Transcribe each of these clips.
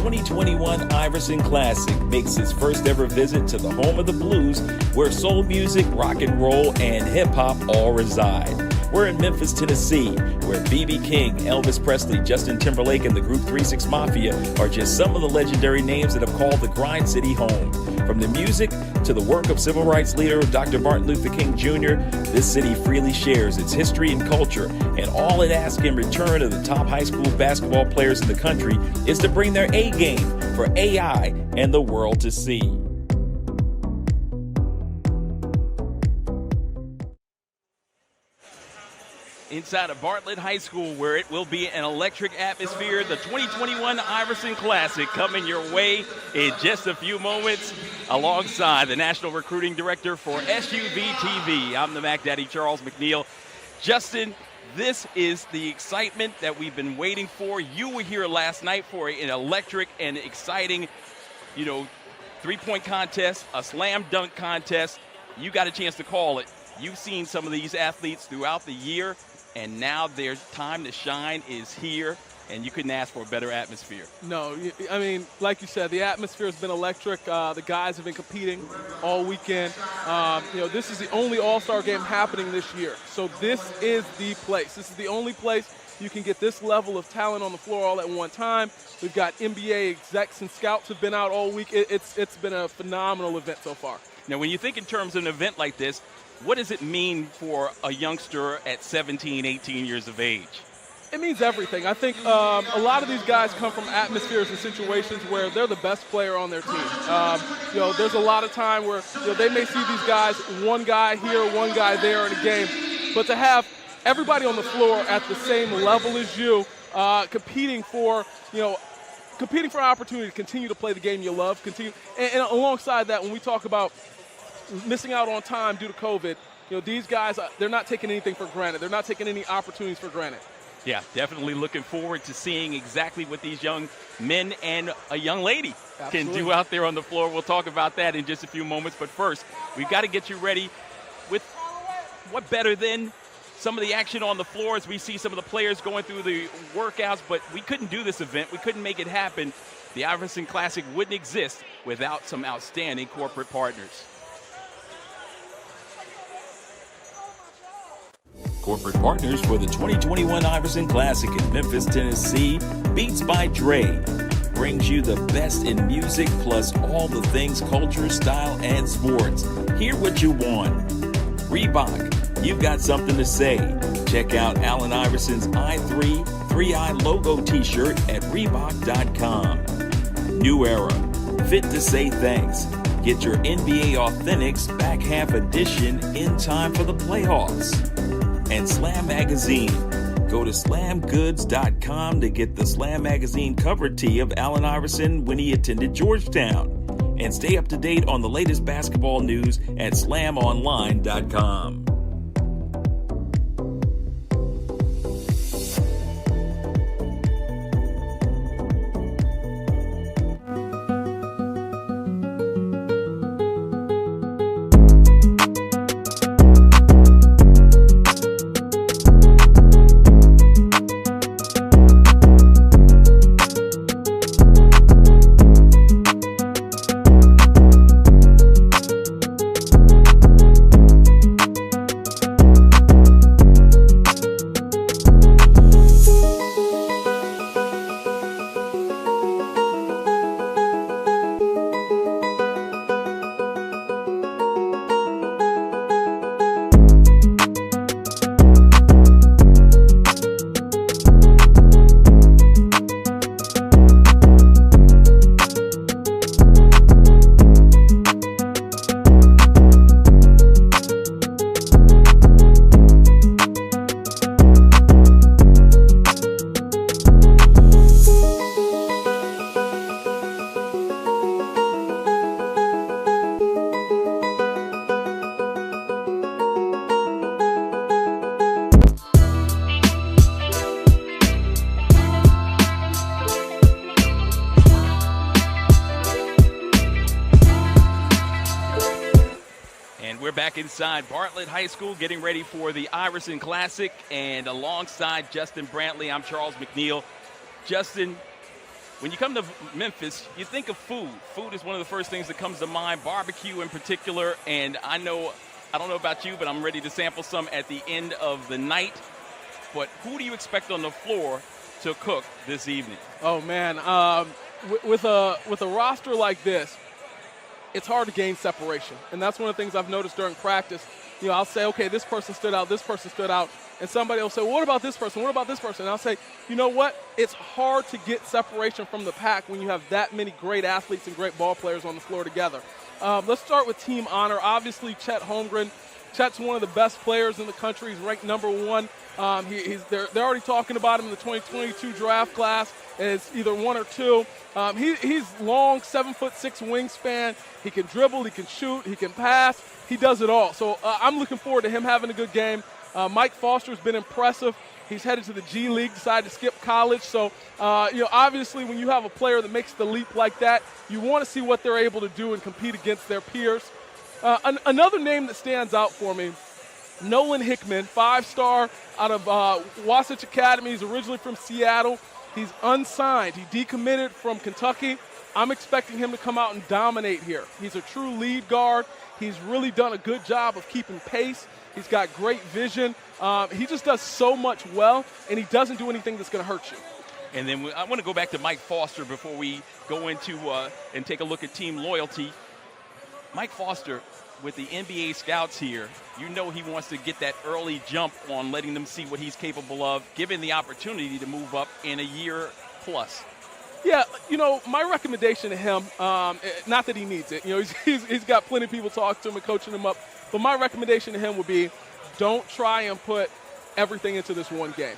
2021 Iverson Classic makes its first ever visit to the home of the blues, where soul music, rock and roll, and hip-hop all reside. We're in Memphis, Tennessee, where B.B. King, Elvis Presley, Justin Timberlake, and the Group 3 6 Mafia are just some of the legendary names that have called the Grind City home. From the music to the work of civil rights leader Dr. Martin Luther King Jr., this city freely shares its history and culture, and all it asks in return of the top high school basketball players in the country is to bring their A game for AI and the world to see. Inside of Bartlett High School, where it will be an electric atmosphere, the 2021 Iverson Classic coming your way in just a few moments, alongside the National Recruiting Director for SUVtv. I'm the Mac Daddy, Charles McNeil. Justin, this is the excitement that we've been waiting for. You were here last night for an electric and exciting, three-point contest, a slam dunk contest. You got a chance to call it. You've seen some of these athletes throughout the year, and now their time to shine is here, and you couldn't ask for a better atmosphere. No, I mean, like you said, the atmosphere has been electric. The guys have been competing all weekend. This is the only All-Star game happening this year, so this is the place. This is the only place you can get this level of talent on the floor all at one time. We've got NBA execs and scouts have been out all week. It's been a phenomenal event so far. Now, when you think in terms of an event like this, what does it mean for a youngster at 17, 18 years of age? It means everything. I think a lot of these guys come from atmospheres and situations where they're the best player on their team. There's a lot of time where they may see these guys, one guy here, one guy there in a game, but to have everybody on the floor at the same level as you, competing for an opportunity to continue to play the game you love, and alongside that, when we talk about missing out on time due to COVID, these guys, they're not taking anything for granted. They're not taking any opportunities for granted. Yeah, definitely looking forward to seeing exactly what these young men and a young lady can do out there on the floor. We'll talk about that in just a few moments. But first, we've got to get you ready with what better than some of the action on the floor as we see some of the players going through the workouts. But we couldn't do this event. We couldn't make it happen. The Iverson Classic wouldn't exist without some outstanding corporate partners. Corporate partners for the 2021 Iverson Classic in Memphis, Tennessee, Beats by Dre, brings you the best in music plus all the things culture, style, and sports. Hear what you want. Reebok, you've got something to say. Check out Allen Iverson's I3 3i logo t-shirt at Reebok.com. New Era, fit to say thanks. Get your NBA Authentics back half edition in time for the playoffs. And Slam Magazine. Go to slamgoods.com to get the Slam Magazine cover tee of Allen Iverson when he attended Georgetown. And stay up to date on the latest basketball news at slamonline.com. back inside Bartlett High School, getting ready for the Iverson Classic. And alongside Justin Brantley, I'm Charles McNeil. Justin, when you come to Memphis, you think of food. Food is one of the first things that comes to mind, barbecue in particular. And I don't know about you, but I'm ready to sample some at the end of the night. But who do you expect on the floor to cook this evening? Oh, man. With a roster like this, it's hard to gain separation. And that's one of the things I've noticed during practice. You know, I'll say, okay, this person stood out, this person stood out. And somebody will say, well, what about this person? What about this person? And I'll say, you know what? It's hard to get separation from the pack when you have that many great athletes and great ball players on the floor together. Let's start with team honor. Obviously, Chet Holmgren. Chet's one of the best players in the country. He's ranked #1. They're already talking about him in the 2022 draft class as either 1 or 2. He's long, 7'6" wingspan. He can dribble, he can shoot, he can pass. He does it all. So I'm looking forward to him having a good game. Mike Foster's been impressive. He's headed to the G League, decided to skip college. So, obviously when you have a player that makes the leap like that, you want to see what they're able to do and compete against their peers. Another name that stands out for me, Nolan Hickman, 5-star out of Wasatch Academy. He's originally from Seattle. He's unsigned. He decommitted from Kentucky. I'm expecting him to come out and dominate here. He's a true lead guard. He's really done a good job of keeping pace. He's got great vision. He just does so much well, and he doesn't do anything that's going to hurt you. And then I want to go back to Mike Foster before we go into and take a look at team loyalty. Mike Foster, with the NBA scouts here, you know he wants to get that early jump on letting them see what he's capable of, given the opportunity to move up in a year plus. Yeah, my recommendation to him, not that he needs it. He's got plenty of people talking to him and coaching him up. But my recommendation to him would be, don't try and put everything into this one game.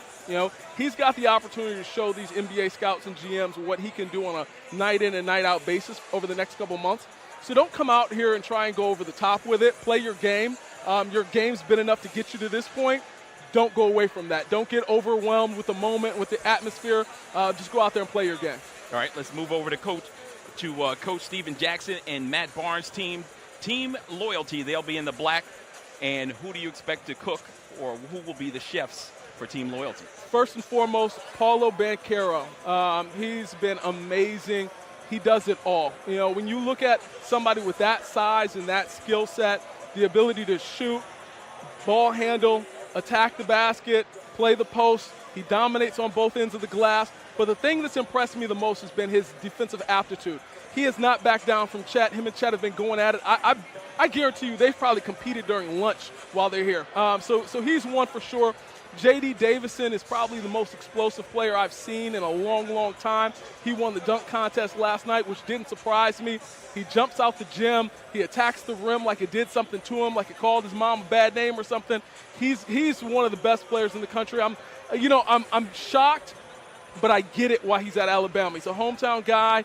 He's got the opportunity to show these NBA scouts and GMs what he can do on a night in and night out basis over the next couple months. So don't come out here and try and go over the top with it. Play your game. Your game's been enough to get you to this point. Don't go away from that. Don't get overwhelmed with the moment, with the atmosphere. Just go out there and play your game. All right, let's move over to Coach Steven Jackson and Matt Barnes' team. Team loyalty, they'll be in the black. And who do you expect to cook, or who will be the chefs for team loyalty? First and foremost, Paolo Banchero. He's been amazing. He does it all. When you look at somebody with that size and that skill set, the ability to shoot, ball handle, attack the basket, play the post, he dominates on both ends of the glass. But the thing that's impressed me the most has been his defensive aptitude. He has not backed down from Chet. Him and Chet have been going at it. I guarantee you they've probably competed during lunch while they're here. So he's one for sure. J.D. Davison is probably the most explosive player I've seen in a long, long time. He won the dunk contest last night, which didn't surprise me. He jumps out the gym. He attacks the rim like it did something to him, like it called his mom a bad name or something. He's one of the best players in the country. I'm shocked, but I get it why he's at Alabama. He's a hometown guy.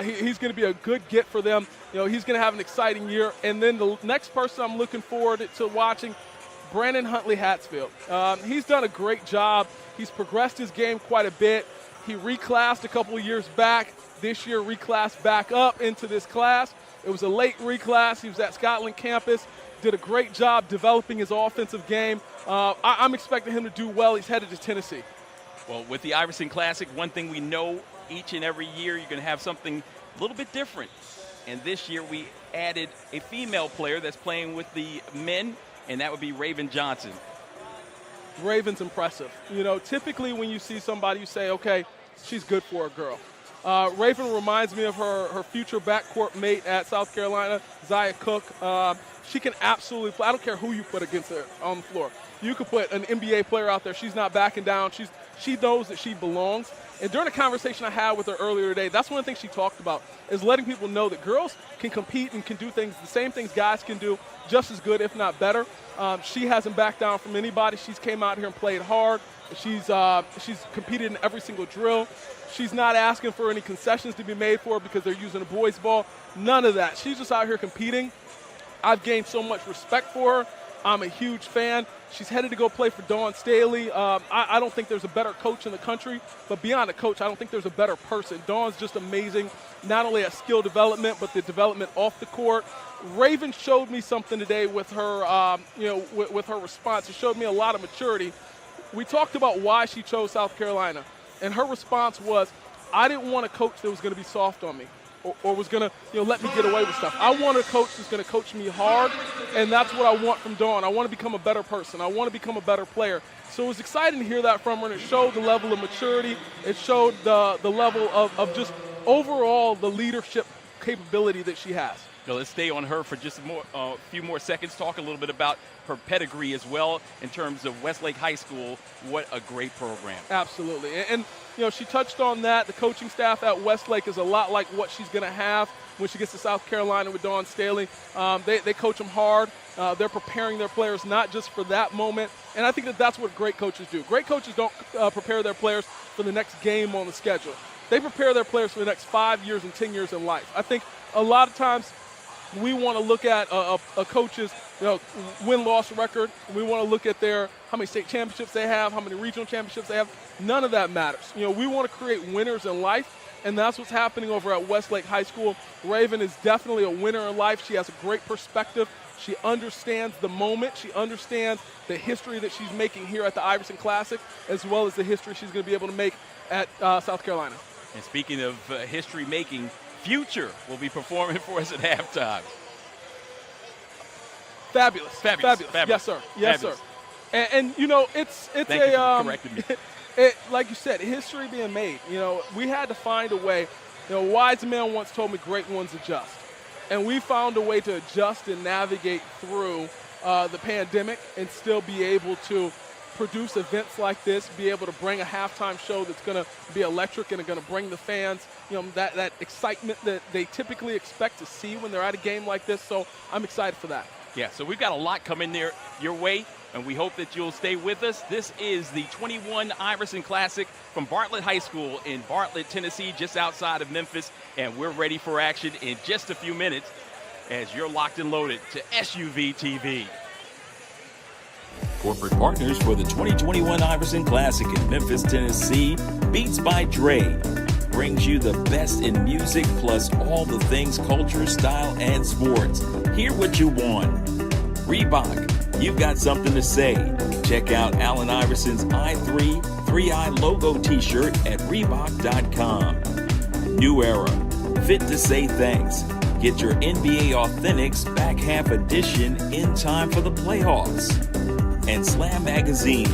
He's going to be a good get for them. He's going to have an exciting year. And then the next person I'm looking forward to watching, Brandon Huntley Hatsfield. He's done a great job. He's progressed his game quite a bit. He reclassed a couple of years back. This year reclassed back up into this class. It was a late reclass. He was at Scotland campus. Did a great job developing his offensive game. I'm expecting him to do well. He's headed to Tennessee. Well, with the Iverson Classic, one thing we know each and every year, you're going to have something a little bit different. And this year we added a female player that's playing with the men, and that would be Raven Johnson. Raven's impressive. Typically when you see somebody, you say, okay, she's good for a girl. Raven reminds me of her future backcourt mate at South Carolina, Zia Cook. She can absolutely play. I don't care who you put against her on the floor. You could put an NBA player out there. She's not backing down. She knows that she belongs. And during a conversation I had with her earlier today, that's one of the things she talked about, is letting people know that girls can compete and can do things, the same things guys can do, just as good, if not better. She hasn't backed down from anybody. She's came out here and played hard. She's competed in every single drill. She's not asking for any concessions to be made for her because they're using a boys' ball. None of that. She's just out here competing. I've gained so much respect for her. I'm a huge fan. She's headed to go play for Dawn Staley. I don't think there's a better coach in the country, but beyond a coach, I don't think there's a better person. Dawn's just amazing, not only at skill development, but the development off the court. Raven showed me something today with her, with her response. It showed me a lot of maturity. We talked about why she chose South Carolina, and her response was, I didn't want a coach that was going to be soft on me or was going to let me get away with stuff. I want a coach that's going to coach me hard, and that's what I want from Dawn. I want to become a better person. I want to become a better player. So it was exciting to hear that from her, and it showed the level of maturity. It showed the level of just overall the leadership capability that she has. Now let's stay on her for just a few more seconds. Talk a little bit about her pedigree as well in terms of Westlake High School. What a great program. Absolutely. And she touched on that. The coaching staff at Westlake is a lot like what she's going to have when she gets to South Carolina with Dawn Staley. They coach them hard. They're preparing their players not just for that moment. And I think that that's what great coaches do. Great coaches don't prepare their players for the next game on the schedule. They prepare their players for the next 5 years and 10 years in life. I think a lot of times we want to look at a coach's win-loss record. We want to look at how many state championships they have, how many regional championships they have. None of that matters. We want to create winners in life, and that's what's happening over at Westlake High School. Raven is definitely a winner in life. She has a great perspective. She understands the moment. She understands the history that she's making here at the Iverson Classic, as well as the history she's going to be able to make at South Carolina. And speaking of history making, Future will be performing for us at halftime. Fabulous. Yes, sir. Yes, Fabulous. Sir. And it's Thank you for correcting me. Like you said, history being made. We had to find a way. Wise man once told me great ones adjust. And we found a way to adjust and navigate through the pandemic and still be able to produce events like this, be able to bring a halftime show that's going to be electric and going to bring the fans, that excitement that they typically expect to see when they're at a game like this. So I'm excited for that. Yeah, so we've got a lot coming there your way, and we hope that you'll stay with us. This is the 21 Iverson Classic from Bartlett High School in Bartlett, Tennessee, just outside of Memphis, and we're ready for action in just a few minutes as you're locked and loaded to SUVtv. Corporate partners for the 2021 Iverson Classic in Memphis, Tennessee, Beats by Dre, brings you the best in music plus all the things culture, style, and sports. Hear what you want. Reebok, you've got something to say. Check out Allen Iverson's I3 3i logo t-shirt at Reebok.com. New Era, fit to say thanks. Get your NBA Authentics back half edition in time for the playoffs. And Slam Magazine.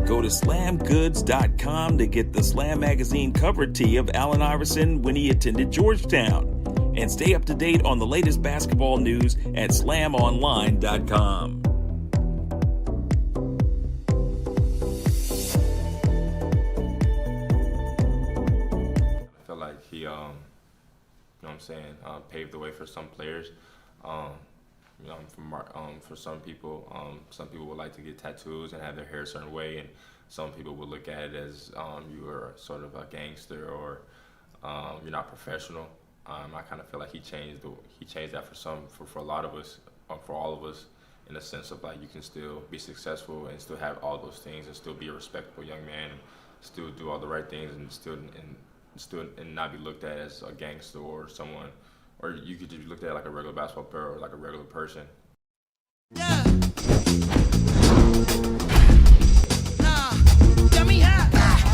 Go to slamgoods.com to get the Slam Magazine cover tee of Allen Iverson when he attended Georgetown. And stay up to date on the latest basketball news at slamonline.com. I feel like he, paved the way for some players. For some people would like to get tattoos and have their hair a certain way, and some people would look at it as you are sort of a gangster or you're not professional. I kind of feel like he changed that for a lot of us, for all of us, in the sense of like you can still be successful and still have all those things and still be a respectable young man, and still do all the right things and still not be looked at as a gangster or someone. Or you could just be looked at like a regular basketball player or like a regular person. Yeah. Nah, tell me how.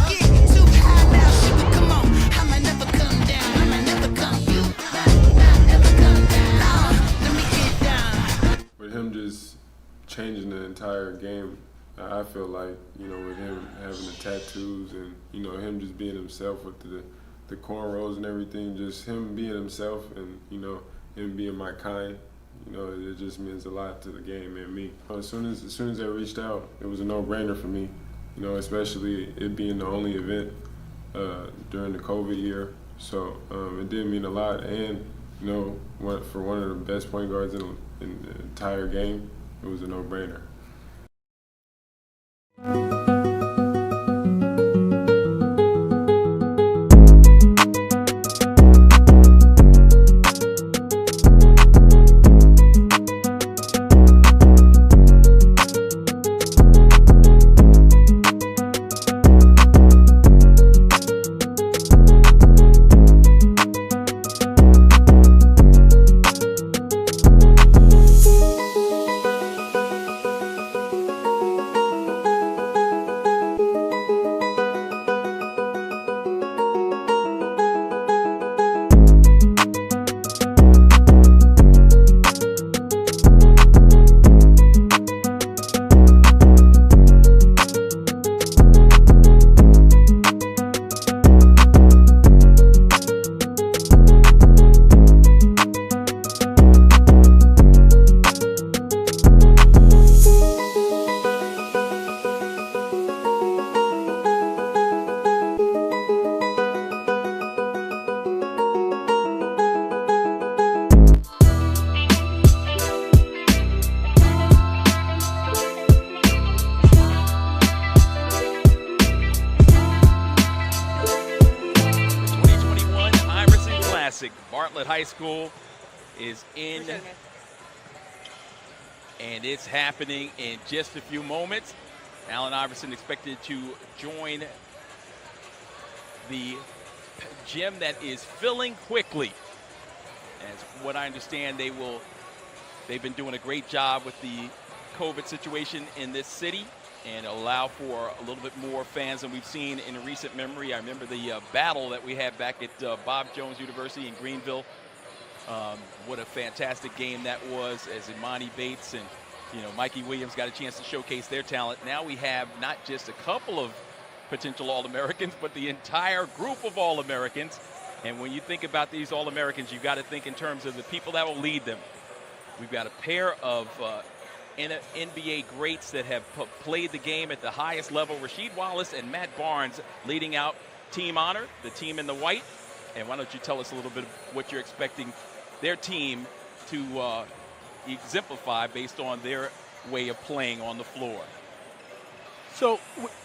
Get too high now, sugar, come on. I might never come down. I might never come you. Never come down. Let me get down. With him just changing the entire game, I feel like, with him having the tattoos and, him just being himself with the cornrows and everything, just him being himself and, him being my kind, it just means a lot to the game and me. As soon as they reached out, it was a no-brainer for me, especially it being the only event during the COVID year. So it did mean a lot, and, for one of the best point guards in the entire game, it was a no-brainer. Classic. Bartlett High School is in, and it's happening in just a few moments. Allen Iverson expected to join the gym that is filling quickly. As what I understand, they've been doing a great job with the COVID situation in this city and allow for a little bit more fans than we've seen in recent memory. I remember the battle that we had back at Bob Jones University in Greenville. What a fantastic game that was, as Imani Bates and Mikey Williams got a chance to showcase their talent. Now we have not just a couple of potential All-Americans, but the entire group of All-Americans. And when you think about these All-Americans, you've got to think in terms of the people that will lead them. We've got a pair of NBA greats that have played the game at the highest level. Rasheed Wallace and Matt Barnes leading out Team Honor, the team in the white. And why don't you tell us a little bit of what you're expecting their team to exemplify based on their way of playing on the floor. So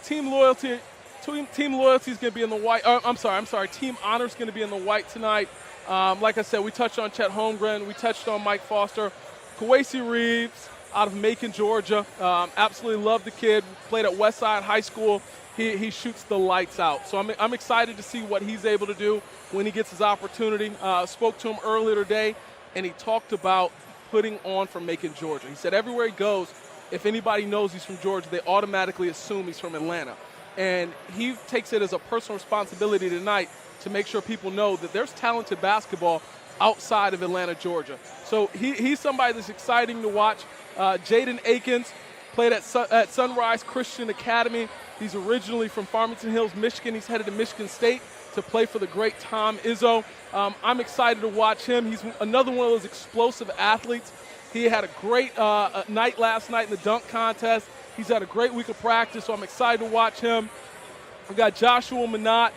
Team Loyalty is going to be in the white. I'm sorry. Team Honor is going to be in the white tonight. Like I said, we touched on Chet Holmgren. We touched on Mike Foster. Kawasi Reeves out of Macon, Georgia. Absolutely love the kid. Played at Westside High School. He shoots the lights out. So I'm excited to see what he's able to do when he gets his opportunity. Spoke to him earlier today, and he talked about putting on for Macon, Georgia. He said everywhere he goes, if anybody knows he's from Georgia, they automatically assume he's from Atlanta. And he takes it as a personal responsibility tonight to make sure people know that there's talented basketball outside of Atlanta, Georgia. So he's somebody that's exciting to watch. Jaden Akins played at Sunrise Christian Academy. He's originally from Farmington Hills, Michigan. He's headed to Michigan State to play for the great Tom Izzo. I'm excited to watch him. He's another one of those explosive athletes. He had a great night last night in the dunk contest. He's had a great week of practice, so I'm excited to watch him. We've got Joshua Minot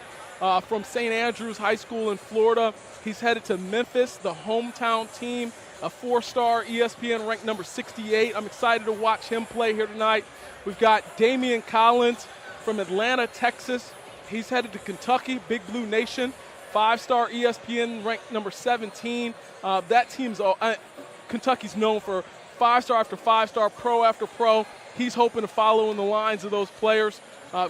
from St. Andrews High School in Florida. He's headed to Memphis, the hometown team, a 4-star ESPN ranked number 68. I'm excited to watch him play here tonight. We've got Damian Collins from Atlanta, Texas. He's headed to Kentucky, Big Blue Nation, 5-star ESPN ranked number 17. That team's Kentucky's known for 5-star after 5-star, pro after pro. He's hoping to follow in the lines of those players.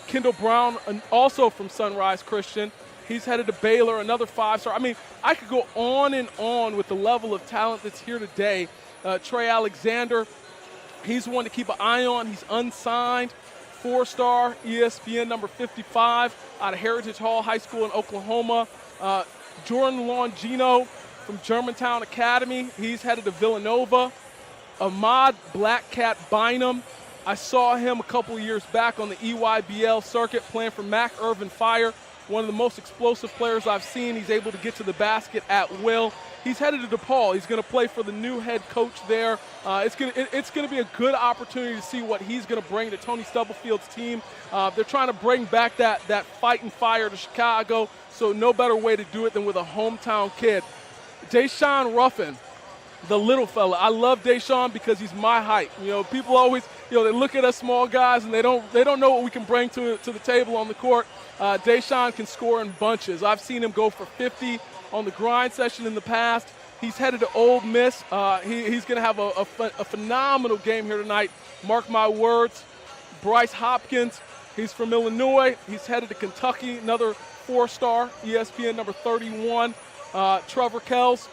Kendall Brown, also from Sunrise Christian. He's headed to Baylor, another 5-star. I mean, I could go on and on with the level of talent that's here today. Trey Alexander, he's one to keep an eye on. He's unsigned, 4-star ESPN number 55 out of Heritage Hall High School in Oklahoma. Jordan Longino from Germantown Academy. He's headed to Villanova. Ahmad Black Cat Bynum. I saw him a couple years back on the EYBL circuit playing for Mac Irvin Fire. One of the most explosive players I've seen. He's able to get to the basket at will. He's headed to DePaul. He's going to play for the new head coach there. It's going to be a good opportunity to see what he's going to bring to Tony Stubblefield's team. They're trying to bring back that fight and fire to Chicago, so no better way to do it than with a hometown kid. Deshaun Ruffin, the little fella. I love Deshaun because he's my height. People always, they look at us small guys and they don't know what we can bring to the table on the court. Deshaun can score in bunches. I've seen him go for 50 on the grind session in the past. He's headed to Ole Miss. He's going to have a phenomenal game here tonight. Mark my words. Bryce Hopkins, he's from Illinois. He's headed to Kentucky, another 4-star, ESPN number 31. Trevor Kells.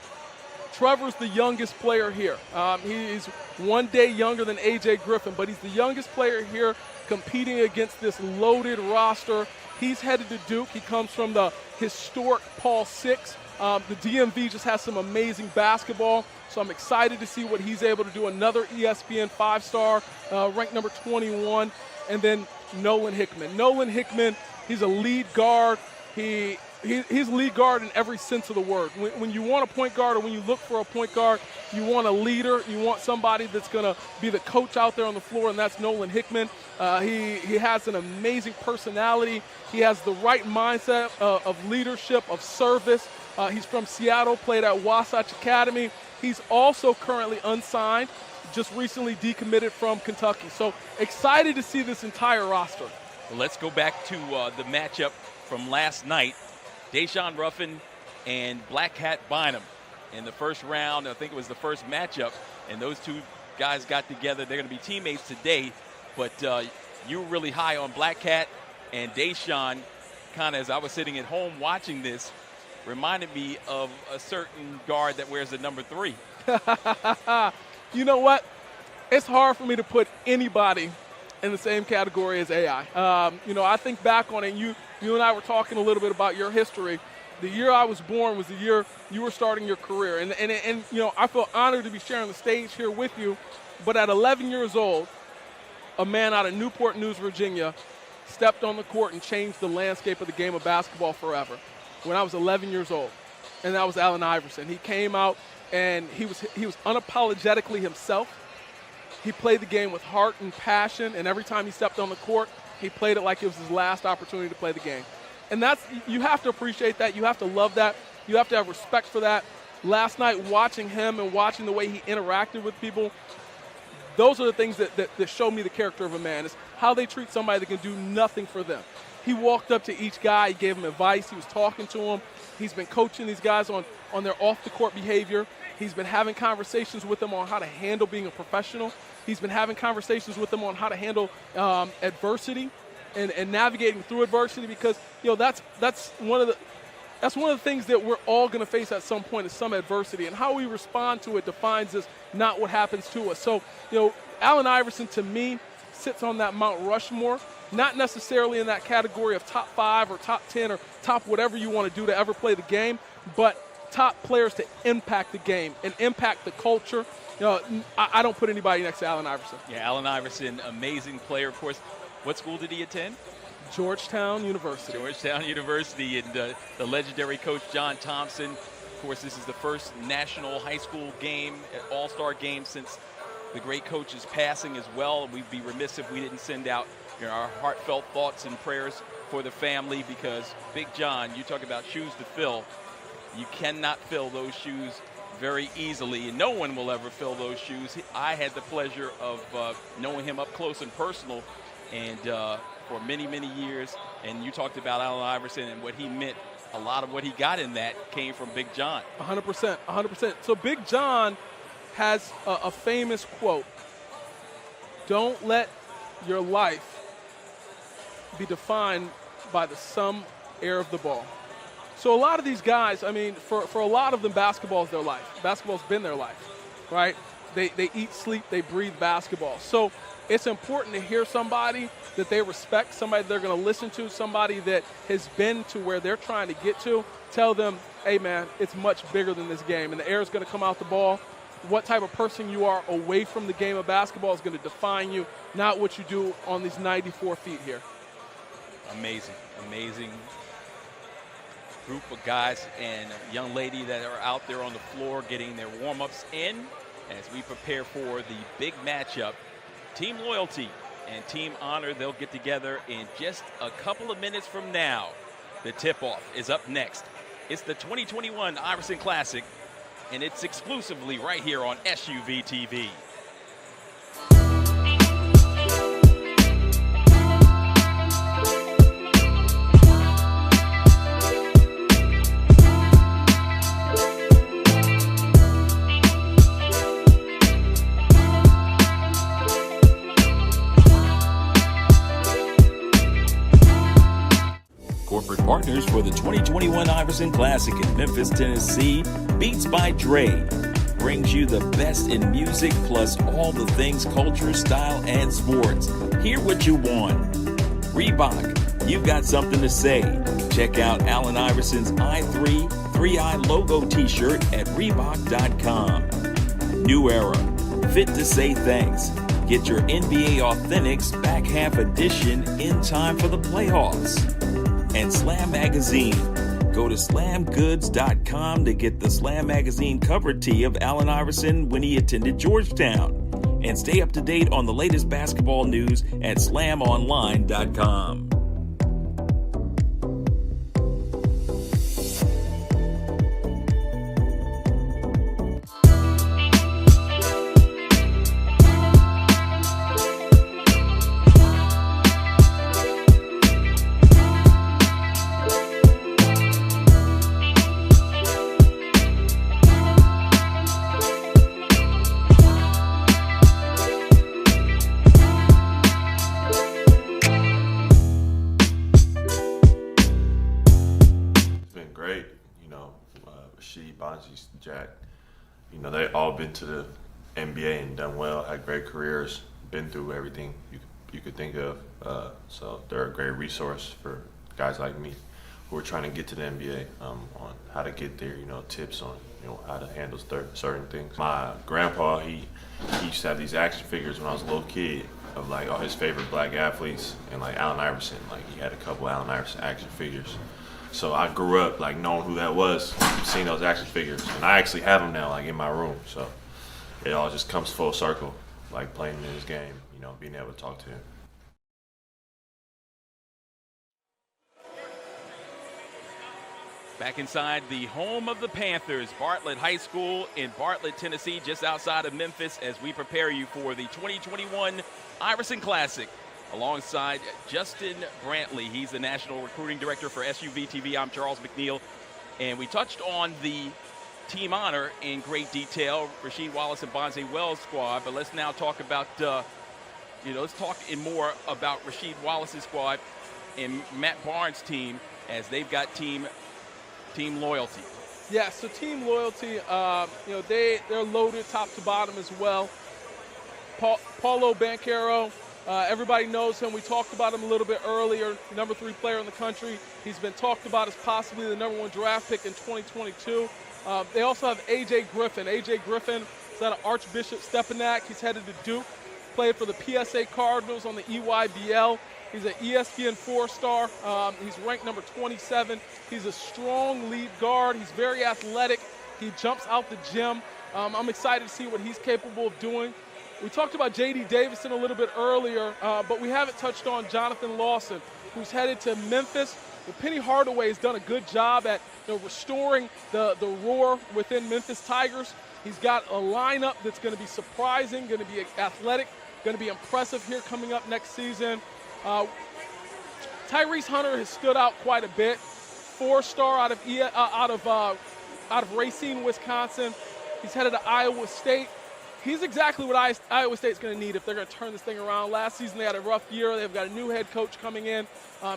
Trevor's the youngest player here. He's 1 day younger than A.J. Griffin, but he's the youngest player here competing against this loaded roster. He's headed to Duke. He comes from the historic Paul VI. The DMV just has some amazing basketball, so I'm excited to see what he's able to do. Another ESPN 5-star, ranked number 21. And then Nolan Hickman. Nolan Hickman, he's a lead guard. He's lead guard in every sense of the word. When you want a point guard or when you look for a point guard, you want a leader. You want somebody that's going to be the coach out there on the floor, and that's Nolan Hickman. He has an amazing personality. He has the right mindset of leadership, of service. He's from Seattle, played at Wasatch Academy. He's also currently unsigned, just recently decommitted from Kentucky. So excited to see this entire roster. Well, let's go back to the matchup from last night. Deshaun Ruffin and Black Cat Bynum in the first round. I think it was the first matchup, and those two guys got together. They're going to be teammates today, but you were really high on Black Cat, and Deshaun, kind of as I was sitting at home watching this, reminded me of a certain guard that wears the number 3. You know what? It's hard for me to put anybody in the same category as AI. I think back on it. You and I were talking a little bit about your history. The year I was born was the year you were starting your career. And I feel honored to be sharing the stage here with you. But at 11 years old, a man out of Newport News, Virginia, stepped on the court and changed the landscape of the game of basketball forever when I was 11 years old. And that was Allen Iverson. He came out and he was unapologetically himself. He played the game with heart and passion, and every time he stepped on the court, he played it like it was his last opportunity to play the game. And you have to appreciate that. You have to love that. You have to have respect for that. Last night, watching him and watching the way he interacted with people, those are the things that show me the character of a man, is how they treat somebody that can do nothing for them. He walked up to each guy. He gave him advice. He was talking to him. He's been coaching these guys on their off-the-court behavior. He's been having conversations with them on how to handle being a professional. He's been having conversations with them on how to handle adversity and navigating through adversity, because that's one of the things that we're all going to face at some point, is some adversity, and how we respond to it defines us, not what happens to us. So Allen Iverson, to me, sits on that Mount Rushmore, not necessarily in that category of top 5 or top 10 or top whatever you want to do to ever play the game, but top players to impact the game and impact the culture. I don't put anybody next to Allen Iverson. Yeah, Allen Iverson, amazing player. Of course, what school did he attend? Georgetown University. Georgetown University, and the legendary coach John Thompson. Of course, this is the first national high school game, all-star game, since the great coach's passing as well. We'd be remiss if we didn't send out our heartfelt thoughts and prayers for the family, because Big John, you talk about shoes to fill. You cannot fill those shoes very easily, and no one will ever fill those shoes. I had the pleasure of knowing him up close and personal, and for many, many years. And you talked about Allen Iverson and what he meant. A lot of what he got in that came from Big John. 100%, 100%. So Big John has a famous quote: "Don't let your life be defined by the sum air of the ball." So a lot of these guys, for a lot of them, basketball is their life. Basketball's been their life, right? They eat, sleep, they breathe basketball. So it's important to hear somebody that they respect, somebody they're going to listen to, somebody that has been to where they're trying to get to. Tell them, hey, man, it's much bigger than this game, and the air is going to come out the ball. What type of person you are away from the game of basketball is going to define you, not what you do on these 94 feet here. Amazing, amazing group of guys and a young lady that are out there on the floor getting their warm-ups in as we prepare for the big matchup. Team Loyalty and Team Honor, they'll get together in just a couple of minutes from now. The tip-off is up next. It's the 2021 Iverson Classic, and it's exclusively right here on SUVtv. Corporate partners for the 2021 Iverson Classic in Memphis, Tennessee, Beats by Dre brings you the best in music plus all the things culture, style, and sports. Hear what you want. Reebok, you've got something to say. Check out Allen Iverson's I3 3i logo t-shirt at Reebok.com. New Era, fit to say thanks. Get your NBA Authentics back half edition in time for the playoffs. And Slam Magazine. Go to slamgoods.com to get the Slam Magazine cover tee of Allen Iverson when he attended Georgetown. And stay up to date on the latest basketball news at slamonline.com. Rasheed, Bonzi, Jack. You know, they all been to the NBA and done well, had great careers, been through everything you could think of. So they're a great resource for guys like me who are trying to get to the NBA on how to get there, you know, tips on, you know, how to handle certain things. My grandpa, he used to have these action figures when I was a little kid of like all his favorite black athletes and like Allen Iverson. Like he had a couple Allen Iverson action figures. So I grew up like knowing who that was, seeing those action figures, and I actually have them now like in my room. So it all just comes full circle, like playing in his game, you know, being able to talk to him. Back inside the home of the Panthers, Bartlett High School in Bartlett, Tennessee, just outside of Memphis, as we prepare you for the 2021 Iverson Classic. Alongside Justin Brantley. He's the National Recruiting Director for SUVtv. I'm Charles McNeil. And we touched on the team honor in great detail, Rasheed Wallace and Bonzi Wells squad. But let's now talk about, let's talk more about Rasheed Wallace's squad and Matt Barnes' team, as they've got team loyalty. Yeah, so team loyalty, they're loaded top to bottom as well. Paolo BANCHERO. Everybody knows him. We talked about him a little bit earlier, number 3 player in the country. He's been talked about as possibly the number 1 draft pick in 2022. They also have A.J. Griffin. A.J. Griffin is out of Archbishop Stepinac. He's headed to Duke, played for the PSA Cardinals on the EYBL. He's an ESPN 4-star. He's ranked number 27. He's a strong lead guard. He's very athletic. He jumps out the gym. I'm excited to see what he's capable of doing. We talked about J.D. Davison a little bit earlier, but we haven't touched on Jonathan Lawson, who's headed to Memphis. Penny Hardaway has done a good job at restoring the roar within Memphis Tigers. He's got a lineup that's going to be surprising, going to be athletic, going to be impressive here coming up next season. Tyrese Hunter has stood out quite a bit. 4-star out of Racine, Wisconsin. He's headed to Iowa State. He's exactly what Iowa State's going to need if they're going to turn this thing around. Last season they had a rough year. They've got a new head coach coming in.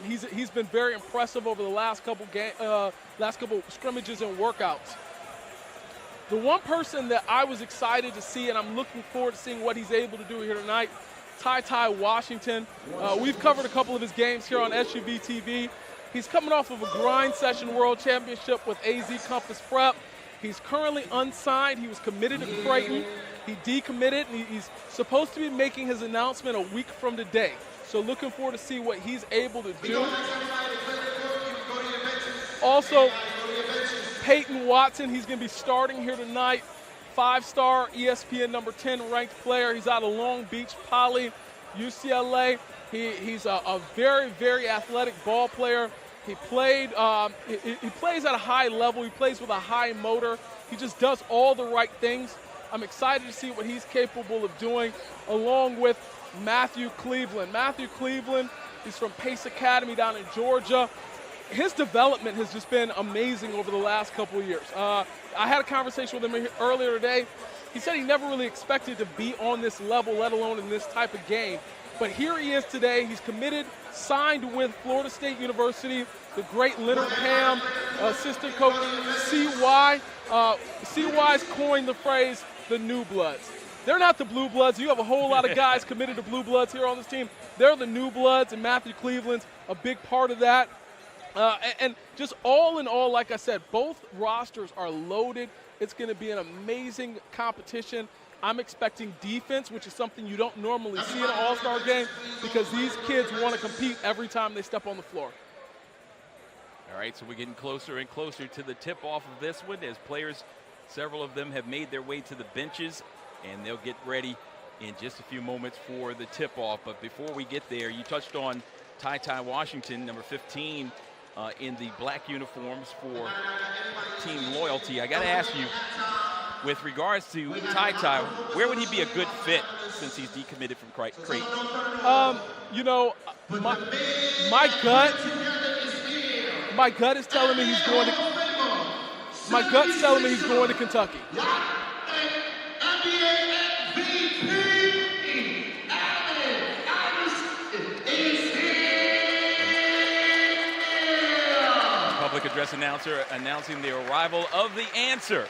He's been very impressive over the last couple scrimmages and workouts. The one person that I was excited to see, and I'm looking forward to seeing what he's able to do here tonight, Ty Washington. We've covered a couple of his games here on SUVtv. He's coming off of a grind session world championship with AZ Compass Prep. He's currently unsigned. He was committed to Creighton. He decommitted, and he's supposed to be making his announcement a week from today. So looking forward to see what he's able to do. Also, Peyton Watson, he's going to be starting here tonight. 5-star ESPN number 10 ranked player. He's out of Long Beach Poly, UCLA. He's a very, very athletic ball player. He plays at a high level. He plays with a high motor. He just does all the right things. I'm excited to see what he's capable of doing, along with Matthew Cleveland. Matthew Cleveland, he's from Pace Academy down in Georgia. His development has just been amazing over the last couple of years. I had a conversation with him earlier today. He said he never really expected to be on this level, let alone in this type of game. But here he is today. He's committed, signed with Florida State University. The great Leonard Ham, assistant coach CY. CY's coined the phrase, the New Bloods. They're not the Blue Bloods. You have a whole lot of guys committed to Blue Bloods here on this team. They're the New Bloods, and Matthew Cleveland's a big part of that. And just all in all, like I said, both rosters are loaded. It's going to be an amazing competition. I'm expecting defense, which is something you don't normally see in an all-star game, because these kids want to compete every time they step on the floor. All right, so we're getting closer and closer to the tip-off of this one, as players, several of them have made their way to the benches, and they'll get ready in just a few moments for the tip-off. But before we get there, you touched on Ty Washington, number 15, in the black uniforms for team loyalty. I got to ask you, with regards to Ty, where would he be a good fit since he's decommitted from Creighton? My gut is telling me he's going to. My gut's telling me he's going to Kentucky. Public public address announcer announcing the arrival of the answer.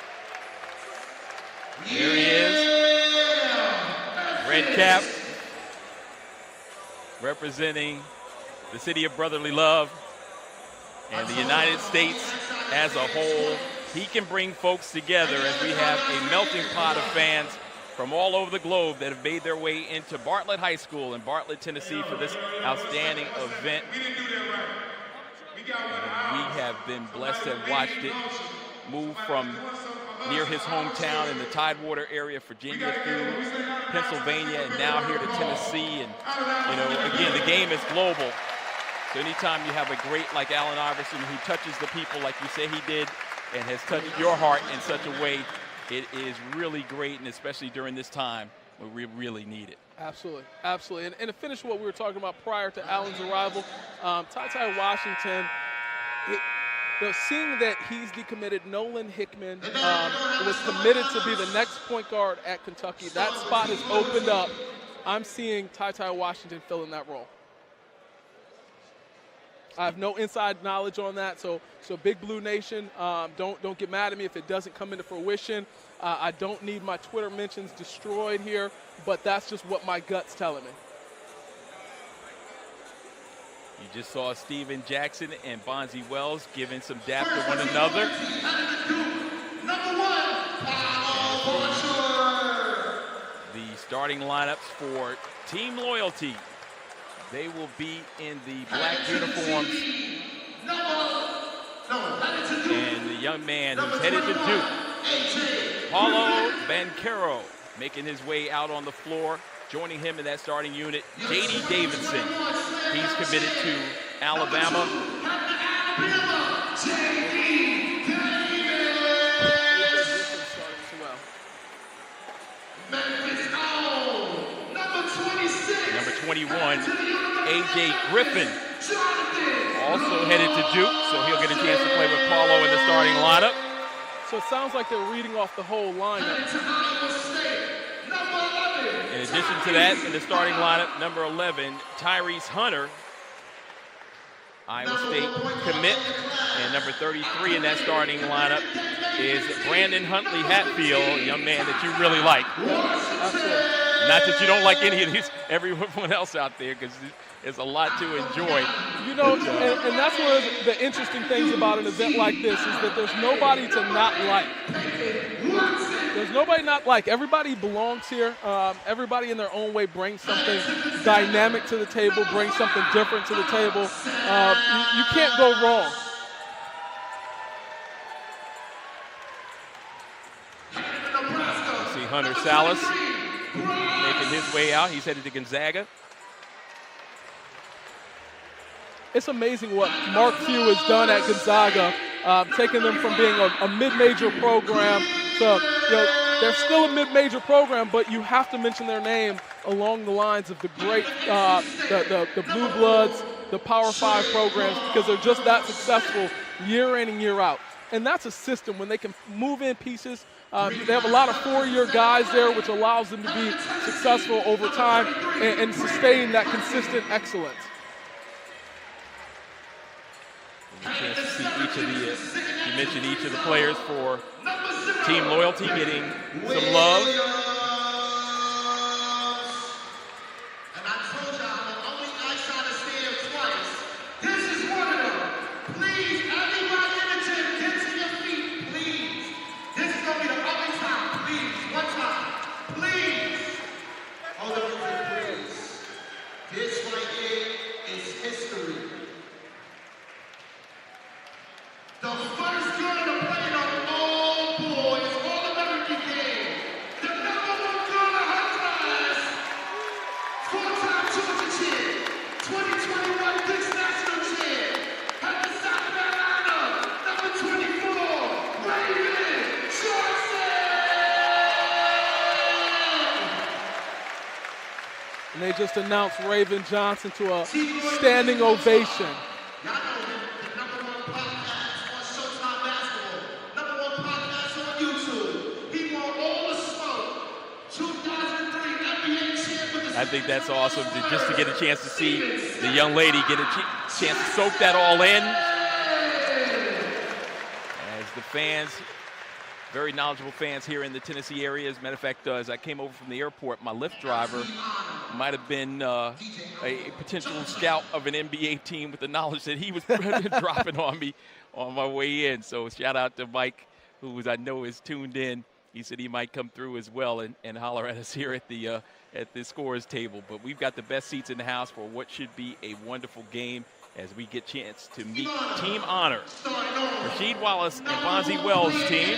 There he is. Red cap. Representing the city of brotherly love and the United States as a whole. He can bring folks together as we have a melting pot of fans from all over the globe that have made their way into Bartlett High School in Bartlett, Tennessee for this outstanding event. We have been blessed to have watched it move from near his hometown in the Tidewater area, Virginia, through Pennsylvania, and now here to Tennessee. And, again, the game is global. So anytime you have a great like Allen Iverson who touches the people like you say he did and has touched your heart in such a way, it is really great, and especially during this time where we really need it. Absolutely, absolutely. And to finish what we were talking about prior to Allen's arrival, Ty Washington, seeing that he's decommitted, Nolan Hickman was committed to be the next point guard at Kentucky. That spot has opened up. I'm seeing Ty Washington fill in that role. I have no inside knowledge on that, so Big Blue Nation, don't get mad at me if it doesn't come into fruition. I don't need my Twitter mentions destroyed here, but that's just what my gut's telling me. You just saw Steven Jackson and Bonzi Wells giving some dap to one another. The starting lineups for Team Loyalty. They will be in the black uniforms. And the young man who's headed to Duke, Paolo BANCHERO, making his way out on the floor. Joining him in that starting unit, J.D. Davidson. He's committed to Alabama. Number 21, A.J. Griffin, also headed to Duke, so he'll get a chance to play with Paolo in the starting lineup. So it sounds like they're reading off the whole lineup. In addition to that, in the starting lineup, number 11, Tyrese Hunter, Iowa State commit. And number 33 in that starting lineup is Brandon Huntley Hatfield, a young man that you really like. Not that you don't like any of these, everyone else out there, because there's a lot to enjoy. And that's one of the interesting things about an event like this is that there's nobody to not like. There's nobody not like. Everybody belongs here. Everybody in their own way brings something dynamic to the table, brings something different to the table. You can't go wrong. You see Hunter Salas making his way out. He's headed to Gonzaga. It's amazing what Mark Few has done at Gonzaga, taking them from being a mid-major program to, they're still a mid-major program, but you have to mention their name along the lines of the great, the Blue Bloods, the Power 5 programs, because they're just that successful year in and year out. And that's a system when they can move in pieces. They have a lot of four-year guys there, which allows them to be successful over time and sustain that consistent excellence. A chance to see each of you mentioned each of the players for Team Loyalty getting some love. And I told y'all, the only nice shot to stand twice. This is one of them. Please, everybody in the gym, get to your feet, please. This is going to be the only time, please. One time. Please. Hold on, please. This right here is history. The first girl to play the all-boys All-American game. The #1 girl in her class. 4-time Georgia champ. 2021 Dick's National champ. At the South Carolina, number 24, Raven Johnson. And they just announced Raven Johnson to a standing ovation. Y'all know the #1 podcast on Showtime Basketball. #1 podcast on YouTube. He won all the smoke. 2003 NBA champ with the I think that's awesome just to get a chance to see the young lady get a chance to soak that all in. fans, very knowledgeable fans here in the Tennessee area. As a matter of fact, as I came over from the airport, my Lyft driver might have been a potential scout of an NBA team with the knowledge that he was dropping on me on my way in. So shout out to Mike, who I know is tuned in. He said he might come through as well and holler at us here at the scorers table. But we've got the best seats in the house for what should be a wonderful game as we get a chance to meet Team Honor, Rasheed Wallace and Bonzi Wells' team.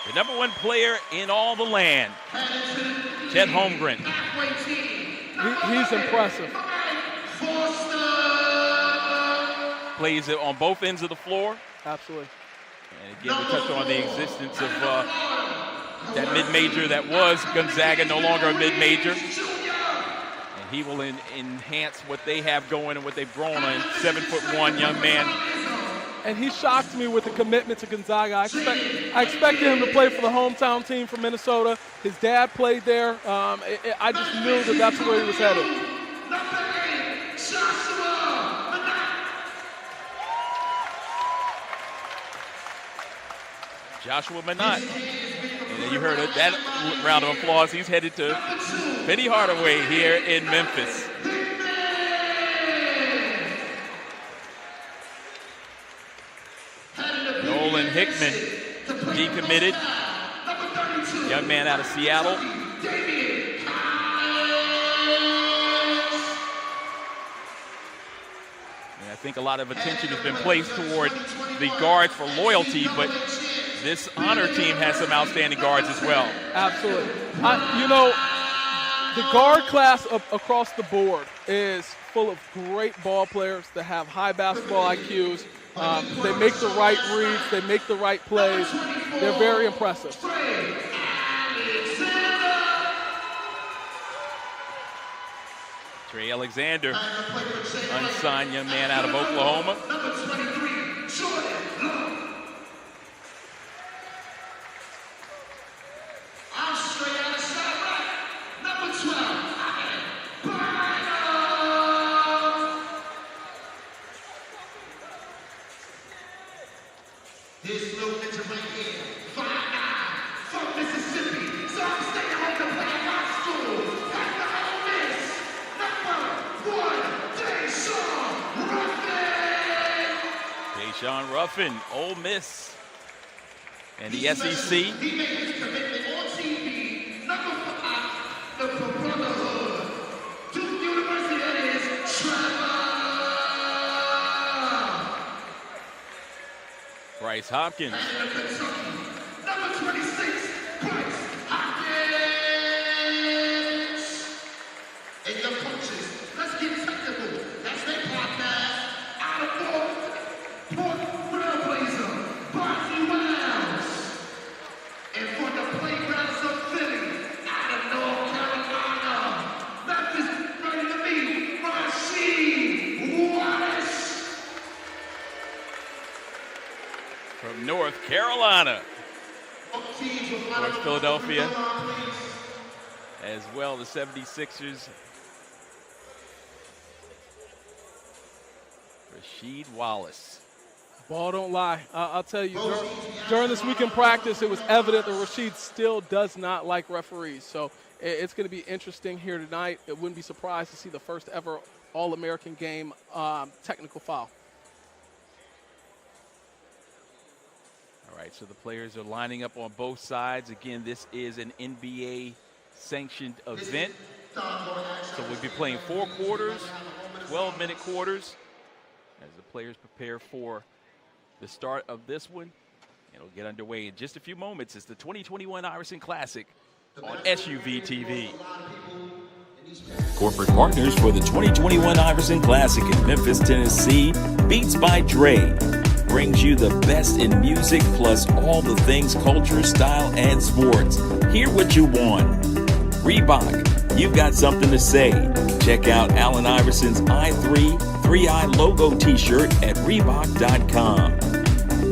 The number one player in all the land, Chet Holmgren. He's impressive. Plays it on both ends of the floor. Absolutely. And again, we touched on the existence of that mid-major that was Gonzaga, no longer a mid-major. And he will enhance what they have going and what they've grown on. 7'1" young man. And he shocked me with the commitment to Gonzaga. I expected him to play for the hometown team from Minnesota. His dad played there. I just knew that that's where he was headed. Joshua Minot. And you heard that round of applause. He's headed to Penny Hardaway here in Memphis. Nolan Hickman decommitted. Young man out of Seattle. And I think a lot of attention has been placed toward the guards for loyalty, but this Honor team has some outstanding guards as well. Absolutely. The guard class across the board is full of great ball players that have high basketball IQs. They make the right reads. They make the right plays. They're very impressive. Trey Alexander, unsigned young man out of Oklahoma. This little picture right here, 5'9", from Mississippi, so I'm staying home to play at my school. At the Ole Miss, number 1, Deshaun Ruffin, Ole Miss, and the SEC. He made his commitment on TV. Number 5, the Brotherhood. Duke University, that is Trevor. Bryce Hopkins. Number 26, Bryce Hopkins. And your coaches, let's get technical. That's their podcast. Out of Port Trailblazer, Bonzi Wells. And for the playgrounds of Philly, out of North Carolina, Memphis, ready to meet Rasheed Wallace. From North Carolina, North Philadelphia, as well the 76ers. Rasheed Wallace. Ball don't lie. I'll tell you, during this weekend practice, it was evident that Rasheed still does not like referees. So it's going to be interesting here tonight. It wouldn't be surprised to see the first ever All-American game technical foul. All right, so the players are lining up on both sides. Again, this is an NBA-sanctioned event. So we'll be playing 4 quarters, 12-minute quarters, as the players prepare for the start of this one. It'll get underway in just a few moments. It's the 2021 Iverson Classic on SUVtv. Corporate partners for the 2021 Iverson Classic in Memphis, Tennessee, Beats by Dre, brings you the best in music plus all the things culture, style, and sports. Hear what you want. Reebok, you've got something to say. Check out Allen Iverson's I3 3i logo t-shirt at Reebok.com.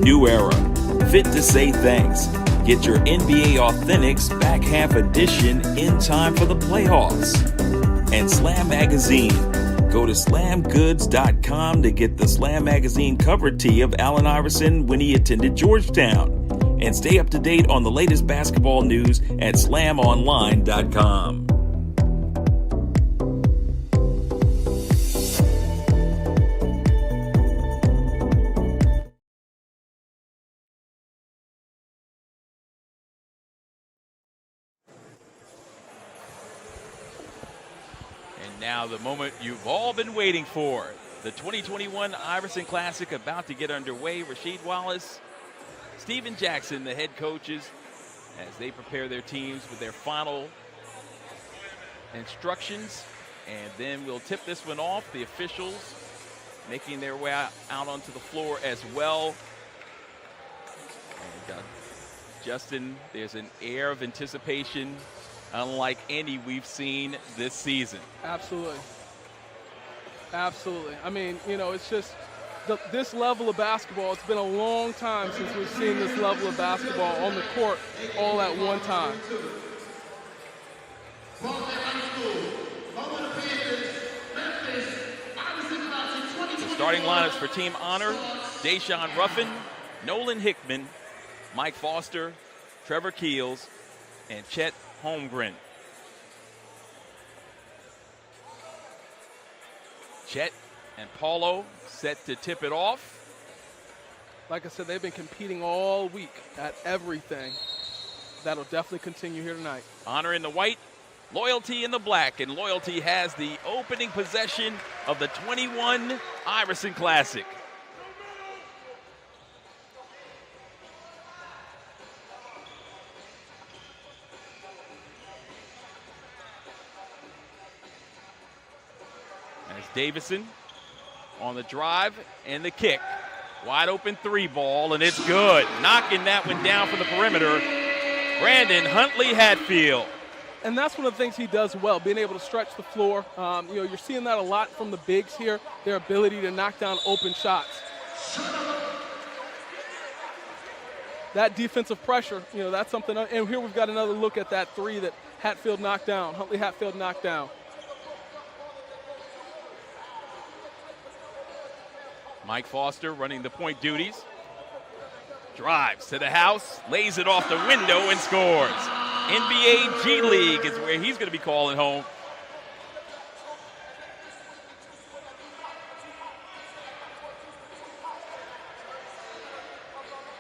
New Era, fit to say thanks. Get your NBA Authentics back half edition in time for the playoffs. And and Slam Magazine. Go to slamgoods.com to get the Slam Magazine cover tee of Allen Iverson when he attended Georgetown. And stay up to date on the latest basketball news at slamonline.com. Now the moment you've all been waiting for. The 2021 Iverson Classic about to get underway. Rasheed Wallace, Steven Jackson, the head coaches, as they prepare their teams with their final instructions. And then we'll tip this one off. The officials making their way out onto the floor as well. And Justin, there's an air of anticipation unlike any we've seen this season. Absolutely. Absolutely. I mean, you know, it's just this level of basketball. It's been a long time since we've seen this level of basketball on the court all at one time. The starting lineups for Team Honor: Deshaun Ruffin, Nolan Hickman, Mike Foster, Trevor Keels, and Chet Holmgren. Chet and Paolo set to tip it off. Like I said, they've been competing all week at everything. That'll definitely continue here tonight. Honor in the white, Loyalty in the black, and Loyalty has the opening possession of the 21 Iverson Classic. Davison on the drive and the kick. Wide open three ball, and it's good. Knocking that one down from the perimeter, Brandon Huntley Hatfield. And that's one of the things he does well, being able to stretch the floor. You know, you're seeing that a lot from the bigs here, their ability to knock down open shots. That defensive pressure, you know, that's something. And here we've got another look at that three that Hatfield knocked down, Huntley Hatfield knocked down. Mike Foster running the point duties. Drives to the house, lays it off the window and scores. NBA G League is where he's going to be calling home.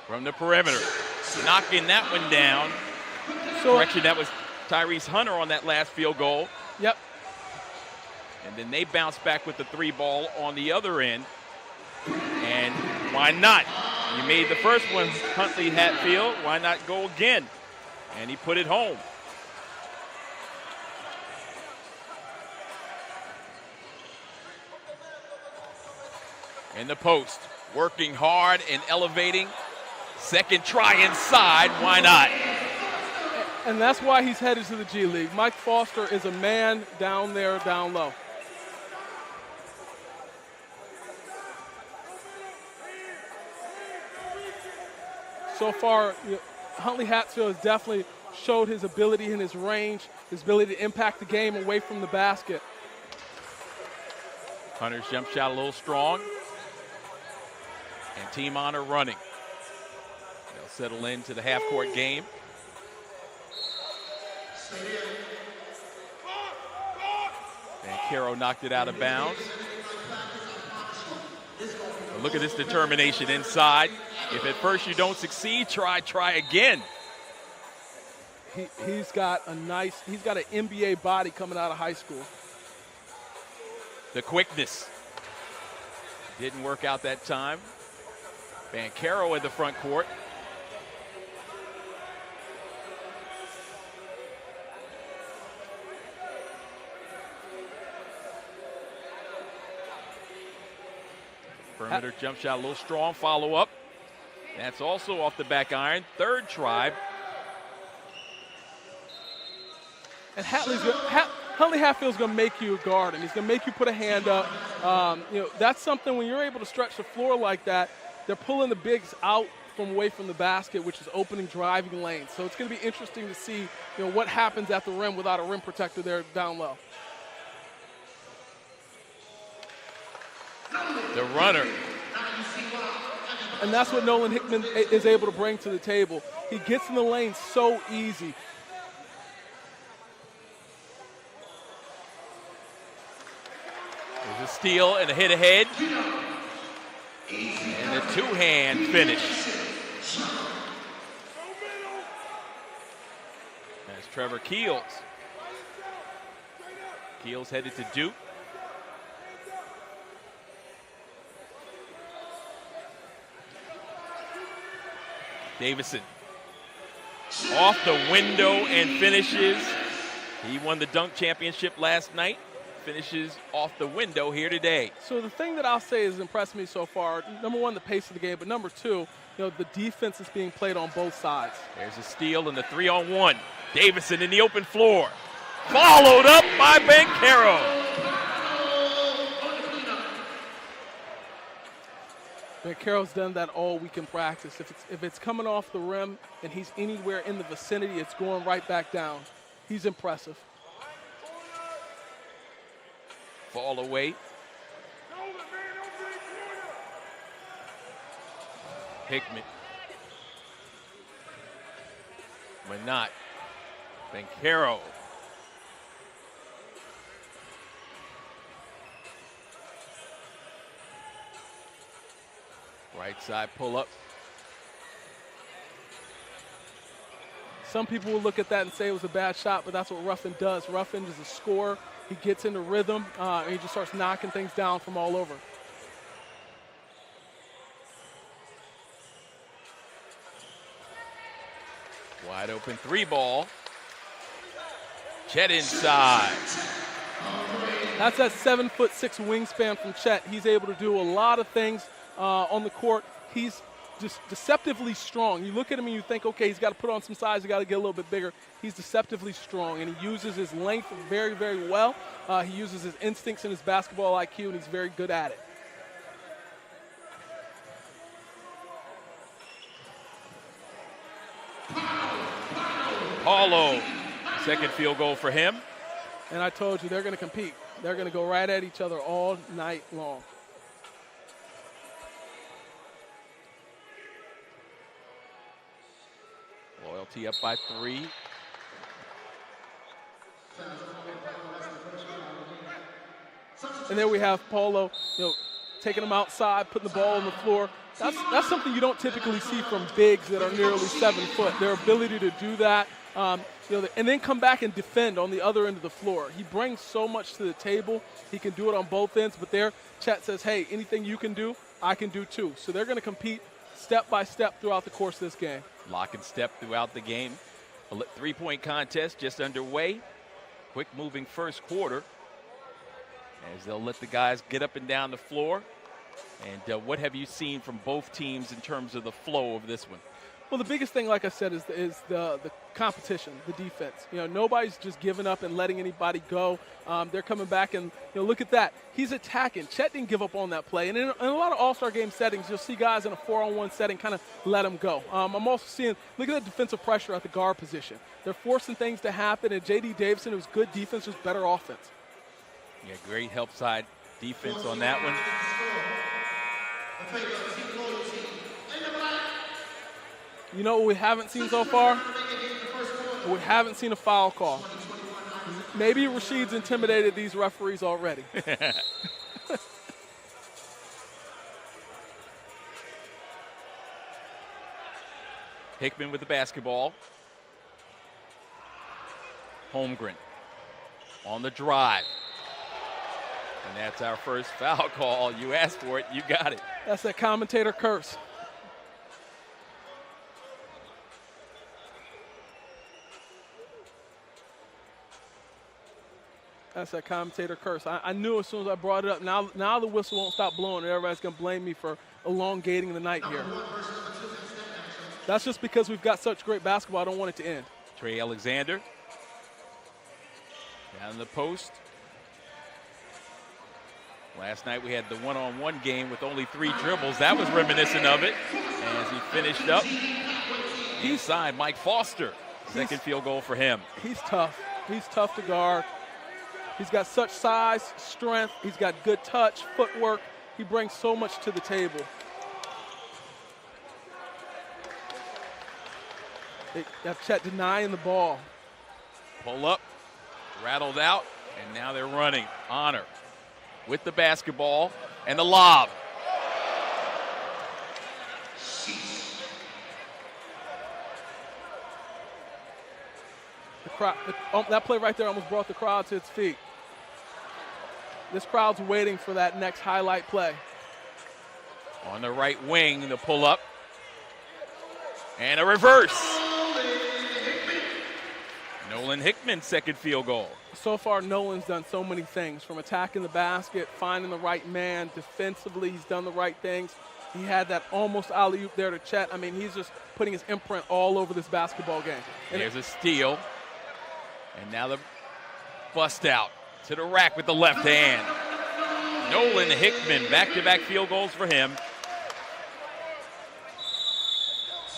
From the perimeter, knocking that one down. Correction, that was Tyrese Hunter on that last field goal. Yep. And then they bounce back with the three ball on the other end. And why not? You made the first one, Huntley Hatfield. Why not go again? And he put it home. In the post, working hard and elevating. Second try inside, why not? And that's why he's headed to the G League. Mike Foster is a man down there, down low. So far, you know, Huntley Hatfield has definitely showed his ability and his range, his ability to impact the game away from the basket. Hunter's jump shot a little strong. And Team Honor running. They'll settle into the half-court game. Banchero knocked it out of bounds. But look at this determination inside. If at first you don't succeed, try again. He's got an NBA body coming out of high school. The quickness didn't work out that time. Banchero in the front court. Perimeter jump shot a little strong, follow up. That's also off the back iron. Third try. And Huntley Hatfield's going to make you guard him. He's going to make you put a hand up. You know, that's something when you're able to stretch the floor like that, they're pulling the bigs out from away from the basket, which is opening driving lanes. So it's going to be interesting to see, you know, what happens at the rim without a rim protector there down low. The runner. And that's what Nolan Hickman is able to bring to the table. He gets in the lane so easy. There's a steal and a hit ahead. And a two-hand finish. That's Trevor Keels. Keels headed to Duke. Davison off the window and finishes. He won the dunk championship last night. Finishes off the window here today. So the thing that I'll say has impressed me so far, number one, the pace of the game, but number two, the defense is being played on both sides. There's a steal and the 3-on-1. Davison in the open floor. Followed up by Banchero. Banchero's done that all week in practice. If it's coming off the rim and he's anywhere in the vicinity, it's going right back down. He's impressive. Fall away. Hickman. Manat. Banchero. Right side pull up. Some people will look at that and say it was a bad shot, but that's what Ruffin does. Ruffin is a scorer. He gets into rhythm, and he just starts knocking things down from all over. Wide open 3-ball. Chet inside. That's that 7'6" wingspan from Chet. He's able to do a lot of things on the court. He's just deceptively strong. You look at him and you think, okay, he's got to put on some size, he's got to get a little bit bigger. He's deceptively strong, and he uses his length very, very well. He uses his instincts and his basketball IQ, and he's very good at it. Paolo, second field goal for him. And I told you, they're going to compete. They're going to go right at each other all night long. Loyalty up by 3. And there we have Paolo, taking him outside, putting the ball on the floor. That's something you don't typically see from bigs that are nearly 7 foot. Their ability to do that, and then come back and defend on the other end of the floor. He brings so much to the table. He can do it on both ends, but there, Chet says, hey, anything you can do, I can do too. So they're going to compete step by step throughout the course of this game. Lock and step throughout the game. A 3-point contest just underway. Quick moving first quarter as they'll let the guys get up and down the floor. And what have you seen from both teams in terms of the flow of this one? Well, the biggest thing, like I said, is the competition, the defense. Nobody's just giving up and letting anybody go. They're coming back and, look at that. He's attacking. Chet didn't give up on that play. And in a lot of all-star game settings, you'll see guys in a 4-on-1 setting kind of let them go. I'm also seeing, look at the defensive pressure at the guard position. They're forcing things to happen, and J.D. Davison, it was good defense, was better offense. Yeah, great help side defense on that one. You know what we haven't seen so far? We haven't seen a foul call. Maybe Rasheed's intimidated these referees already. Hickman with the basketball. Holmgren on the drive. And that's our first foul call. You asked for it, you got it. That's that commentator curse. That's that commentator curse. I knew as soon as I brought it up. Now the whistle won't stop blowing, and everybody's going to blame me for elongating the night here. That's just because we've got such great basketball. I don't want it to end. Trey Alexander down in the post. Last night we had the one-on-one game with only 3 dribbles. That was reminiscent of it as he finished up. Inside, Mike Foster. Second field goal for him. He's tough. He's tough to guard. He's got such size, strength. He's got good touch, footwork. He brings so much to the table. They have Chet denying the ball. Pull up, rattled out, and now they're running. Honor with the basketball and the lob. That play right there almost brought the crowd to its feet. This crowd's waiting for that next highlight play. On the right wing, the pull up. And a reverse. Nolan Hickman's second field goal. So far, Nolan's done so many things, from attacking the basket, finding the right man. Defensively, he's done the right things. He had that almost alley-oop there to Chet. I mean, he's just putting his imprint all over this basketball game. And there's a steal. And now the bust out to the rack with the left hand. Nolan Hickman, back-to-back field goals for him.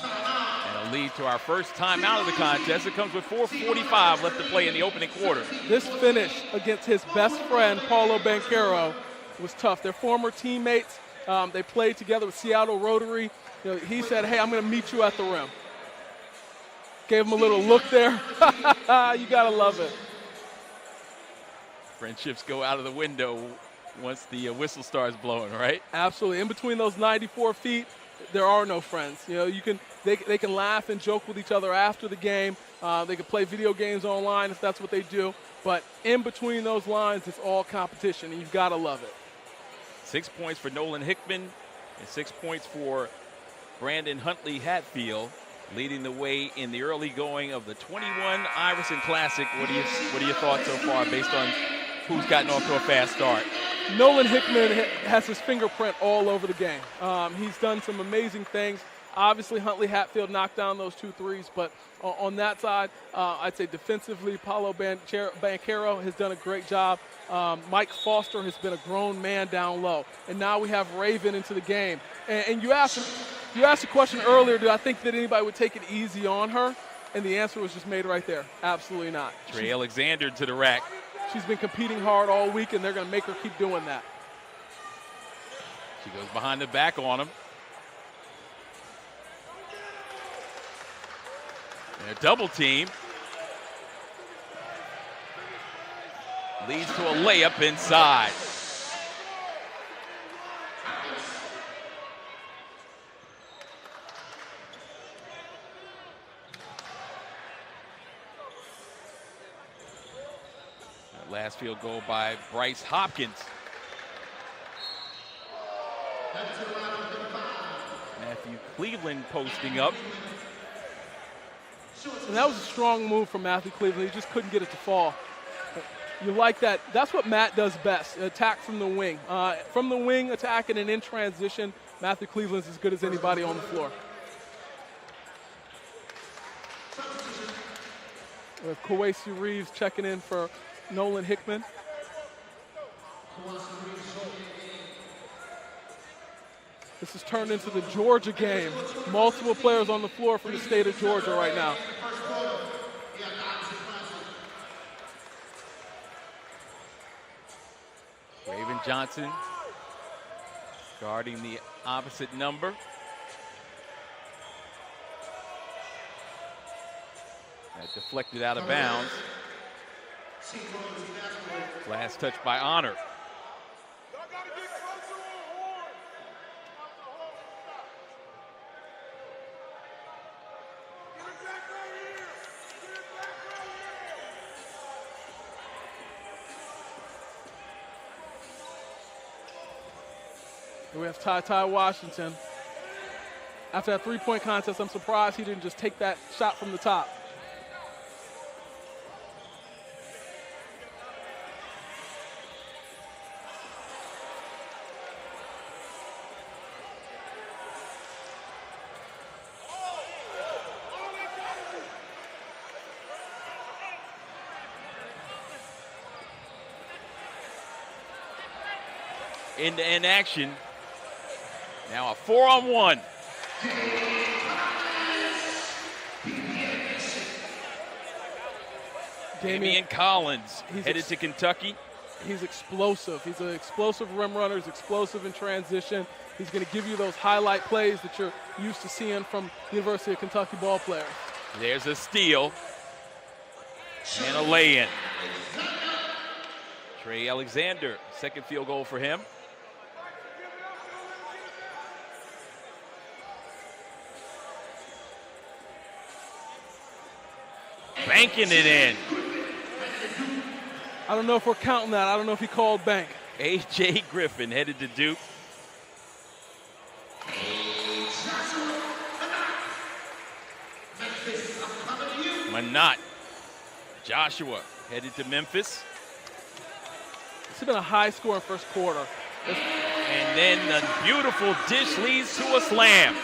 And a lead to our first time out of the contest. It comes with 4:45 left to play in the opening quarter. This finish against his best friend, Paolo Banchero, was tough. They're former teammates. They played together with Seattle Rotary. You know, he said, hey, I'm going to meet you at the rim. Gave him a little look there. You got to love it. Friendships go out of the window once the whistle starts blowing, right? Absolutely. In between those 94 feet, there are no friends. You know, they can laugh and joke with each other after the game. They can play video games online if that's what they do. But in between those lines, it's all competition, and you've got to love it. 6 points for Nolan Hickman and 6 points for Brandon Huntley Hatfield, leading the way in the early going of the 21 Iverson Classic. What are your thoughts so far based on who's gotten off to a fast start? Nolan Hickman has his fingerprint all over the game. He's done some amazing things. Obviously, Huntley Hatfield knocked down those 2 threes, but on that side, I'd say defensively, Paolo Banchero has done a great job. Mike Foster has been a grown man down low, and now we have Raven into the game. And you asked a question earlier, do I think that anybody would take it easy on her? And the answer was just made right there. Absolutely not. Trey Alexander to the rack. She's been competing hard all week, and they're going to make her keep doing that. She goes behind the back on him. And a double team. Leads to a layup inside. That last field goal by Bryce Hopkins. Matthew Cleveland posting up. And that was a strong move from Matthew Cleveland. He just couldn't get it to fall. You like that. That's what Matt does best, attack from the wing. From the wing, attacking and in transition, Matthew Cleveland's as good as anybody on the floor. We have Kwesi Reeves checking in for Nolan Hickman. This has turned into the Georgia game. Multiple players on the floor from the state of Georgia right now. Raven Johnson guarding the opposite number. That deflected out of bounds. Last touch by Honor. We have Ty Washington. After that three-point contest, I'm surprised he didn't just take that shot from the top. End-to-end action. Now a 4-on-1. Damian Collins headed to Kentucky. He's explosive. He's an explosive rim runner. He's explosive in transition. He's going to give you those highlight plays that you're used to seeing from University of Kentucky ball players. There's a steal and a lay-in. Trey Alexander, second field goal for him. Banking it in. I don't know if we're counting that. I don't know if he called bank. A.J. Griffin headed to Duke. Manat. Joshua headed to Memphis. It's been a high-scoring first quarter. And then the beautiful dish leads to a slam.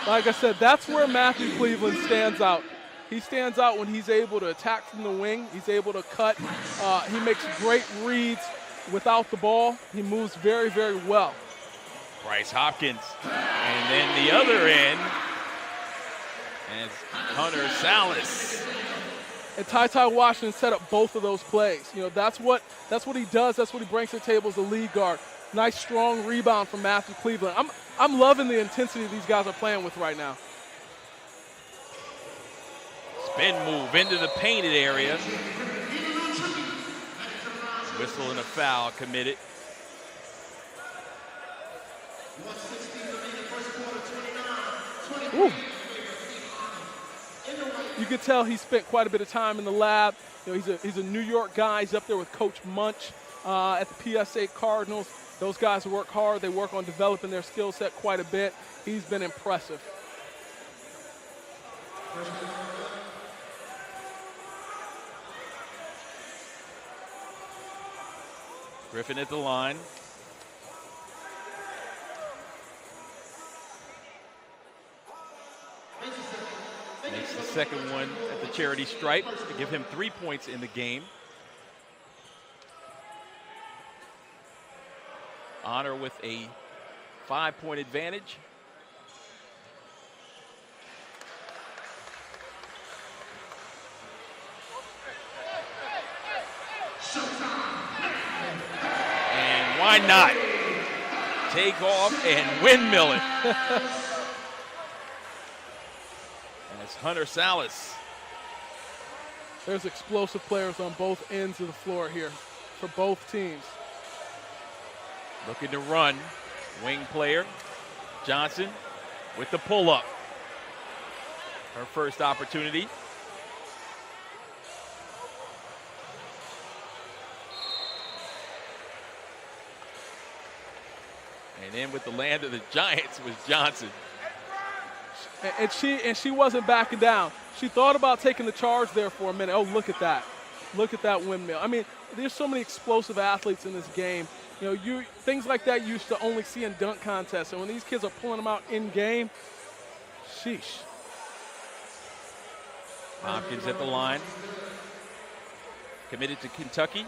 Like I said, that's where Matthew Cleveland stands out. He stands out when he's able to attack from the wing. He's able to cut. He makes great reads without the ball. He moves very, very well. Bryce Hopkins. And then the other end is Hunter Salas. And Ty Washington set up both of those plays. You know, that's what he does. That's what he brings to the table as a lead guard. Nice, strong rebound from Matthew Cleveland. I'm loving the intensity these guys are playing with right now. Spin move into the painted area. Whistle and a foul committed. Ooh. You could tell he spent quite a bit of time in the lab. You know, he's a New York guy. He's up there with Coach Munch at the PSA Cardinals. Those guys work hard. They work on developing their skill set quite a bit. He's been impressive. Griffin at the line. Makes the second one at the charity stripe to give him 3 points in the game. Honor with a 5-point advantage. And why not? Take off and windmill it. That's Hunter Salas. There's explosive players on both ends of the floor here for both teams. Looking to run, wing player, Johnson with the pull-up. Her first opportunity. And in with the land of the Giants was Johnson. And she wasn't backing down. She thought about taking the charge there for a minute. Oh, look at that. Look at that windmill. I mean, there's so many explosive athletes in this game. You know, things like that you used to only see in dunk contests. And when these kids are pulling them out in game, sheesh. Hopkins at the line. Committed to Kentucky.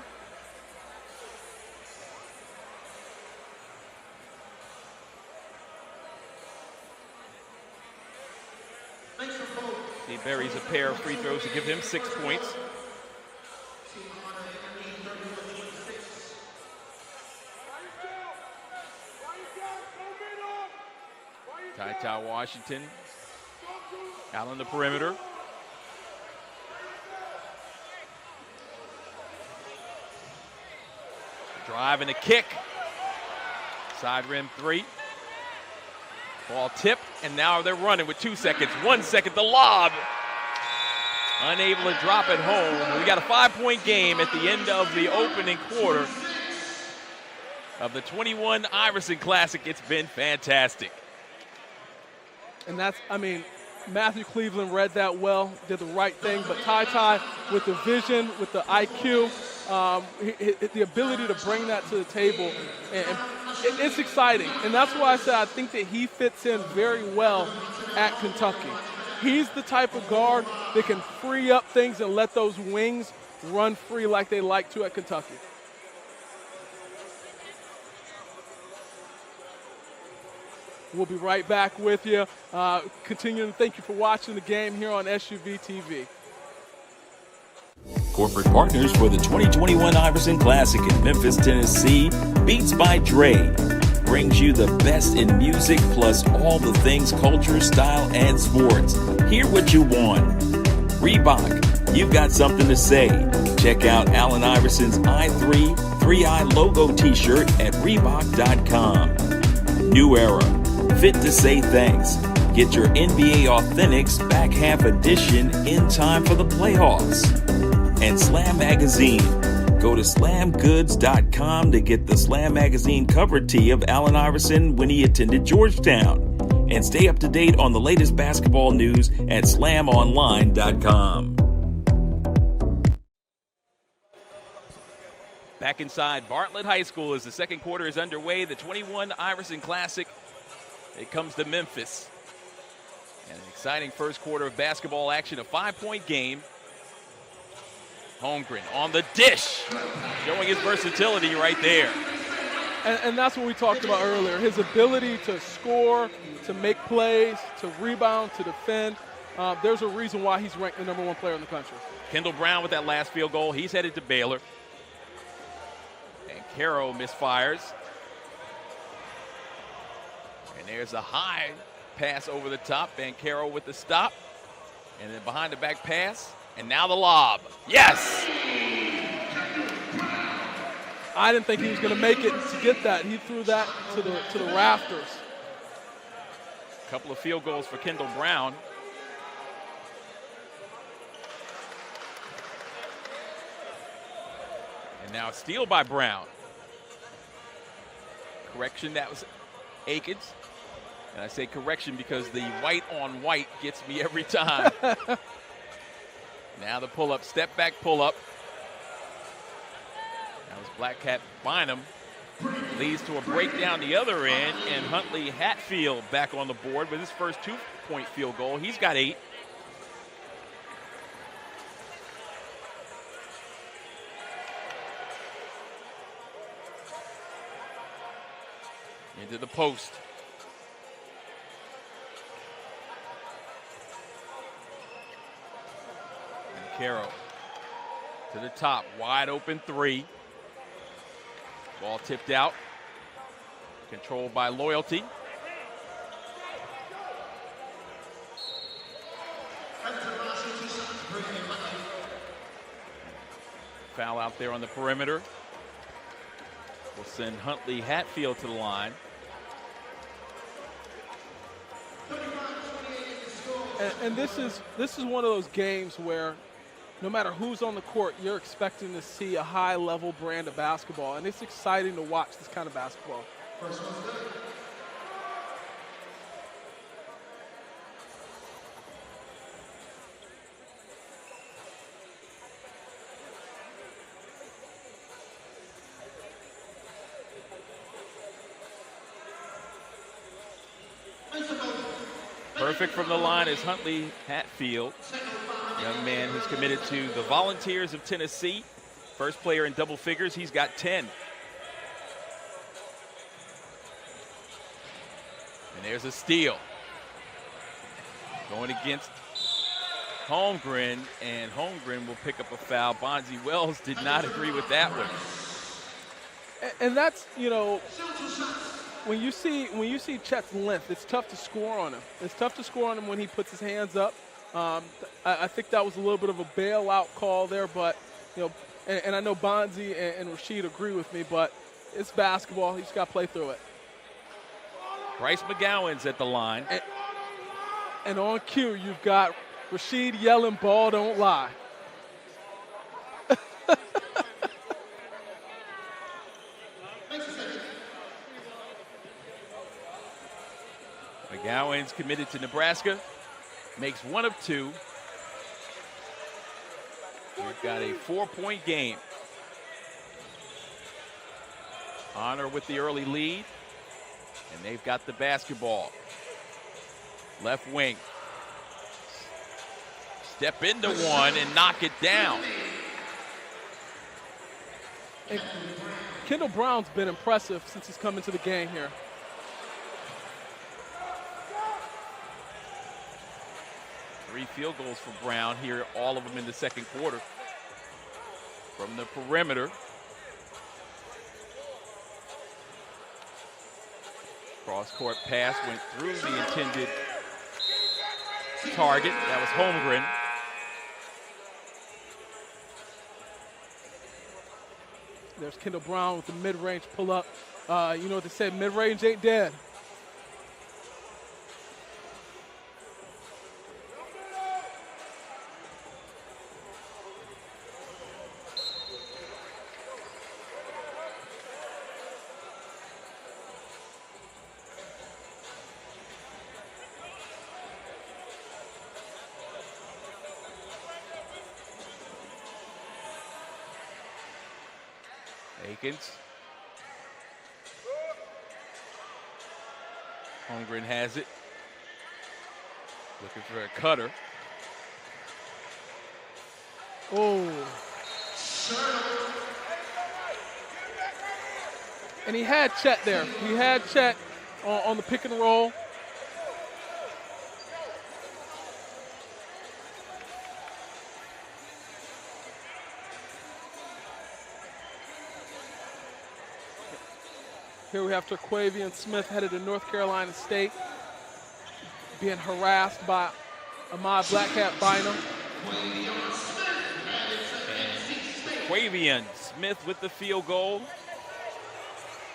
He buries a pair of free throws to give him 6 points. Ty Washington out on the perimeter. Drive and a kick. Side rim three. Ball tipped, and now they're running with 2 seconds. 1 second, the lob. Unable to drop it home. We got a 5-point game at the end of the opening quarter of the 21 Iverson Classic. It's been fantastic. And that's, I mean, Matthew Cleveland read that well, did the right thing, but Ty with the vision, with the IQ, the ability to bring that to the table, and it's exciting. And that's why I said I think that he fits in very well at Kentucky. He's the type of guard that can free up things and let those wings run free like they like to at Kentucky. We'll be right back with you. Continuing to thank you for watching the game here on SUVtv. Corporate partners for the 2021 Iverson Classic in Memphis, Tennessee, Beats by Dre, brings you the best in music plus all the things culture, style, and sports. Hear what you want. Reebok, you've got something to say. Check out Allen Iverson's I3 3i logo t-shirt at Reebok.com. New Era, fit to say thanks. Get your NBA Authentics back half edition in time for the playoffs. And Slam Magazine. Go to slamgoods.com to get the Slam Magazine cover tee of Allen Iverson when he attended Georgetown. And stay up to date on the latest basketball news at slamonline.com. Back inside Bartlett High School as the second quarter is underway. The 21 Iverson Classic, it comes to Memphis. And an exciting first quarter of basketball action, a 5-point game. Holmgren on the dish, showing his versatility right there. And that's what we talked about earlier, his ability to score, to make plays, to rebound, to defend. There's a reason why he's ranked the #1 player in the country. Kendall Brown with that last field goal. He's headed to Baylor. And Caro misfires. And there's a high pass over the top. Banchero with the stop. And then behind the back pass. And now the lob. Yes! I didn't think he was going to make it to get that. He threw that to the rafters. A couple of field goals for Kendall Brown. And now a steal by Brown. Correction, that was Akins. And I say correction because the white on white gets me every time. Now the pull-up, step back pull-up. That was Black Cat Bynum. Leads to a breakdown the other end, and Huntley Hatfield back on the board with his first 2-point field goal. He's got 8. Into the post. And Caro to the top, wide open 3. Ball tipped out, controlled by Loyalty. Foul out there on the perimeter. We'll send Huntley Hatfield to the line. And this is one of those games where no matter who's on the court, you're expecting to see a high-level brand of basketball, and it's exciting to watch this kind of basketball. Perfect from the line is Huntley Hatfield. Young man who's committed to the Volunteers of Tennessee. First player in double figures, he's got 10. And there's a steal. Going against Holmgren, and Holmgren will pick up a foul. Bonzi Wells did not agree with that one. And that's, you know, when you see Chet's length, it's tough to score on him. It's tough to score on him when he puts his hands up. I think that was a little bit of a bailout call there, but, you know, and I know Bonzi and Rasheed agree with me, but it's basketball. You just got to play through it. Bryce McGowan's at the line. And on cue, you've got Rasheed yelling, "Ball don't lie." McGowan's committed to Nebraska. Makes 1 of 2. We've got a 4-point game. Honor with the early lead. And they've got the basketball. Left wing. Step into one and knock it down. And Kendall Brown's been impressive since he's come into the game here. Three field goals for Brown here, all of them in the second quarter. from the perimeter. Cross-court pass went through the intended target. That was Holmgren. There's Kendall Brown with the mid-range pull-up. You know what they say, mid-range ain't dead. Akins. Holmgren has it. Looking for a cutter. Oh. And he had Chet there. He had Chet on the pick and roll. Here we have Terquavian Smith headed to North Carolina State, being harassed by Ahmad Blackhat Bynum. Terquavian Smith with the field goal.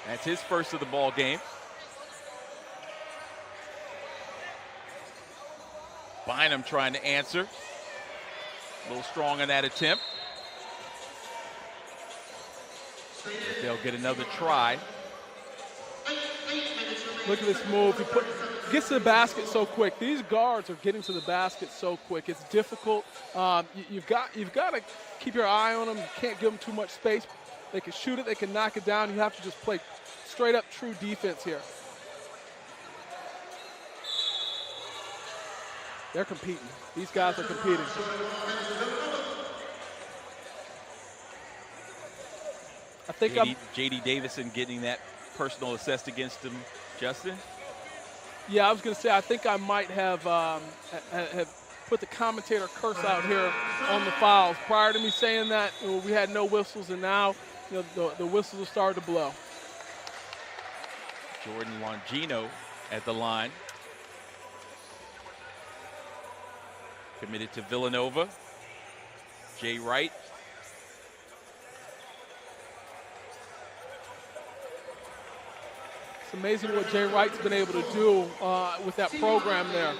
That's his first of the ball game. Bynum trying to answer. A little strong on that attempt. But they'll get another try. Look at this move. He gets to the basket so quick. These guards are getting to the basket so quick. It's difficult. You've got to keep your eye on them. You can't give them too much space. They can shoot it. They can knock it down. You have to just play straight up true defense here. They're competing. These guys are competing. I think J.D. Davison getting that personal assist against him, Justin? Yeah, I was going to say, I think I might have put the commentator curse out here on the fouls. Prior to me saying that, we had no whistles, and now the whistles have started to blow. Jordan Longino at the line. Committed to Villanova. Jay Wright. It's amazing what Jay Wright's been able to do with that program there.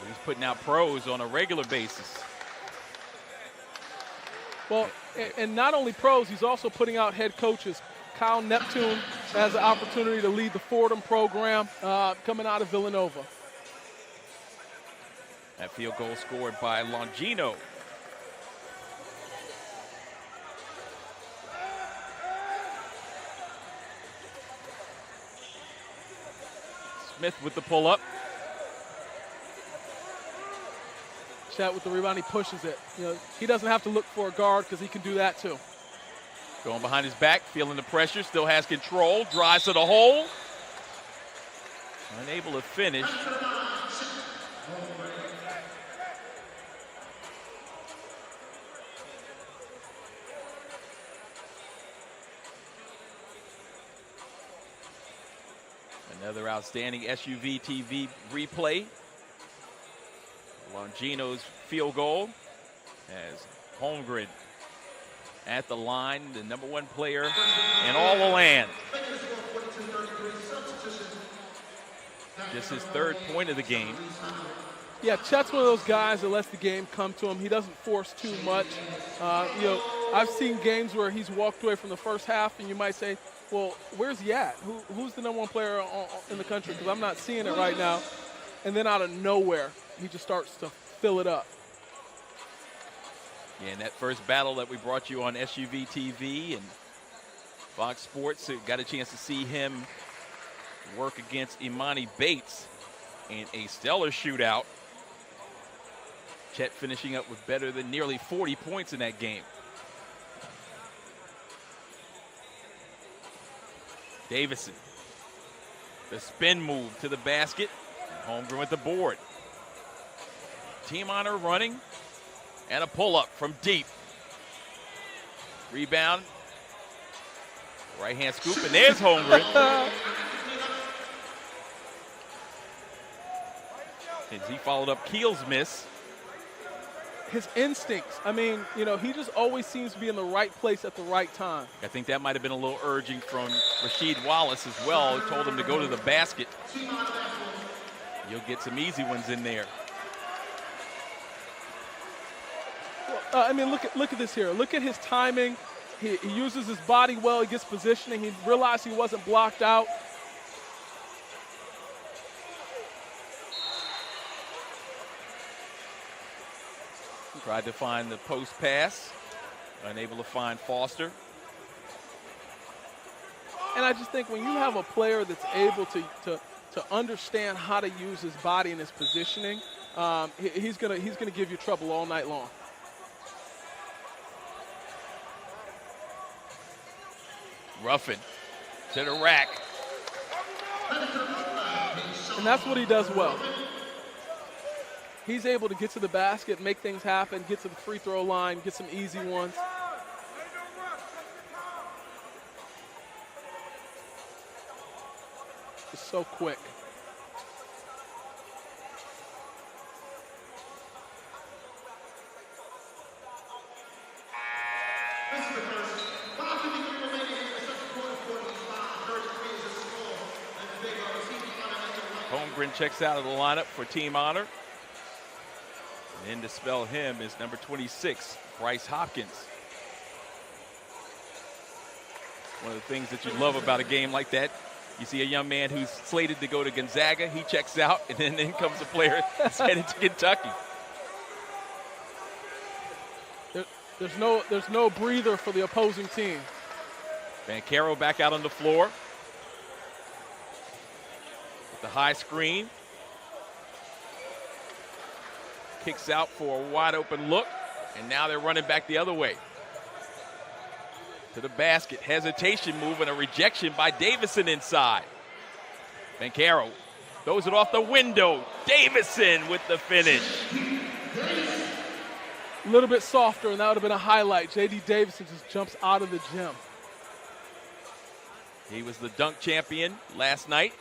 He's putting out pros on a regular basis. Well, and not only pros, he's also putting out head coaches. Kyle Neptune has the opportunity to lead the Fordham program coming out of Villanova. That field goal scored by Longino. Smith with the pull-up. Chet with the rebound, he pushes it. He doesn't have to look for a guard because he can do that too. Going behind his back, feeling the pressure, still has control, drives to the hole. Unable to finish. Another outstanding SUVtv replay. Longino's field goal as Holmgren at the line, the #1 player in all the land. Just his third point of the game. Yeah, Chet's one of those guys that lets the game come to him. He doesn't force too much. I've seen games where he's walked away from the first half, and you might say, well, where's he at? Who's the #1 player in the country? Because I'm not seeing it right now. And then out of nowhere, he just starts to fill it up. Yeah, in that first battle that we brought you on SUVtv and Fox Sports, got a chance to see him work against Imani Bates in a stellar shootout. Chet finishing up with better than nearly 40 points in that game. Davison, the spin move to the basket. Holmgren with the board. Team Honor running, and a pull-up from deep. Rebound. Right-hand scoop, and there's Holmgren. And he followed up Keel's miss. His instincts, I mean, you know, he just always seems to be in the right place at the right time. I think that might have been a little urging from Rasheed Wallace as well. He told him to go to the basket. You'll get some easy ones in there. I mean, look at this here. Look at his timing. He uses his body well. He gets positioning. He realized he wasn't blocked out. Tried to find the post pass. Unable to find Foster. And I just think when you have a player that's able to understand how to use his body and his positioning, he's gonna give you trouble all night long. Ruffin to the rack. And that's what he does well. He's able to get to the basket, make things happen, get to the free throw line, get some easy ones. Just so quick. Holmgren checks out of the lineup for Team Honor. And in to spell him is number 26, Bryce Hopkins. One of the things that you love about a game like that, you see a young man who's slated to go to Gonzaga, he checks out, and then in comes a player that's headed to Kentucky. There's no breather for the opposing team. Banchero back out on the floor. With the high screen. Kicks out for a wide open look, and now they're running back the other way. To the basket, hesitation move and a rejection by Davison inside. Banchero throws it off the window. Davison with the finish. A little bit softer, and that would have been a highlight. J.D. Davison just jumps out of the gym. He was the dunk champion last night.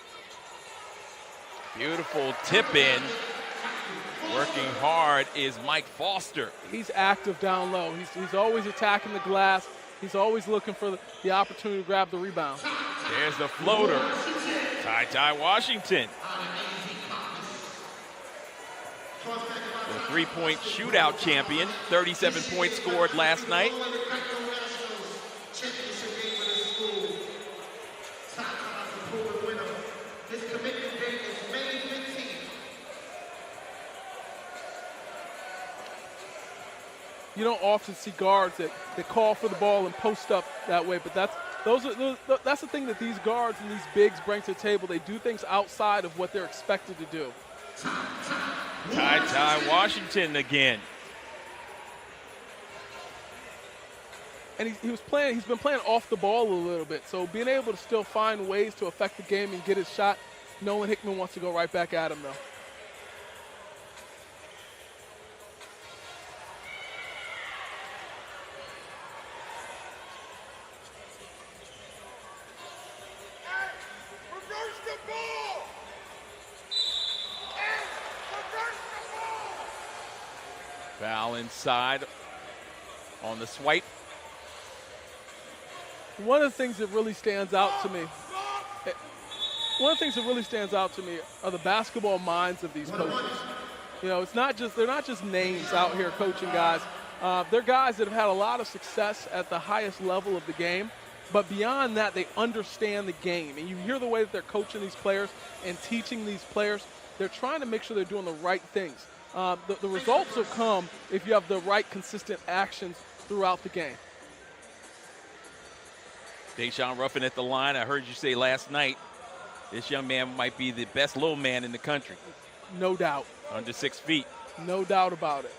Beautiful tip in. Working hard is Mike Foster. He's active down low. He's always attacking the glass. He's always looking for the opportunity to grab the rebound. There's the floater. Ty Washington. The three-point shootout champion. 37 points scored last night. You don't often see guards that call for the ball and post up that way, but that's the thing that these guards and these bigs bring to the table. They do things outside of what they're expected to do. Ty Washington again. And he's been playing off the ball a little bit, so being able to still find ways to affect the game and get his shot, Nolan Hickman wants to go right back at him, though. Foul inside on the swipe. One of the things that really stands out to me are the basketball minds of these coaches. You know, they're not just names out here coaching guys. They're guys that have had a lot of success at the highest level of the game. But beyond that, they understand the game. And you hear the way that they're coaching these players and teaching these players. They're trying to make sure they're doing the right things. The results will come if you have the right consistent actions throughout the game. Deshaun Ruffin at the line. I heard you say last night this young man might be the best little man in the country. No doubt. Under 6 feet. No doubt about it.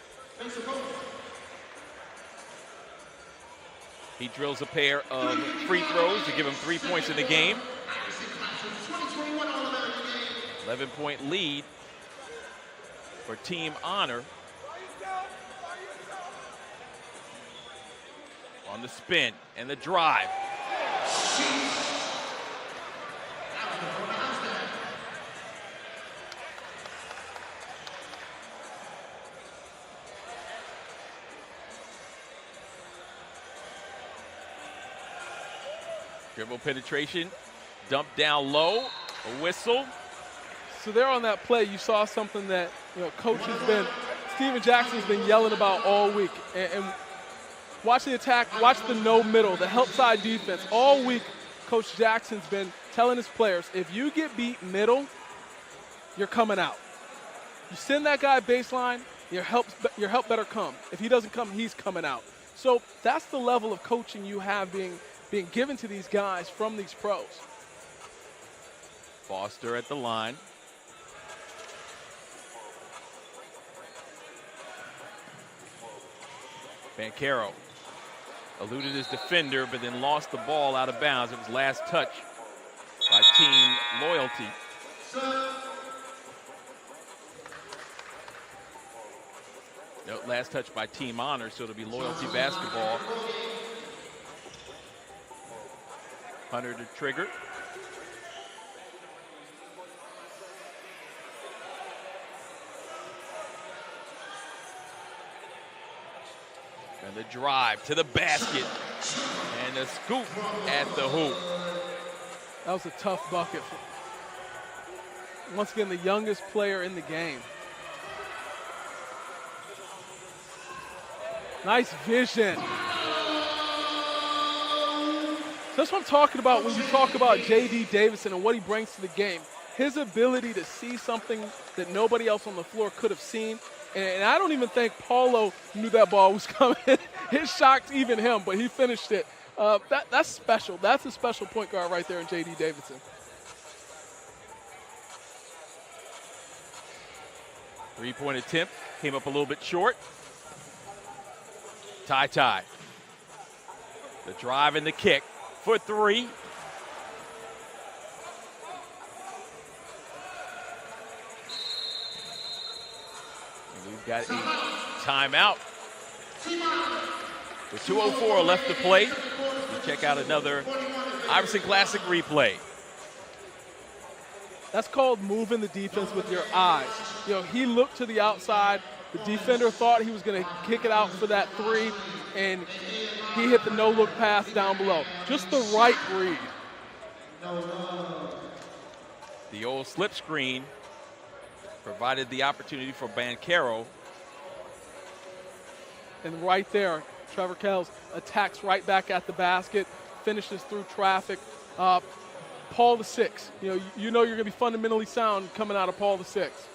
He drills a pair of free throws to give him 3 points in the game. 11-point lead for team honor. On the spin and the drive. Dribble penetration, dump down low, a whistle. So there on that play, you saw something that, coach Steven Jackson's been yelling about all week. And watch the attack, watch the no middle, the help side defense. All week, Coach Jackson's been telling his players, if you get beat middle, you're coming out. You send that guy baseline, your help better come. If he doesn't come, he's coming out. So that's the level of coaching you have being given to these guys from these pros. Foster at the line. Banchero eluded his defender, but then lost the ball out of bounds. It was last touch by Team Loyalty. No, last touch by Team Honor, so it'll be Loyalty basketball. Hunter to trigger. And the drive to the basket. And the scoop at the hoop. That was a tough bucket. Once again, the youngest player in the game. Nice vision. That's what I'm talking about when you talk about J.D. Davison and what he brings to the game. His ability to see something that nobody else on the floor could have seen. And I don't even think Paolo knew that ball was coming. It shocked even him, but he finished it. That's special. That's a special point guard right there in J.D. Davison. Three-point attempt came up a little bit short. Tie. The drive and the kick for three. And we've got a timeout. With 2:04 left to play, we check out another Iverson Classic replay. That's called moving the defense with your eyes. He looked to the outside. The defender thought he was going to kick it out for that three, and he hit the no-look pass down below. Just the right read. The old slip screen provided the opportunity for Banchero. And right there, Trevor Kells attacks right back at the basket, finishes through traffic. Paul the Six. You're going to be fundamentally sound coming out of Paul the Six.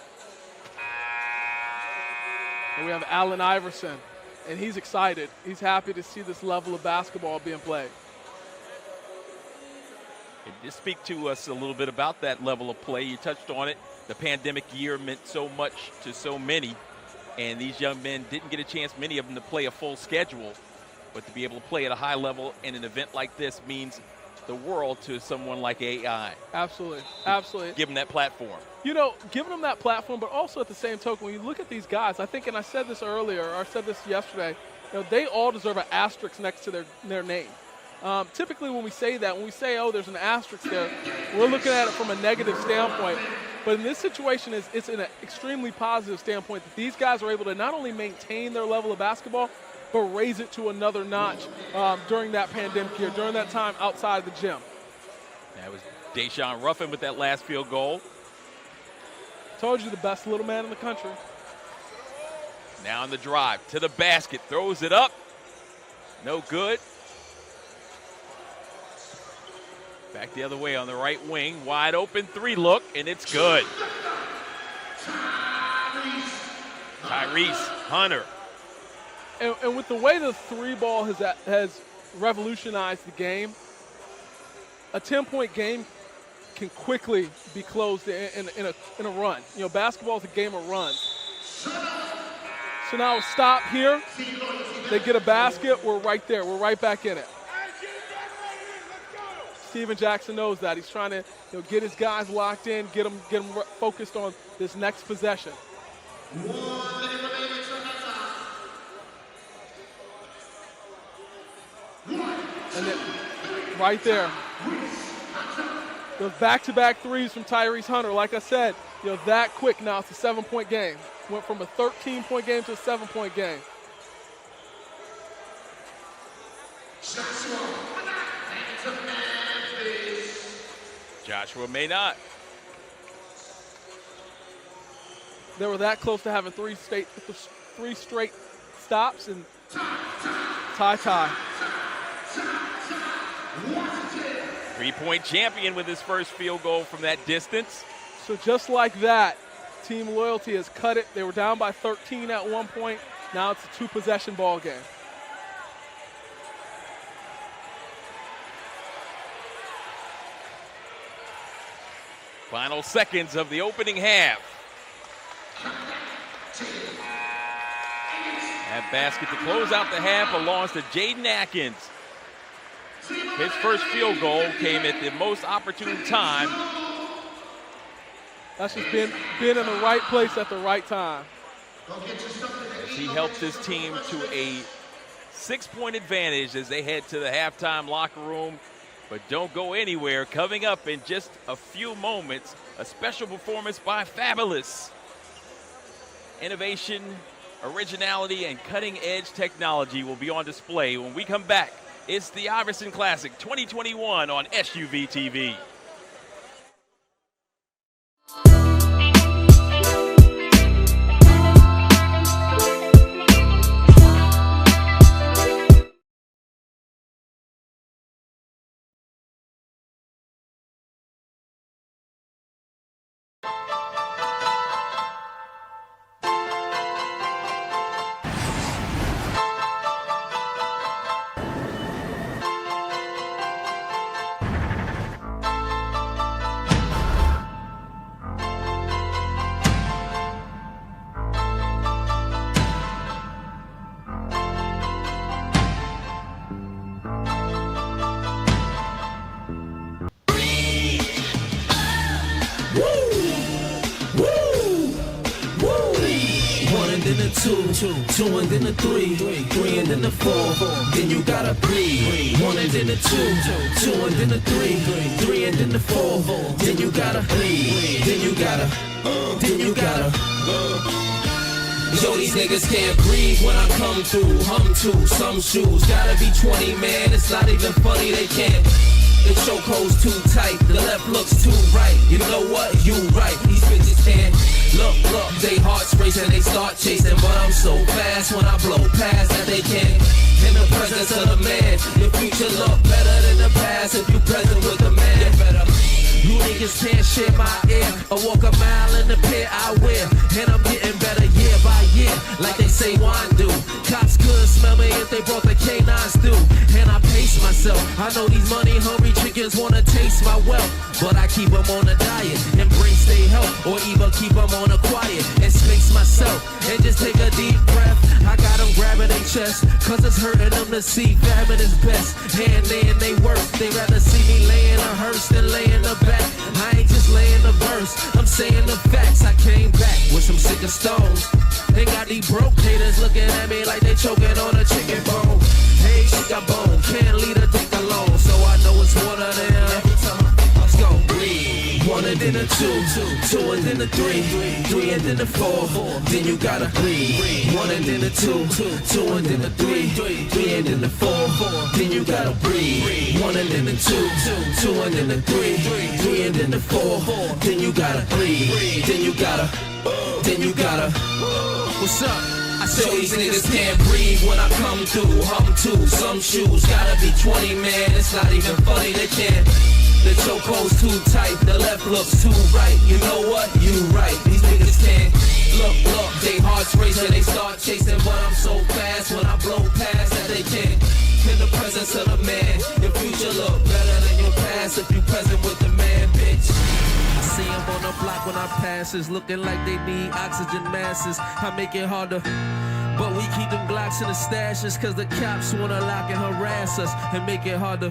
And we have Allen Iverson, and he's excited. He's happy to see this level of basketball being played. And just speak to us a little bit about that level of play. You touched on it. The pandemic year meant so much to so many, and these young men didn't get a chance, many of them, to play a full schedule. But to be able to play at a high level in an event like this means the world to someone like AI. Absolutely. Give them that platform. Giving them that platform, but also at the same token, when you look at these guys, I think, and I said this earlier, or I said this yesterday, they all deserve an asterisk next to their name. Typically when we say that, when we say, oh, there's an asterisk there, we're looking at it from a negative standpoint. But in this situation, it's an extremely positive standpoint that these guys are able to not only maintain their level of basketball, but raise it to another notch during that pandemic year, during that time outside the gym. That was Deshaun Ruffin with that last field goal. Told you, the best little man in the country. Now on the drive to the basket, throws it up. No good. Back the other way on the right wing, wide open three look, and it's good. Tyrese Hunter. And with the way the three ball has revolutionized the game, a 10-point game can quickly be closed in a run. Basketball is a game of runs. So now a stop here. They get a basket. We're right there. We're right back in it. Steven Jackson knows that. He's trying to get his guys locked in, get them focused on this next possession. And then right there, those back-to-back threes from Tyrese Hunter. Like I said, that quick now, it's a 7-point game. Went from a 13-point game to a 7-point game. Joshua may not. They were that close to having three straight stops and tie. Three-point champion with his first field goal from that distance. So just like that, Team Loyalty has cut it. They were down by 13 at one point. Now it's a two-possession ball game. Final seconds of the opening half. That basket to close out the half belongs to Jaden Atkins. His first field goal came at the most opportune time. That's just been in the right place at the right time. As he helped his team to a 6-point advantage as they head to the halftime locker room. But don't go anywhere. Coming up in just a few moments, a special performance by Fabulous. Innovation, originality, and cutting-edge technology will be on display when we come back. It's the Iverson Classic 2021 on SUVtv. Two and then a three and then a four. Then you gotta breathe. One and then a two and then a three and then a four. Then you gotta breathe. Then you gotta. Yo, these niggas can't breathe when I come through. Hum to some shoes. Gotta be 20, man. It's not even funny. They can't. The chokehold's too tight, the left looks too right. You know what? You right. These bitches can't look, they hearts racing, they start chasing. But I'm so fast when I blow past that they can't. In the presence of the man, your future look better than the past if you present with the man. You niggas can't share my air or walk a mile in the pit I wear. And I'm getting better year by year, like they say wine do. Cops could smell me if they brought the canines through. And I pace myself. I know these money hungry chickens wanna taste my wealth, but I keep them on a diet, embrace their health, or even keep them on a quiet and space myself and just take a deep breath. I got them grabbing their chest, cause it's hurting them to see famine is best. Hand in they work, they rather see me laying a hearse than laying the back. I ain't just laying the verse, I'm saying the facts. I came back with some sicker stones. They got these broke haters looking at me like they choking on a chicken bone. Hey, she got bone, can't lead a dick alone, so I know it's one of them. Let's go. One and then a two and then a three and then a four. Then you gotta breathe. One and then a two and then a three and then a four. Then you gotta breathe. One and then a two and then a three and then a four. Then you gotta breathe. Then you gotta. What's up? I show these niggas can't breathe when I come through. Hum to some shoes, gotta be 20, man. It's not even funny, they can't. The chokehold's too tight, the left looks too right. You know what? You right. These niggas can't look, they hearts racing, they start chasing, but I'm so fast when I blow past that they can't. In the presence of the man, your future look better than your past if you present with the man, bitch. I see them on the block when I pass, it's looking like they need oxygen masses. I make it harder, but we keep them Glocks in the stashes, cause the cops wanna lock and harass us and make it harder.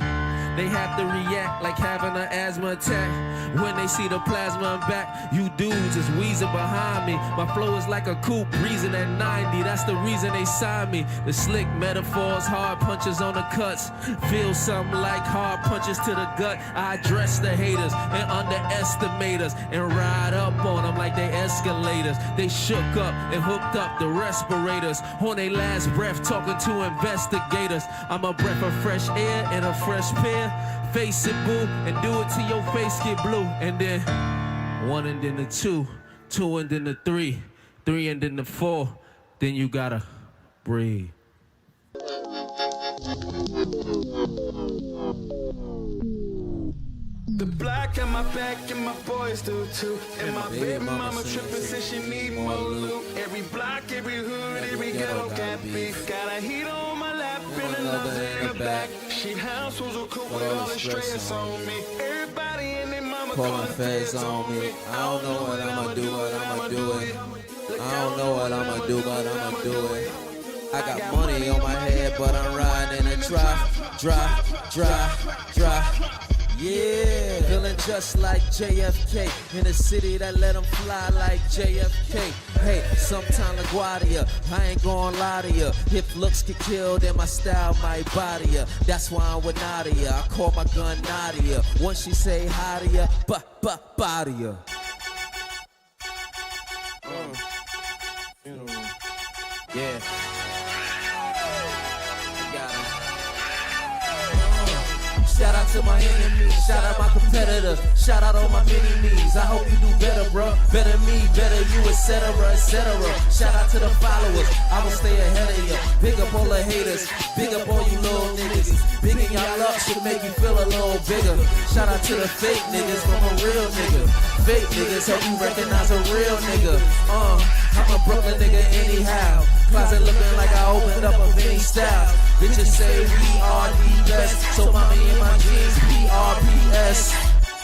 They have to react like having an asthma attack. When they see the plasma in back, you dudes is wheezing behind me. My flow is like a coupe breezing at 90. That's the reason they signed me. The slick metaphors, hard punches on the cuts. Feel something like hard punches to the gut. I address the haters and underestimate us and ride up on them like they escalators. They shook up and hooked up the respirators on their last breath, talking to investigators. I'm a breath of fresh air and a fresh pair. Face it, boo, and do it till your face get blue. And then 1 and then the 2, 2 and then the 3, 3 and then the 4. Then you gotta breathe. The black on my back and my boys do too. And my baby mama trippin' says she need more loot. Every block, every hood, every ghetto got beef. Got a heater on my lap and another in the back. She house was a cool with all the stress on me. Everybody in their mama calling feds on me. I don't know what I'ma do, but I'ma do it. I don't know what I'ma do, but I'ma do it. I got money on my head, but I'm riding in a drive. Yeah, feeling just like JFK in a city that let him fly like JFK. Hey, sometime LaGuardia, I ain't gonna lie to ya. If looks get killed, then my style might body ya. That's why I'm with Nadia. I call my gun Nadia. Once she say hi to ya, body ya. Yeah. Shout out to my enemies, shout out my competitors, shout out all my mini-me's. I hope you do better, bro. Better me, better you, etc., etc. Shout out to the followers, I will stay ahead of you. Big up all the haters, big up all you little niggas. Bigging y'all up should make you feel a little bigger. Shout out to the fake niggas from a real nigga. Fake niggas help you recognize a real nigga. I'm a Brooklyn nigga anyhow. Closet looking like I opened up a Vinny style. Bitches say we are the best, so mommy in my jeans, PRPS.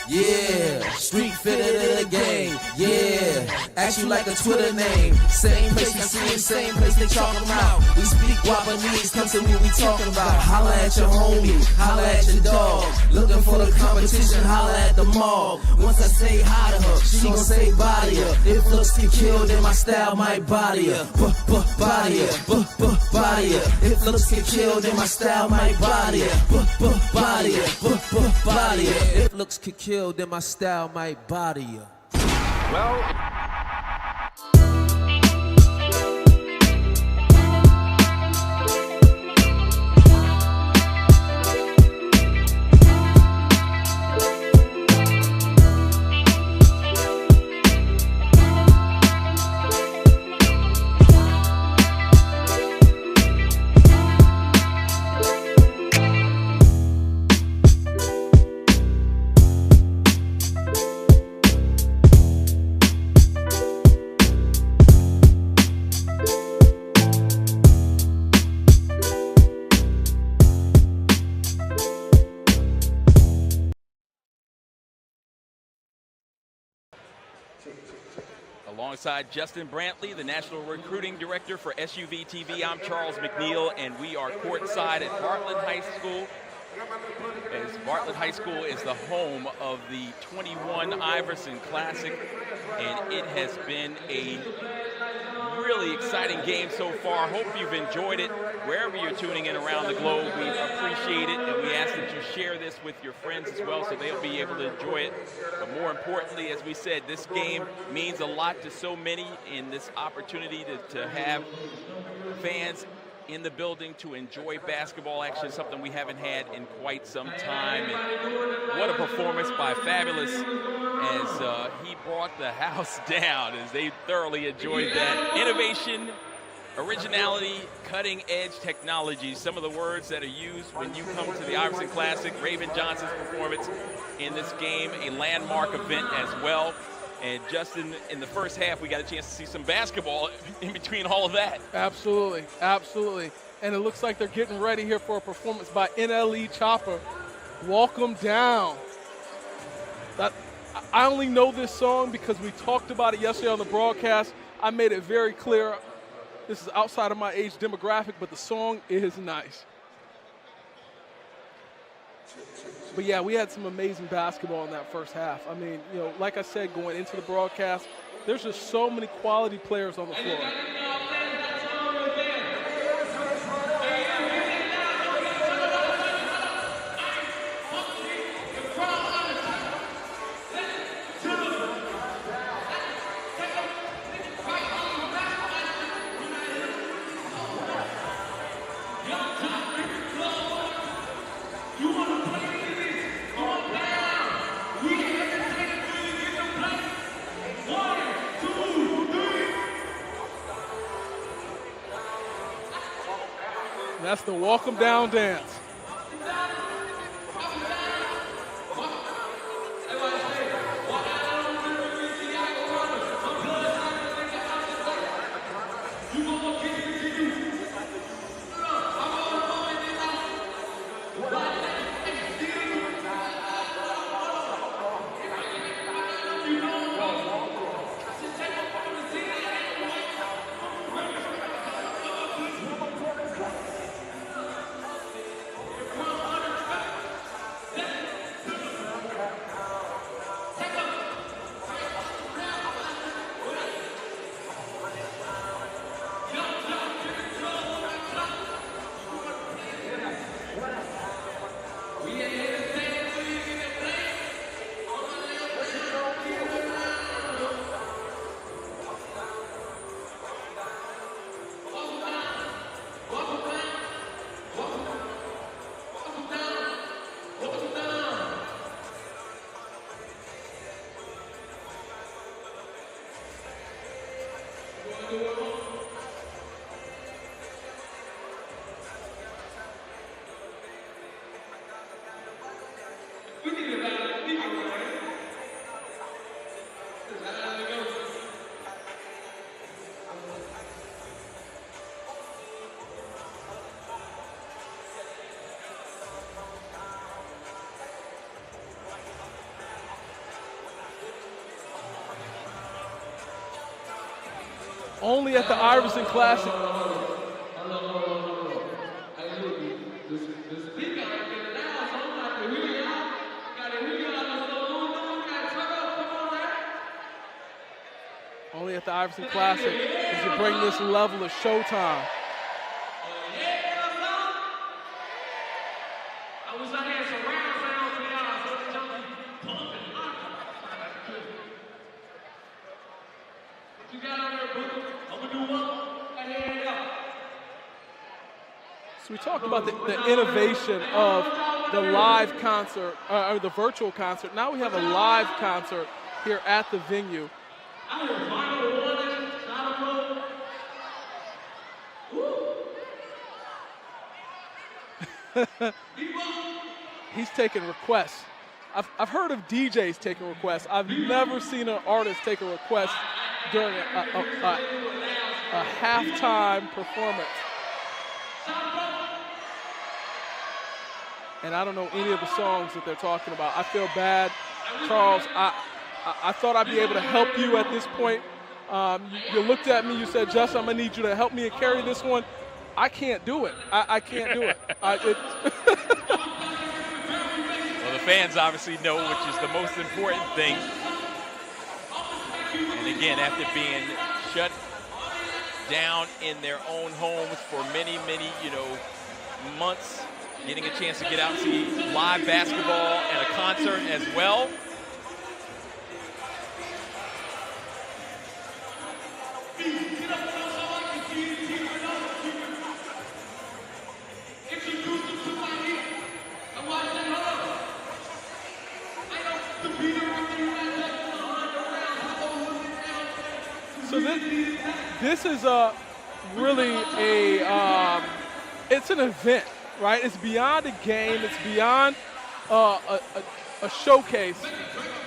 Yeah, street fitted in the game. Yeah, act you like a Twitter name. Same place we see it, same place they talking about. We speak Guapanese, come to me, we talking about. Holla at your homie, holla at your dog. Looking for the competition, holla at the mall. Once I say hi to her, she gon' say body her. If looks get killed, then my style might body her. Body her, body her. If looks get killed, then my style might body her. Body her, body her. If looks get killed, then my style might body you. Well, Alongside Justin Brantley, the National Recruiting Director for SUVtv, I'm Charles McNeil, and we are courtside at Bartlett High School. As Bartlett High School is the home of the 21 Iverson Classic, and it has been a really exciting game so far. Hope you've enjoyed it wherever you're tuning in around the globe. We appreciate it, and we ask that you share this with your friends as well so they'll be able to enjoy it. But more importantly, as we said, this game means a lot to so many in this opportunity to have fans in the building to enjoy basketball action, something we haven't had in quite some time. And what a performance by Fabulous as he brought the house down, as they thoroughly enjoyed that. Innovation, originality, cutting-edge technology, some of the words that are used when you come to the Iverson Classic. Raven Johnson's performance in this game, a landmark event as well. And Justin, in the first half, we got a chance to see some basketball in between all of that. Absolutely, absolutely. And it looks like they're getting ready here for a performance by NLE Chopper. Walk 'em down. I only know this song because we talked about it yesterday on the broadcast. I made it very clear. This is outside of my age demographic, but the song is nice. But, yeah, we had some amazing basketball in that first half. I mean, you know, like I said, going into the broadcast, there's just so many quality players on the floor. That's the walk 'em down dance. Only at the Iverson Classic. Only at the Iverson Classic is to bring this level of showtime. So we talked about the innovation of the live concert, or the virtual concert. Now we have a live concert here at the venue. He's taking requests. I've heard of DJs taking requests. I've never seen an artist take a request during a halftime performance. And I don't know any of the songs that they're talking about. I feel bad. Charles, I thought I'd be able to help you at this point. You looked at me, you said, Justin, I'm going to need you to help me and carry this one. I can't do it. I can't do it. Well, the fans obviously know, which is the most important thing. And again, after being shut down in their own homes for many, many, months, getting a chance to get out and see live basketball and a concert as well. So this is really it's an event, right? It's beyond a game. It's beyond a showcase.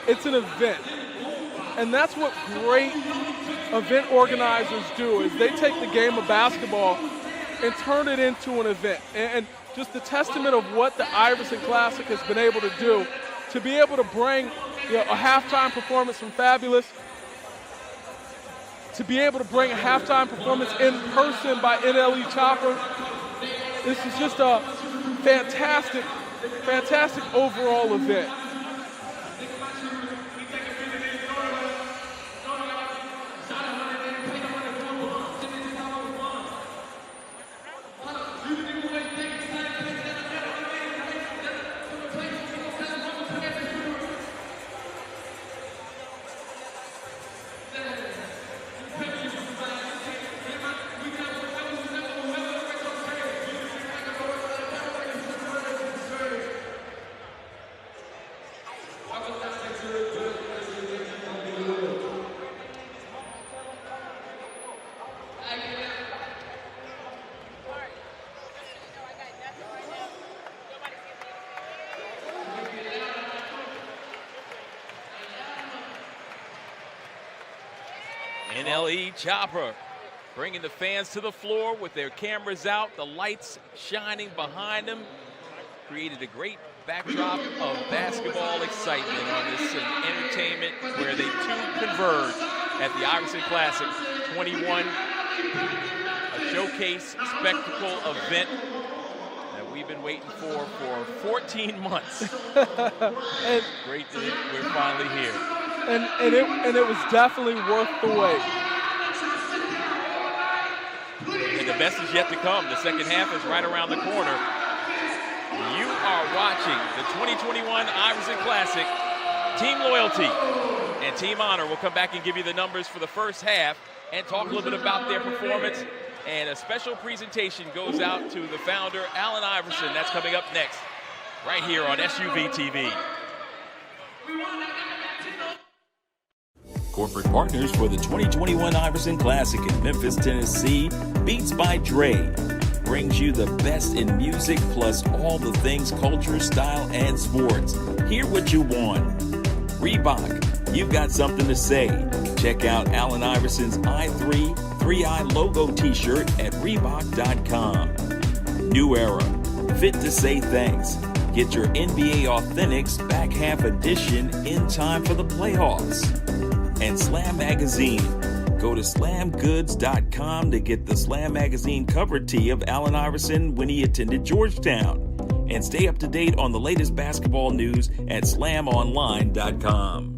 It's an event. And that's what great event organizers do, is they take the game of basketball and turn it into an event. And just the testament of what the Iverson Classic has been able to do, to be able to bring a halftime performance from Fabulous, to be able to bring a halftime performance in person by NLE Chopper. This is just a fantastic fantastic overall event. NLE Chopper bringing the fans to the floor with their cameras out, the lights shining behind them. Created a great backdrop of basketball excitement on this entertainment where they too converge at the Iverson Classic 21. A showcase spectacle event that we've been waiting for 14 months. And great that we're finally here. And it was definitely worth the wait. And the best is yet to come. The second half is right around the corner. You are watching the 2021 Iverson Classic. Team Loyalty and Team Honor will come back and give you the numbers for the first half and talk a little bit about their performance. And a special presentation goes out to the founder, Allen Iverson. That's coming up next, right here on SUVtv. Corporate partners for the 2021 Iverson Classic in Memphis, Tennessee, Beats by Dre, brings you the best in music plus all the things culture, style, and sports. Hear what you want. Reebok, you've got something to say. Check out Allen Iverson's I3 3i logo t-shirt at Reebok.com. New Era, fit to say thanks. Get your NBA Authentics back half edition in time for the playoffs. And Slam Magazine. Go to slamgoods.com to get the Slam Magazine cover tee of Allen Iverson when he attended Georgetown. And stay up to date on the latest basketball news at slamonline.com.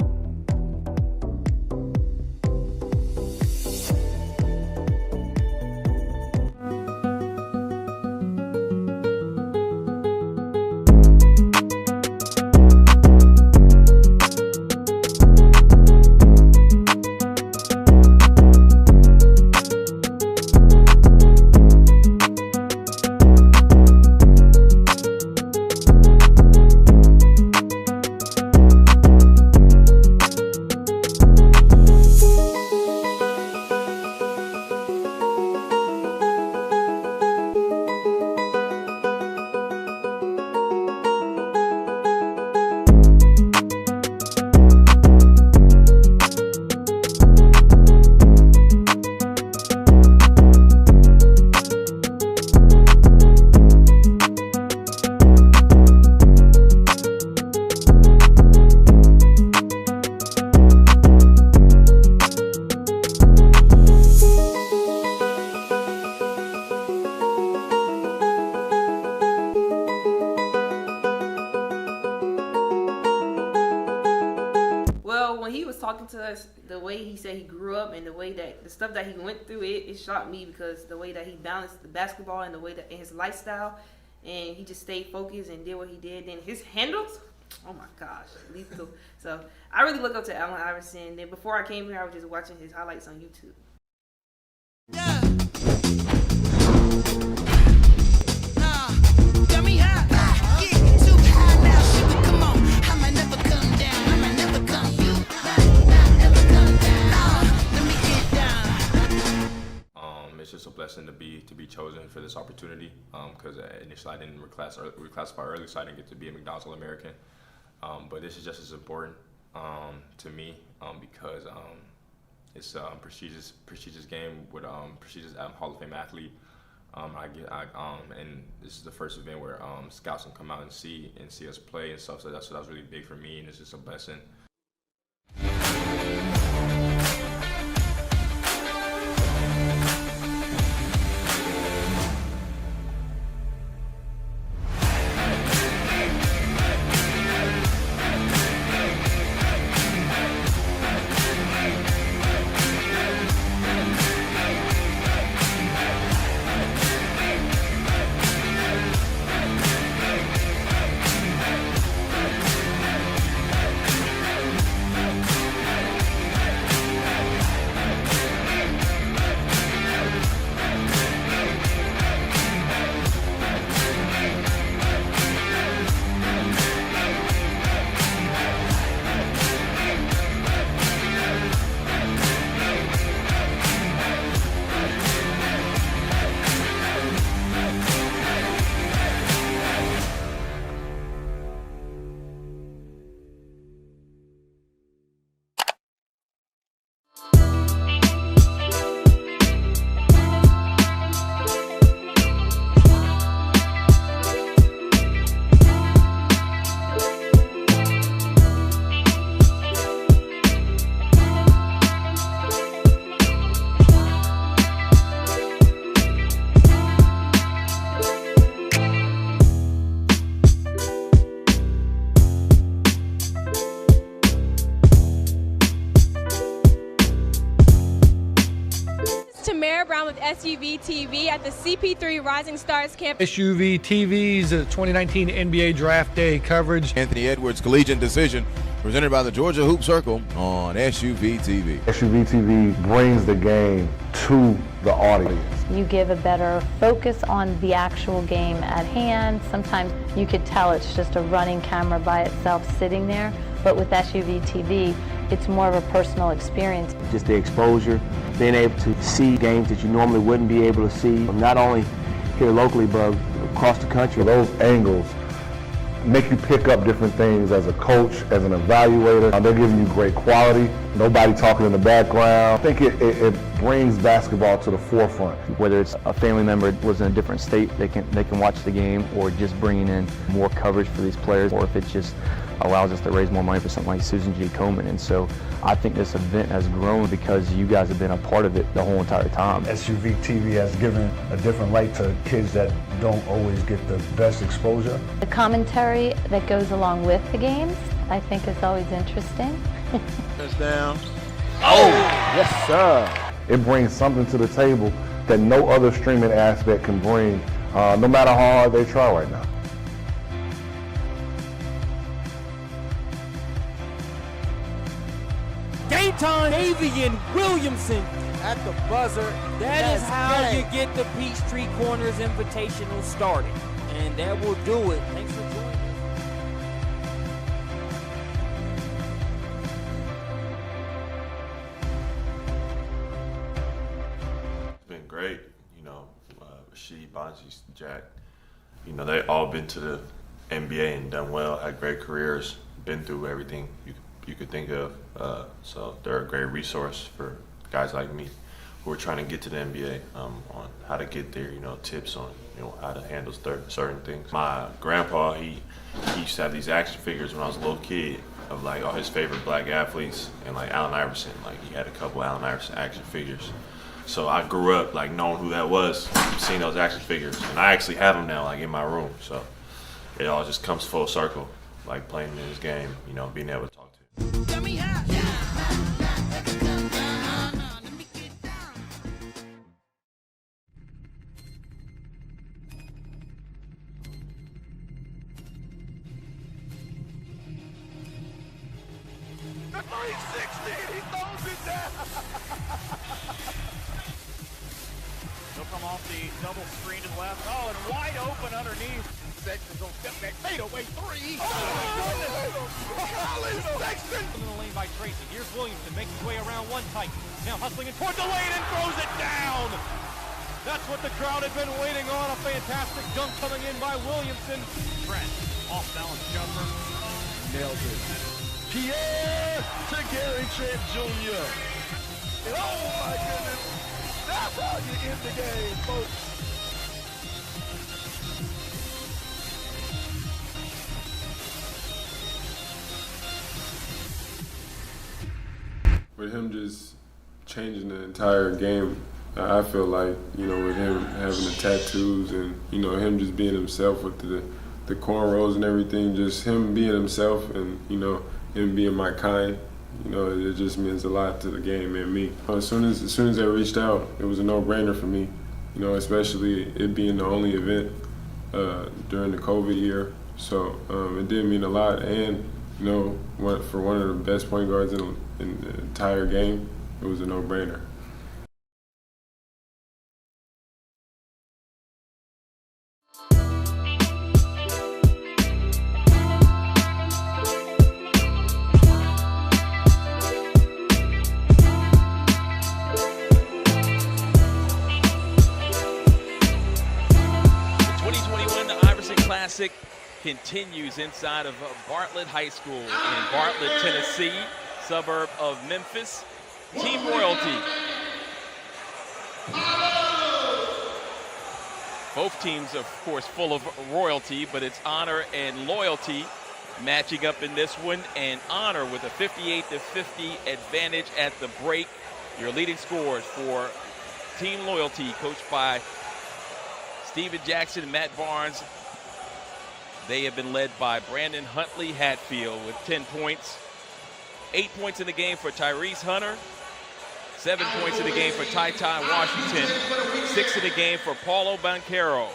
To us, the way he said he grew up and the way that the stuff that he went through, it shocked me because the way that he balanced the basketball and the way that in his lifestyle, and he just stayed focused and did what he did. Then his handles, oh my gosh, lethal. So I really look up to Allen Iverson. Then before I came here, I was just watching his highlights on YouTube. Yeah. Tell me how. Get too high now, sugar, come on. I might never come down. I might never come. You might never come down. Let me get down. It's just a blessing to be chosen for this opportunity. Because initially I didn't reclassify early, so I didn't get to be a McDonald's All-American. But this is just as important to me because it's a prestigious game with prestigious Hall of Fame athlete. And this is the first event where scouts can come out and see us play and stuff. So that was really big for me, and it's just a blessing. Sarah Brown with SUVtv at the CP3 Rising Stars Camp. SUVtv's 2019 NBA Draft Day coverage. Anthony Edwards Collegiate Decision, presented by the Georgia Hoop Circle on SUVtv. SUVtv brings the game to the audience. You give a better focus on the actual game at hand. Sometimes you could tell it's just a running camera by itself sitting there, but with SUVtv, it's more of a personal experience. Just the exposure, being able to see games that you normally wouldn't be able to see, not only here locally, but across the country. Those angles make you pick up different things as a coach, as an evaluator. They're giving you great quality, nobody talking in the background. I think it brings basketball to the forefront. Whether it's a family member was in a different state, they can watch the game, or just bringing in more coverage for these players, or if it just allows us to raise more money for something like Susan G. Komen. And so I think this event has grown because you guys have been a part of it the whole entire time. SUVtv has given a different light to kids that don't always get the best exposure. The commentary that goes along with the games, I think, is always interesting. Touchdown. Oh, yes, sir. It brings something to the table that no other streaming aspect can bring, no matter how hard they try right now. Game time, Avian Williamson at the buzzer. That is how you get the Peachtree Corners Invitational started. And that will do it. Thanks for joining us. It's been great. You know, Rasheed, Bonji, Jack, you know, they all been to the NBA and done well, had great careers, been through everything you could think of. So they're a great resource for guys like me who are trying to get to the NBA, on how to get there, you know, tips on, you know, how to handle certain things. My grandpa, he used to have these action figures when I was a little kid of like all his favorite black athletes, and like Allen Iverson, like he had a couple Allen Iverson action figures. So I grew up like knowing who that was, seeing those action figures, and I actually have them now, like in my room. So it all just comes full circle, like playing in this game, you know, being able to talk to him. Tell me how. The 360, he throws it down. He'll come off the double screen to the left. Oh, and wide open underneath. Sexton's gonna step back, fade away three. Oh, my goodness. Allen Sexton. In the lane by Tracy. Here's Williamson making his way around one tight. Now hustling it toward the lane and throws it down. That's what the crowd had been waiting on. A fantastic dunk coming in by Williamson. Trent, off balance jumper. Nails it. Pierre to Gary Trent Jr. And oh my goodness, that's how you end the game, folks. With him just changing the entire game, I feel like, you know, with him having the tattoos and, you know, him just being himself with the cornrows and everything, just him being himself and, you know, him being my kind, you know, it just means a lot to the game and me. As soon as I reached out, it was a no-brainer for me, you know, especially it being the only event during the COVID year. So it did mean a lot, and, you know, for one of the best point guards in the entire game, it was a no-brainer. Classic continues inside of Bartlett High School in Bartlett, Tennessee, suburb of Memphis. Team royalty. Both teams, of course, full of royalty, but it's honor and loyalty matching up in this one, and honor with a 58-50 advantage at the break. Your leading scorers for Team Loyalty, coached by Steven Jackson and Matt Barnes. They have been led by Brandon Huntley Hatfield with 10 points. 8 points in the game for Tyrese Hunter. 7 points in the game for Ty Washington. 6 in the game for Paolo Banchero.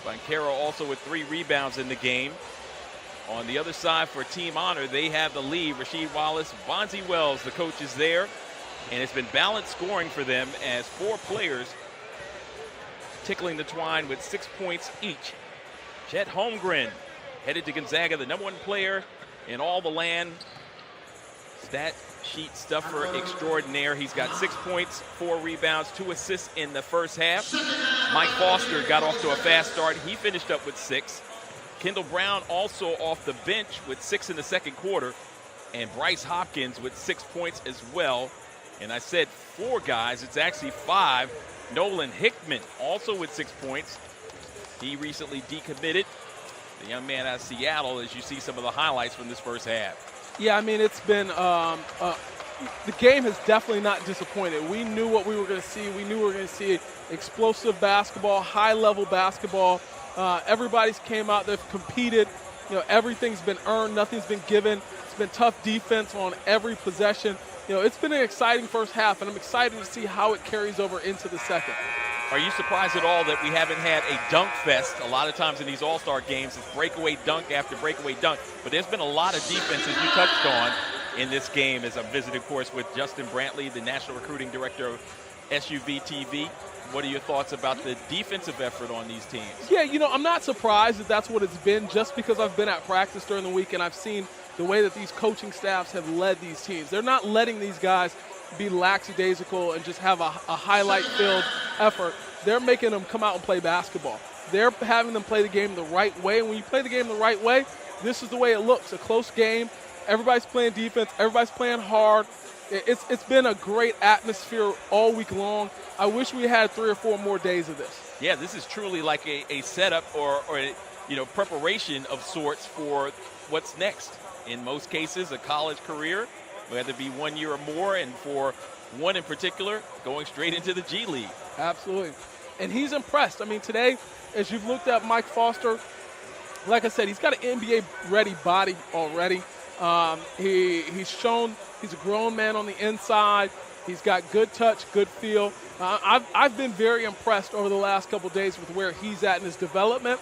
Banchero also with 3 rebounds in the game. On the other side for Team Honor, they have the lead. Rasheed Wallace, Bonzi Wells, the coach is there. And it's been balanced scoring for them as 4 players tickling the twine with 6 points each. Chet Holmgren headed to Gonzaga, the #1 player in all the land. Stat sheet stuffer extraordinaire. He's got 6 points, 4 rebounds, 2 assists in the first half. Mike Foster got off to a fast start. He finished up with 6. Kendall Brown also off the bench with 6 in the second quarter. And Bryce Hopkins with 6 points as well. And I said 4 guys, it's actually 5. Nolan Hickman also with 6 points. He recently decommitted. The young man out of Seattle, as you see some of the highlights from this first half. Yeah, I mean, it's been the game has definitely not disappointed. We knew what we were going to see. We knew we were going to see explosive basketball, high-level basketball. Everybody's came out, they've competed. You know, everything's been earned, nothing's been given. It's been tough defense on every possession. You know, it's been an exciting first half, and I'm excited to see how it carries over into the second. Are you surprised at all that we haven't had a dunk fest? A lot of times in these all-star games, it's breakaway dunk after breakaway dunk. But there's been a lot of defense, as you touched on, in this game, as I'm visiting, of course, with Justin Brantley, the National Recruiting Director of SUVtv. What are your thoughts about the defensive effort on these teams? Yeah, you know, I'm not surprised that that's what it's been, just because I've been at practice during the week and I've seen the way that these coaching staffs have led these teams. They're not letting these guys be lackadaisical and just have a highlight-filled effort. They're making them come out and play basketball. They're having them play the game the right way. And when you play the game the right way, this is the way it looks. A close game. Everybody's playing defense. Everybody's playing hard. It's been a great atmosphere all week long. I wish we had 3 or 4 more days of this. Yeah, this is truly like a setup or preparation of sorts for what's next. In most cases, a college career, whether it be 1 year or more, and for one in particular, going straight into the G League. Absolutely. And he's impressed. I mean, today, as you've looked at Mike Foster, like I said, he's got an NBA-ready body already. He's shown he's a grown man on the inside. He's got good touch, good feel. I've been very impressed over the last couple days with where he's at in his development.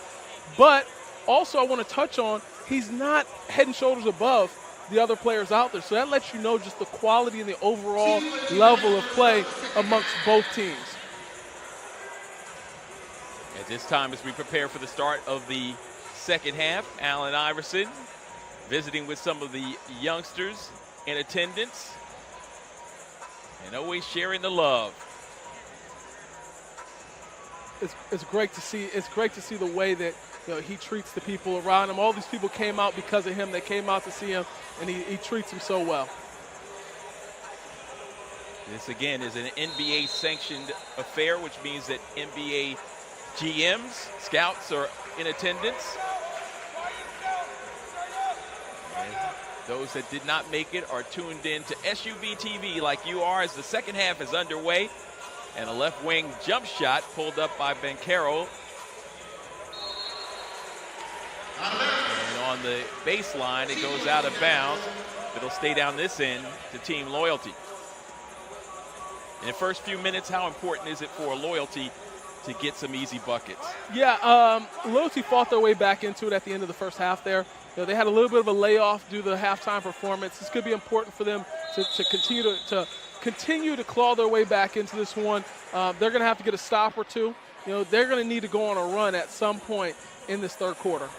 But also I want to touch on, he's not head and shoulders above the other players out there. So that lets you know just the quality and the overall level of play amongst both teams. At this time, as we prepare for the start of the second half, Allen Iverson visiting with some of the youngsters in attendance and always sharing the love. It's great to see. It's great to see the way that he treats the people around him. All these people came out because of him. They came out to see him, and he treats them so well. This, again, is an NBA-sanctioned affair, which means that NBA GMs, scouts are in attendance. And those that did not make it are tuned in to SUVtv like you are, as the second half is underway. And a left wing jump shot pulled up by Banchero. And on the baseline, it goes out of bounds. It'll stay down this end to Team Loyalty. In the first few minutes, how important is it for Loyalty to get some easy buckets? Yeah, Loyalty fought their way back into it at the end of the first half there. They had a little bit of a layoff due to the halftime performance. This could be important for them to continue to claw their way back into this one. They're going to have to get a stop or two. They're going to need to go on a run at some point in this third quarter.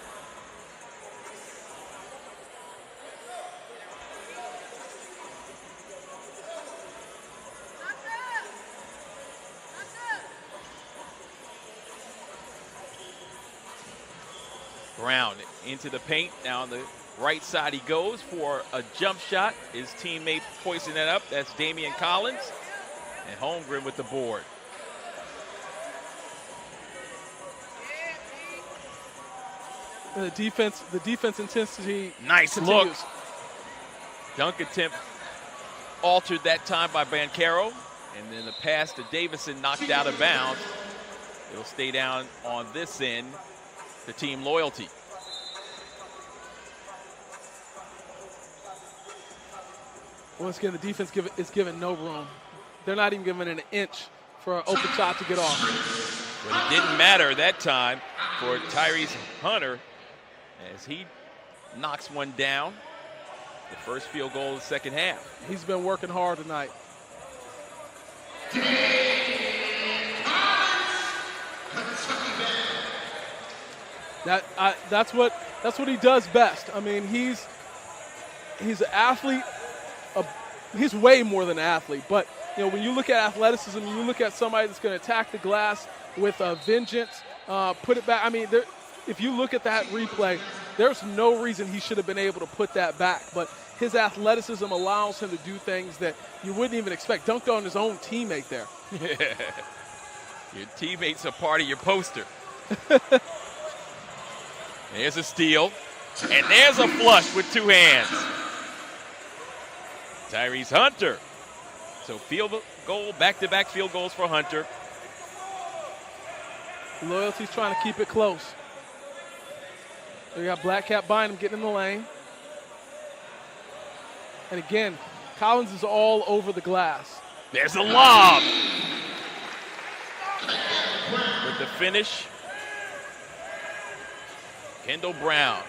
Brown into the paint. Now on the right side he goes for a jump shot. His teammate poising that up. That's Damian Collins. And Holmgren with the board. And the defense intensity nice continues. Look. Dunk attempt altered that time by Banchero. And then the pass to Davison knocked out of bounds. It'll stay down on this end. The Team Loyalty. Once again, the defense is given no room. they're not even giving an inch for an open shot to get off. But it didn't matter that time for Tyrese Hunter as he knocks one down. The first field goal of the second half. He's been working hard tonight. That's what he does best. I mean, he's an athlete. He's way more than an athlete. But you know, when you look at athleticism, you look at somebody that's going to attack the glass with a vengeance, put it back. I mean, if you look at that replay, there's no reason he should have been able to put that back. But his athleticism allows him to do things that you wouldn't even expect. Dunked on his own teammate there. Your teammate's a part of your poster. There's a steal, and there's a flush with two hands. Tyrese Hunter. So field goal, back-to-back field goals for Hunter. Loyalty's trying to keep it close. We got Black Cat Bynum getting in the lane. And again, Collins is all over the glass. There's a lob. With the finish, Kendall Brown.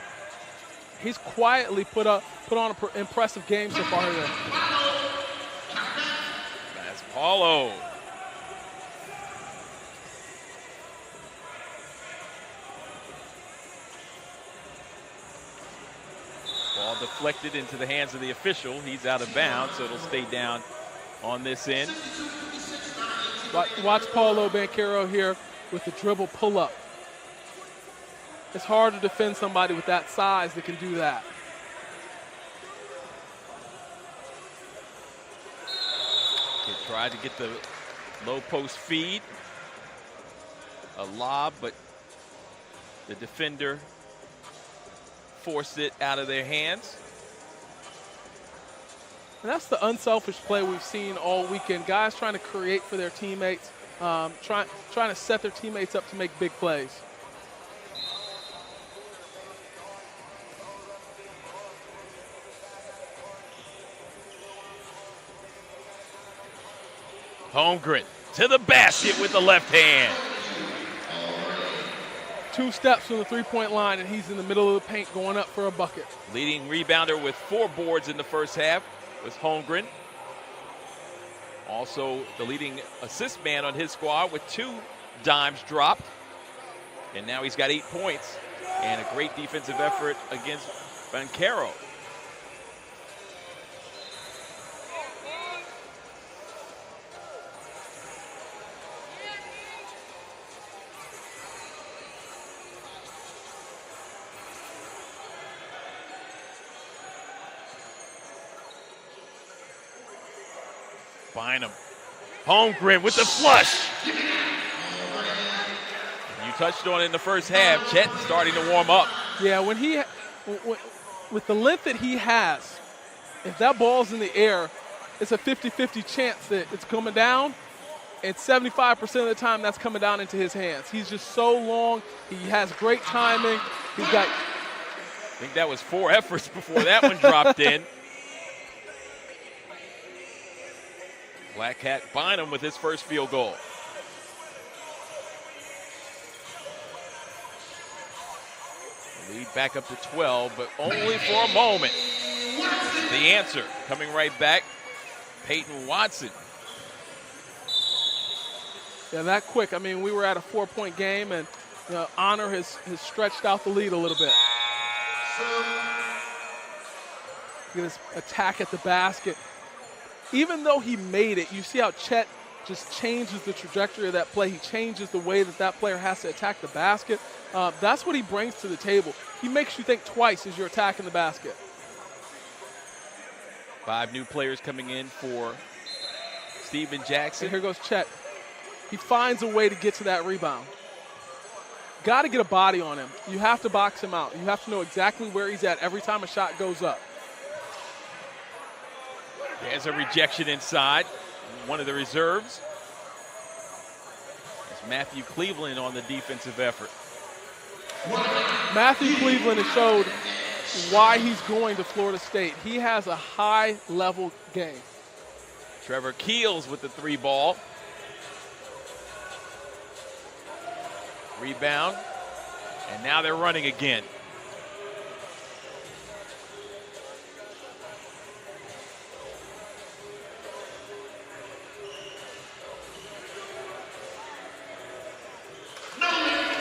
He's quietly put on an impressive game so far here. That's Paolo. Ball deflected into the hands of the official. He's out of bounds, so it'll stay down on this end. Watch Paolo Banchero here with the dribble pull-up. It's hard to defend somebody with that size that can do that. He tried to get the low post feed. A lob, but the defender forced it out of their hands. And that's the unselfish play we've seen all weekend. Guys trying to create for their teammates, trying to set their teammates up to make big plays. Holmgren to the basket with the left hand. 2 steps from the three-point line, and he's in the middle of the paint going up for a bucket. Leading rebounder with 4 boards in the first half was Holmgren. Also the leading assist man on his squad with 2 dimes dropped. And now he's got 8 points and a great defensive effort against Banchero. Bynum. Holmgren with the flush. You touched on it in the first half. Chet starting to warm up. Yeah, with the length that he has, if that ball's in the air, it's a 50-50 chance that it's coming down, and 75% of the time that's coming down into his hands. He's just so long. He has great timing. He's got. I think that was 4 efforts before that one dropped in. Black Cat Bynum with his first field goal. Lead back up to 12, but only for a moment. The answer coming right back, Peyton Watson. Yeah, that quick. I mean, we were at a 4-point game, and Honor has stretched out the lead a little bit. Get his attack at the basket. Even though he made it, you see how Chet just changes the trajectory of that play. He changes the way that player has to attack the basket. That's what he brings to the table. He makes you think twice as you're attacking the basket. 5 new players coming in for Steven Jackson. And here goes Chet. He finds a way to get to that rebound. Got to get a body on him. You have to box him out. You have to know exactly where he's at every time a shot goes up. There's a rejection inside. One of the reserves. It's Matthew Cleveland on the defensive effort. Matthew Cleveland has showed why he's going to Florida State. He has a high-level game. Trevor Keels with the 3 ball. Rebound. And now they're running again.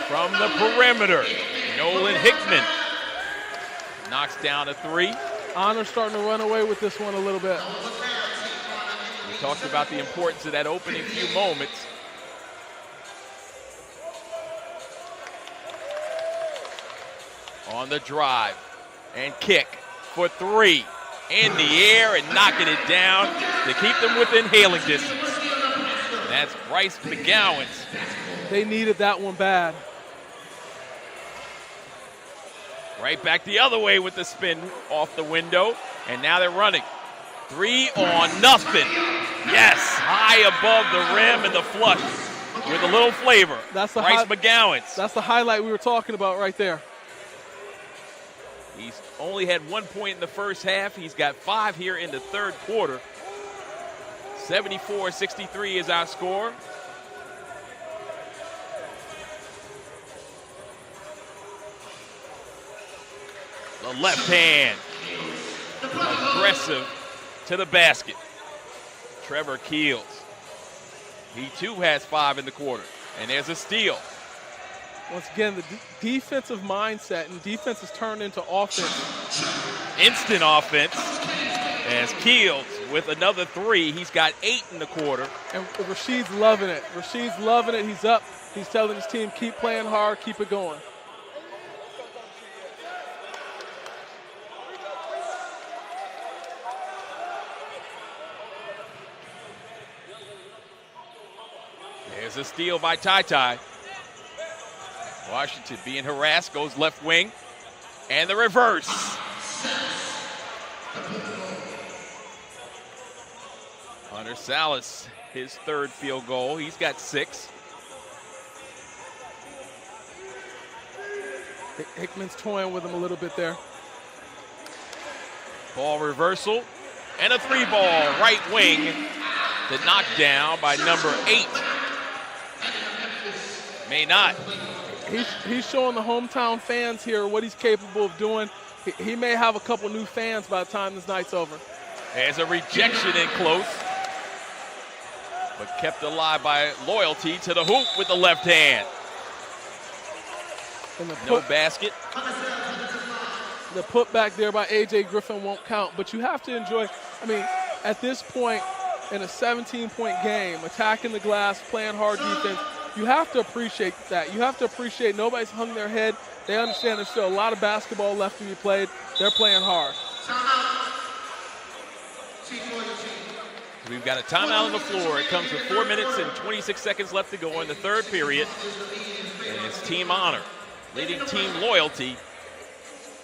From the perimeter, Nolan Hickman knocks down a 3. Honor starting to run away with this one a little bit. We talked about the importance of that opening few moments. On the drive and kick for 3. In the air and knocking it down to keep them within hailing distance. That's Bryce McGowan's. They needed that one bad. Right back the other way with the spin off the window. And now they're running. 3 on nothing. Yes, high above the rim and the flush with a little flavor. That's the Bryce McGowan's. That's the highlight we were talking about right there. He's only had 1 point in the first half. He's got 5 here in the third quarter. 74-63 is our score. The left hand, aggressive to the basket. Trevor Keels. He too has 5 in the quarter. And there's a steal. Once again, the defensive mindset and defense has turned into offense. Instant offense as Keels with another 3. He's got 8 in the quarter. And Rashid's loving it. Rashid's loving it. He's up. He's telling his team, keep playing hard, keep it going. There's a steal by Ty. Washington being harassed, goes left wing. And the reverse. Hunter Salas, his 3rd field goal. He's got 6. Hickman's toying with him a little bit there. Ball reversal. And a 3 ball right wing to knock down by number 8. May not. He's showing the hometown fans here what he's capable of doing. He may have a couple new fans by the time this night's over. There's a rejection in close, but kept alive by loyalty to the hoop with the left hand. And no basket. The putback there by A.J. Griffin won't count, but you have to enjoy, I mean, at this point in a 17-point game, attacking the glass, playing hard defense, you have to appreciate that. You have to appreciate nobody's hung their head. They understand there's still a lot of basketball left to be played. They're playing hard. We've got a timeout on the floor. It comes with 4 minutes and 26 seconds left to go in the third period. And it's Team Honor leading Team Loyalty.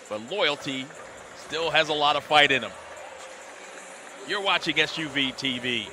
But Loyalty still has a lot of fight in them. You're watching SUVtv.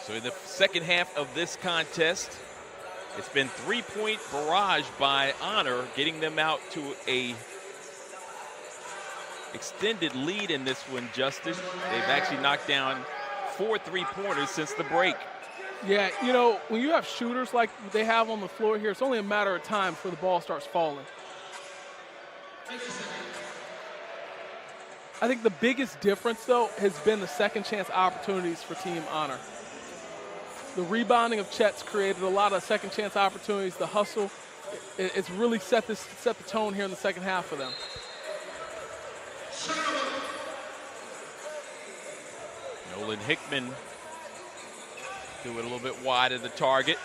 So in the second half of this contest, it's been 3-point barrage by Honor, getting them out to a extended lead in this one, Justin. They've actually knocked down 4 3-pointers since the break. Yeah, you know, when you have shooters like they have on the floor here, it's only a matter of time before the ball starts falling. I think the biggest difference, though, has been the second chance opportunities for Team Honor. The rebounding of Chet's created a lot of second chance opportunities. The hustle, it's really set the tone here in the second half for them. Nolan Hickman Threw it a little bit wide of the target.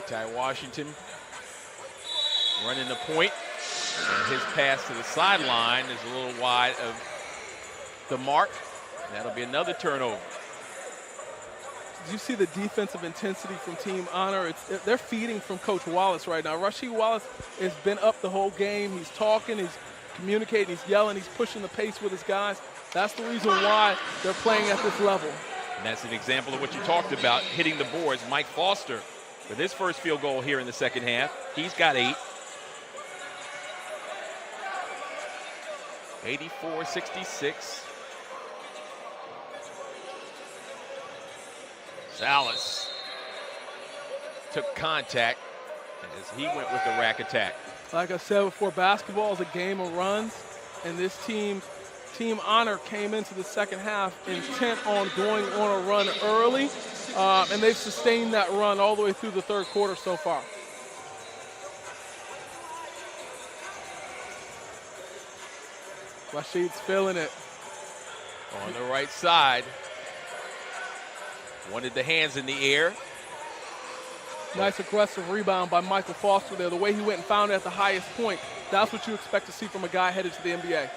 Ty Washington running the point. And his pass to the sideline is a little wide of the mark. That'll be another turnover. Did you see the defensive intensity from Team Honor? They're feeding from Coach Wallace right now. Rasheed Wallace has been up the whole game. He's talking, he's communicating, he's yelling, he's pushing the pace with his guys. That's the reason why they're playing at this level. And that's an example of what you talked about, hitting the boards. Mike Foster with his first field goal here in the second half. He's got 8. 84-66. Salas took contact as he went with the rack attack. Like I said before, basketball is a game of runs, and this Team Honor came into the second half intent on going on a run early, and they've sustained that run all the way through the third quarter so far. Rasheed's feeling it. On the right side. Wanted the hands in the air. Nice aggressive rebound by Michael Foster there. The way he went and found it at the highest point, that's what you expect to see from a guy headed to the NBA. And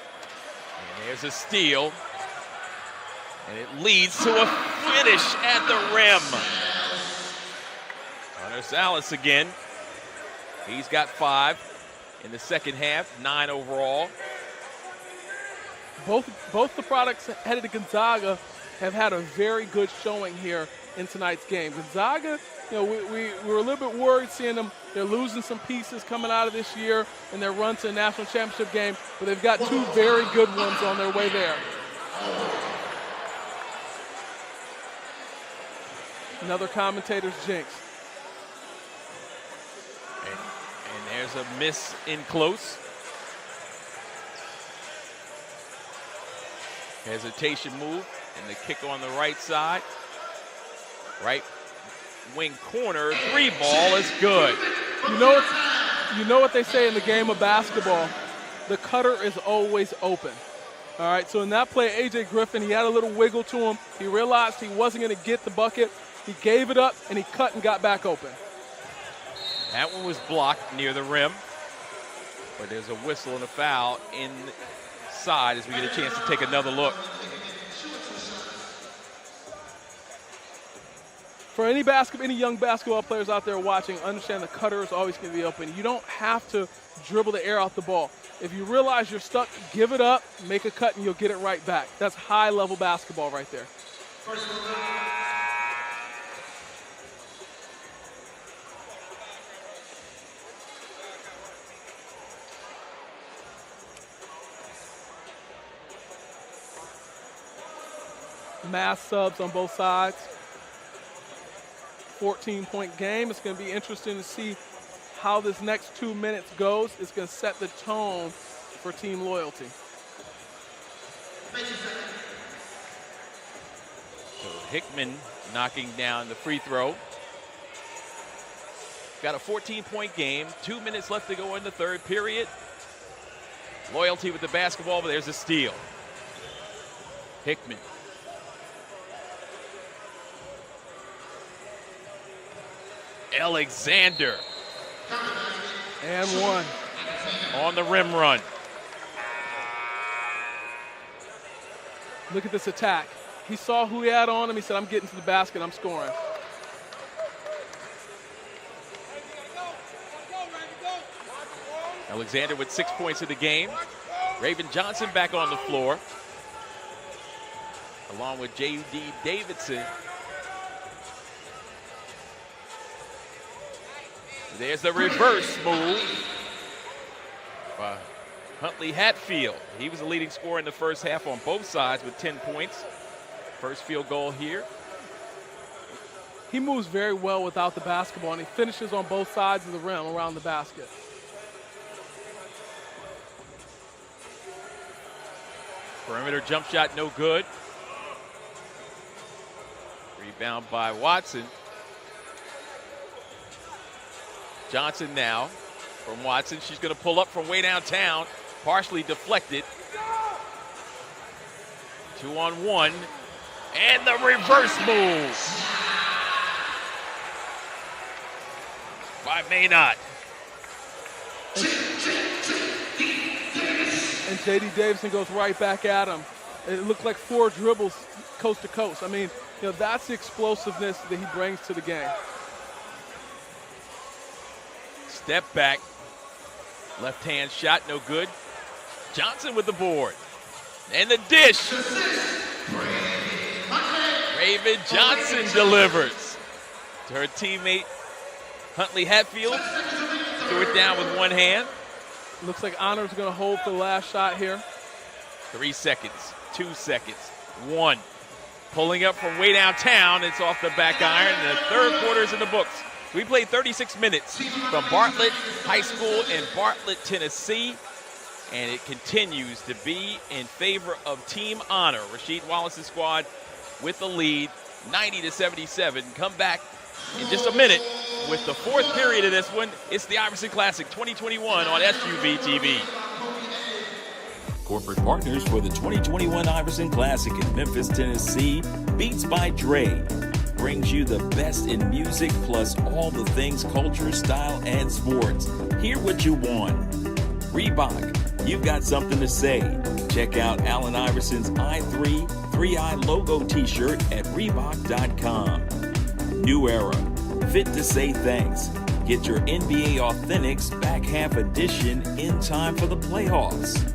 there's a steal. And it leads to a finish at the rim. Hunter Salas again. He's got 5 in the second half, 9 overall. Both the products headed to Gonzaga have had a very good showing here in tonight's game. Gonzaga, we were a little bit worried seeing them. They're losing some pieces coming out of this year in their run to the national championship game, but they've got 2 very good ones on their way there. Another commentator's jinx. And there's a miss in close. Hesitation move, and the kick on the right side. Right wing corner, 3 ball is good. You know what they say in the game of basketball, the cutter is always open. All right, so in that play, A.J. Griffin, he had a little wiggle to him. He realized he wasn't going to get the bucket. He gave it up, and he cut and got back open. That one was blocked near the rim, but there's a whistle and a foul inside as we get a chance to take another look. For any young basketball players out there watching, understand the cutter is always going to be open. You don't have to dribble the air out the ball. If you realize you're stuck, give it up, make a cut, and you'll get it right back. That's high-level basketball right there. Mass subs on both sides. 14-point game. It's going to be interesting to see how this next 2 minutes goes. It's going to set the tone for team loyalty. So Hickman knocking down the free throw. Got a 14-point game. 2 minutes left to go in the third period. Loyalty with the basketball, but there's a steal. Hickman. Alexander. And 1. On the rim run. Look at this attack. He saw who he had on him. He said, I'm getting to the basket. I'm scoring. Alexander with 6 points in the game. Raven Johnson back on the floor, along with J.D. Davidson. There's the reverse move by Huntley Hatfield. He was the leading scorer in the first half on both sides with 10 points. First field goal here. He moves very well without the basketball, and he finishes on both sides of the rim around the basket. Perimeter jump shot no good. Rebound by Watson. Johnson now from Watson. She's going to pull up from way downtown, partially deflected. 2-on-1. And the reverse move by Maynard. And J.D. Davison goes right back at him. It looked like 4 dribbles coast to coast. I mean, you know, that's the explosiveness that he brings to the game. Step back. Left hand shot, no good. Johnson with the board. And the dish. Raven Johnson delivers to her teammate Huntley Hatfield. Threw it down with one hand. Looks like Honor's going to hold for the last shot here. 3 seconds, 2 seconds, 1. Pulling up from way downtown. It's off the back iron. The third quarter is in the books. We played 36 minutes from Bartlett High School in Bartlett, Tennessee. And it continues to be in favor of Team Honor. Rasheed Wallace's squad with the lead, 90-77. Come back in just a minute with the 4th period of this one. It's the Iverson Classic 2021 on SUVtv. Corporate partners for the 2021 Iverson Classic in Memphis, Tennessee, Beats by Dre, brings you the best in music plus all the things culture, style, and sports. Hear what you want. Reebok, you've got something to say. Check out Allen Iverson's I3 3i logo t-shirt at Reebok.com. New Era, fit to say thanks. Get your NBA Authentics back half edition in time for the playoffs.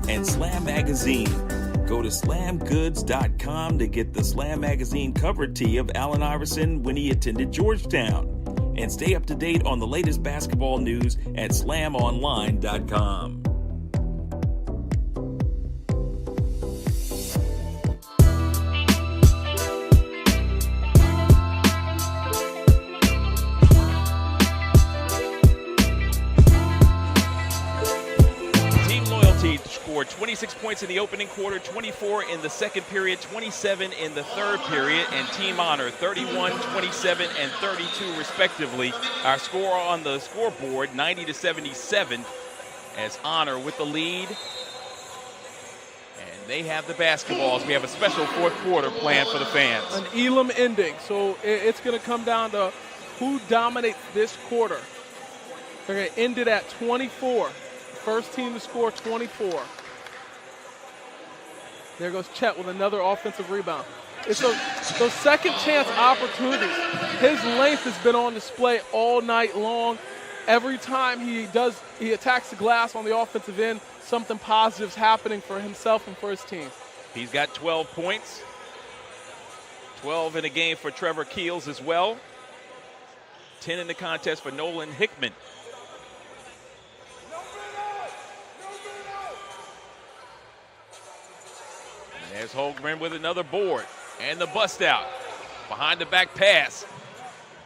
And Slam Magazine. Go to slamgoods.com to get the Slam Magazine cover tee of Allen Iverson when he attended Georgetown. And stay up to date on the latest basketball news at slamonline.com. Scored 26 points in the opening quarter, 24 in the second period, 27 in the third period, and Team Honor 31, 27, and 32 respectively. Our score on the scoreboard 90-77 as Honor with the lead. And they have the basketballs. We have a special 4th quarter planned for the fans. An elam ending, so it's going to come down to who dominates this quarter. They're going to end it at 24. First team to score 24. There goes Chet with another offensive rebound. It's those second chance opportunities. His length has been on display all night long. Every time he attacks the glass on the offensive end, something positive's happening for himself and for his team. He's got 12 points. 12 in a game for Trevor Keels as well. 10 in the contest for Nolan Hickman. There's Holmgren with another board. And the bust out. Behind the back pass.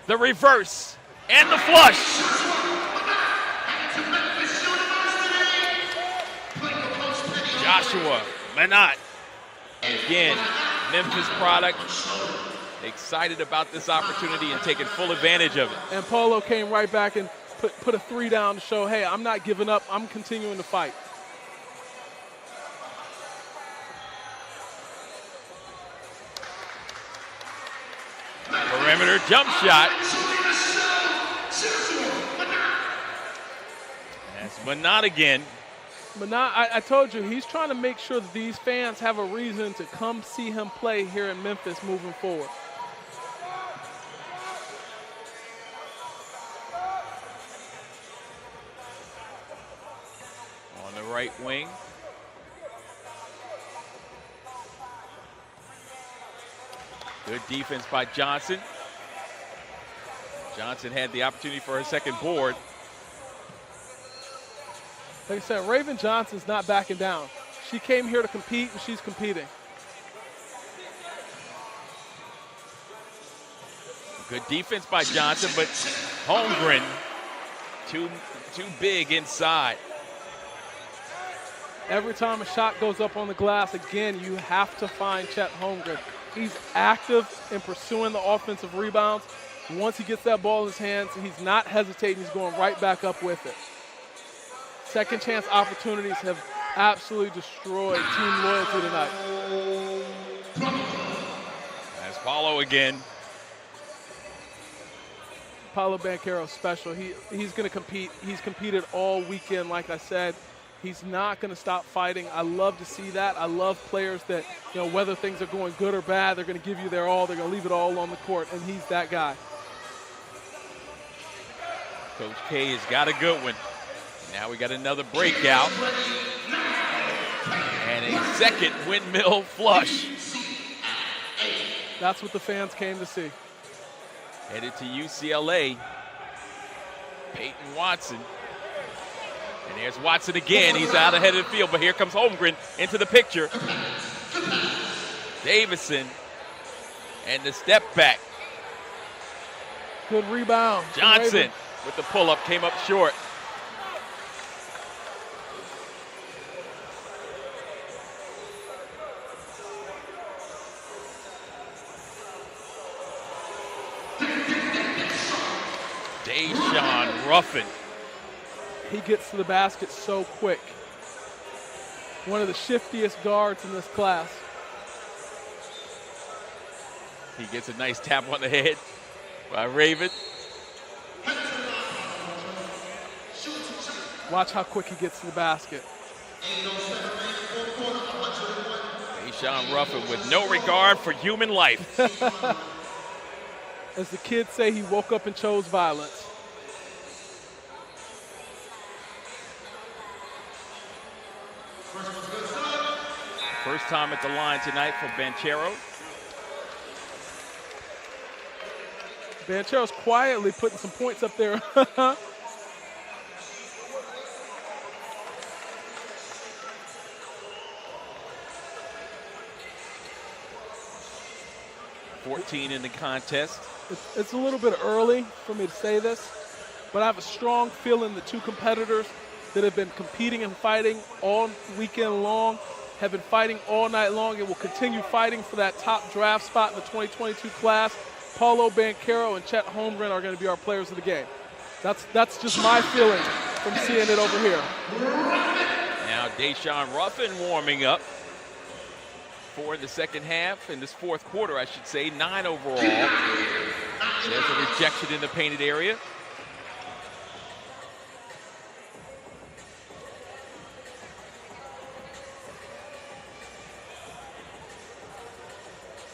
The reverse. And the flush. Joshua Manat. Again, Memphis product. Excited about this opportunity and taking full advantage of it. And Paolo came right back and put a 3 down to show, hey, I'm not giving up. I'm continuing to fight. Perimeter jump shot. That's Manat again. Manat, I told you, he's trying to make sure that these fans have a reason to come see him play here in Memphis moving forward. On the right wing. Good defense by Johnson. Johnson had the opportunity for her second board. Like I said, Raven Johnson's not backing down. She came here to compete, and she's competing. Good defense by Johnson, but Holmgren too big inside. Every time a shot goes up on the glass, again, you have to find Chet Holmgren. He's active in pursuing the offensive rebounds. Once he gets that ball in his hands, he's not hesitating. He's going right back up with it. Second chance opportunities have absolutely destroyed team loyalty tonight. again. Paolo Banchero special. He's going to compete. He's competed all weekend, like I said. He's not going to stop fighting. I love to see that. I love players that, whether things are going good or bad, they're going to give you their all. They're going to leave it all on the court, and he's that guy. Coach K has got a good one. Now we got another breakout. And a second windmill flush. That's what the fans came to see. Headed to UCLA. Peyton Watson. And there's Watson again. He's out ahead of the field, but here comes Holmgren into the picture. Davison. And the step back. Good rebound. Johnson with the pull-up came up short. Deshaun Ruffin. He gets to the basket so quick. One of the shiftiest guards in this class. He gets a nice tap on the head by Raven. Watch how quick he gets to the basket. Deshaun Ruffin with no regard for human life. As the kids say, he woke up and chose violence. First time at the line tonight for Banchero. Banchero's quietly putting some points up there. 14 in the contest. It's a little bit early for me to say this, but I have a strong feeling the two competitors that have been competing and fighting all weekend long, have been fighting all night long, and will continue fighting for that top draft spot in the 2022 class. Paolo Banchero and Chet Holmgren are going to be our players of the game. That's just my feeling from seeing it over here. Now Deshaun Ruffin warming up for the second half, in this fourth quarter, I should say, 9 overall. There's a rejection in the painted area.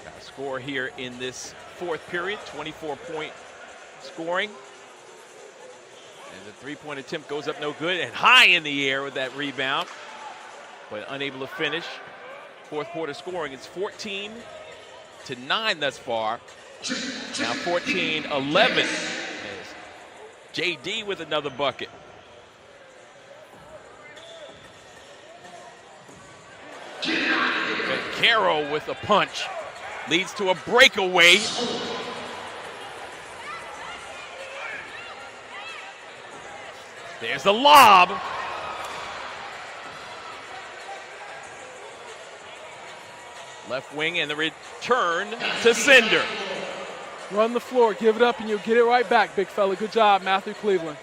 Got a score here in this fourth period, 24-point scoring. And the three-point attempt goes up no good, and high in the air with that rebound, but unable to finish. Fourth quarter scoring, it's 14-9 thus far. Now 14-11. JD with another bucket. Banchero with a punch. Leads to a breakaway. There's the lob. Left wing and the return to Cinder. Run the floor, give it up, and you'll get it right back, big fella. Good job, Matthew Cleveland.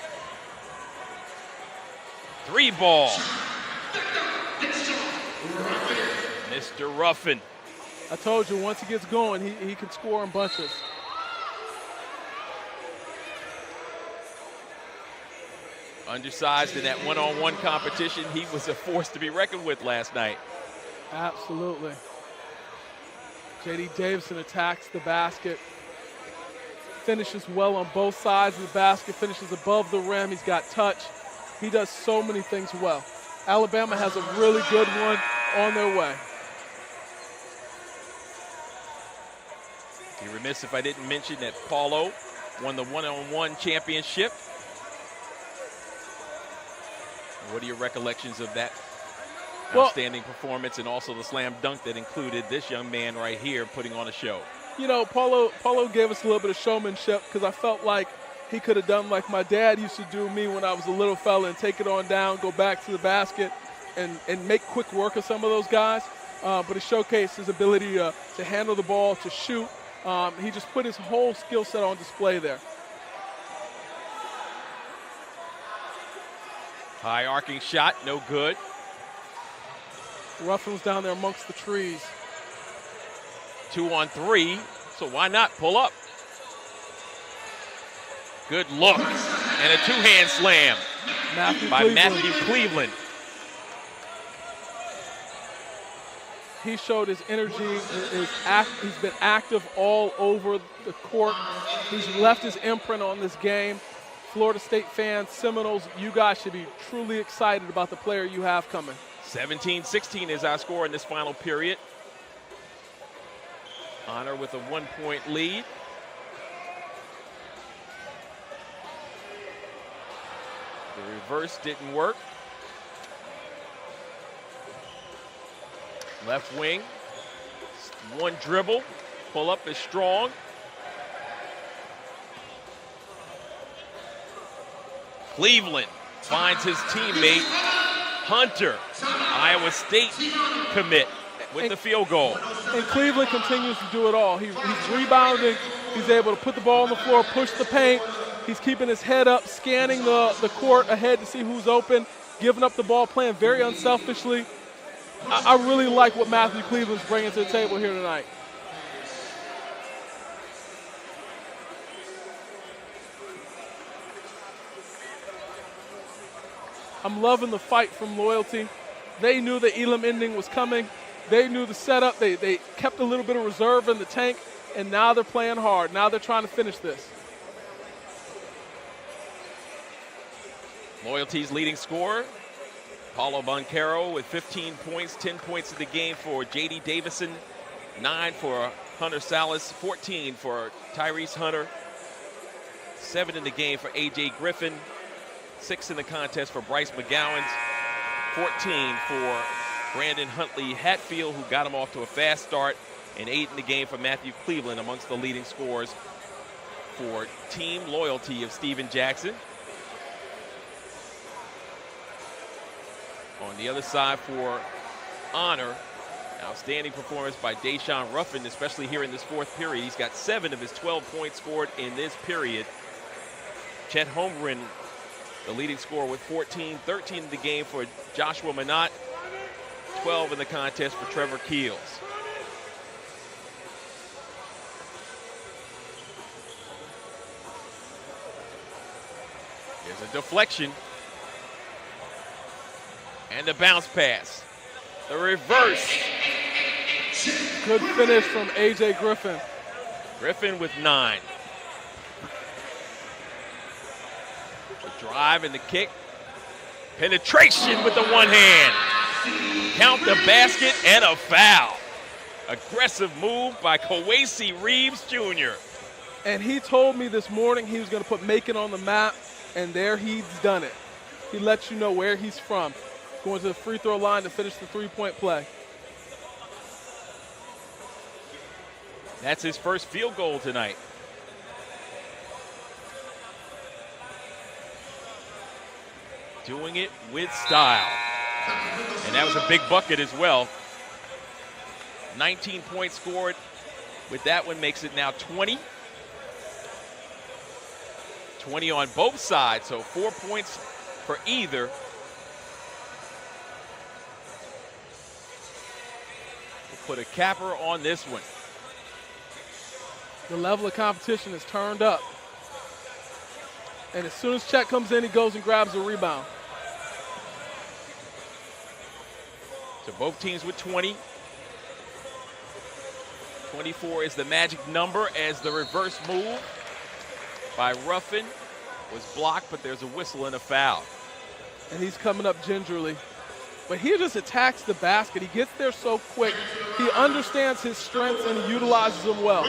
3 ball. Mr. Ruffin. I told you, once he gets going, he can score in bunches. Undersized in that one-on-one competition, he was a force to be reckoned with last night. Absolutely. J.D. Davison attacks the basket, finishes well on both sides of the basket, finishes above the rim. He's got touch. He does so many things well. Alabama has a really good one on their way. Be remiss if I didn't mention that Paolo won the one-on-one championship. What are your recollections of that outstanding performance, and also the slam dunk that included this young man right here putting on a show? You know, Paolo gave us a little bit of showmanship, because I felt like he could have done like my dad used to do me when I was a little fella, and take it on down, go back to the basket, and make quick work of some of those guys. But he showcased his ability to handle the ball, to shoot. He just put his whole skill set on display there. High arcing shot, no good. Ruffin was down there amongst the trees. 2 on 3. so why not pull up? Good look, and a two-hand slam by Matthew Cleveland. He showed his energy. He's been active all over the court. He's left his imprint on this game. Florida State fans, Seminoles, you guys should be truly excited about the player you have coming. 17-16 is our score in this final period. Honor with a 1-point lead. The reverse didn't work. Left wing, one dribble, pull up is strong. Cleveland finds his teammate, Hunter, Iowa State commit with the field goal. And Cleveland continues to do it all. He's rebounding, he's able to put the ball on the floor, push the paint. He's keeping his head up, scanning the court ahead to see who's open, giving up the ball, playing very unselfishly. I really like what Matthew Cleveland's bringing to the table here tonight. I'm loving the fight from Loyalty. They knew the Elam ending was coming. They knew the setup. They kept a little bit of reserve in the tank, and now they're playing hard. Now they're trying to finish this. Loyalty's leading scorer, Paolo BANCHERO with 15 points, 10 points in the game for J.D. Davison, 9 for Hunter Salas, 14 for Tyrese Hunter, 7 in the game for A.J. Griffin, 6 in the contest for Bryce McGowan's, 14 for Brandon Huntley Hatfield, who got him off to a fast start, and 8 in the game for Matthew Cleveland, amongst the leading scorers for Team Loyalty of Steven Jackson. On the other side for Honor, outstanding performance by Deshaun Ruffin, especially here in this fourth period. He's got 7 of his 12 points scored in this period. Chet HOLMGREN, the leading scorer with 14, 13 in the game for Joshua Minot, 12 in the contest for Trevor Keels. There's a deflection. And the bounce pass. The reverse. Good finish from A.J. Griffin. Griffin with 9. The drive and the kick. Penetration with the one hand. Count the basket and a foul. Aggressive move by Kawasi Reeves Jr. And he told me this morning he was going to put Macon on the map, and there he's done it. He lets you know where he's from. Going to the free throw line to finish the three-point play. That's his first field goal tonight. Doing it with style. And that was a big bucket as well. 19 points scored with that one, makes it now 20. 20 on both sides, so 4 points for either. Put a capper on this one. The level of competition is turned up. And as soon as Chet comes in, he goes and grabs the rebound. So both teams with 20. 24 is the magic number as the reverse move by Ruffin was blocked, but there's a whistle and a foul. And he's coming up gingerly. But he just attacks the basket. He gets there so quick. He understands his strengths and he utilizes them well.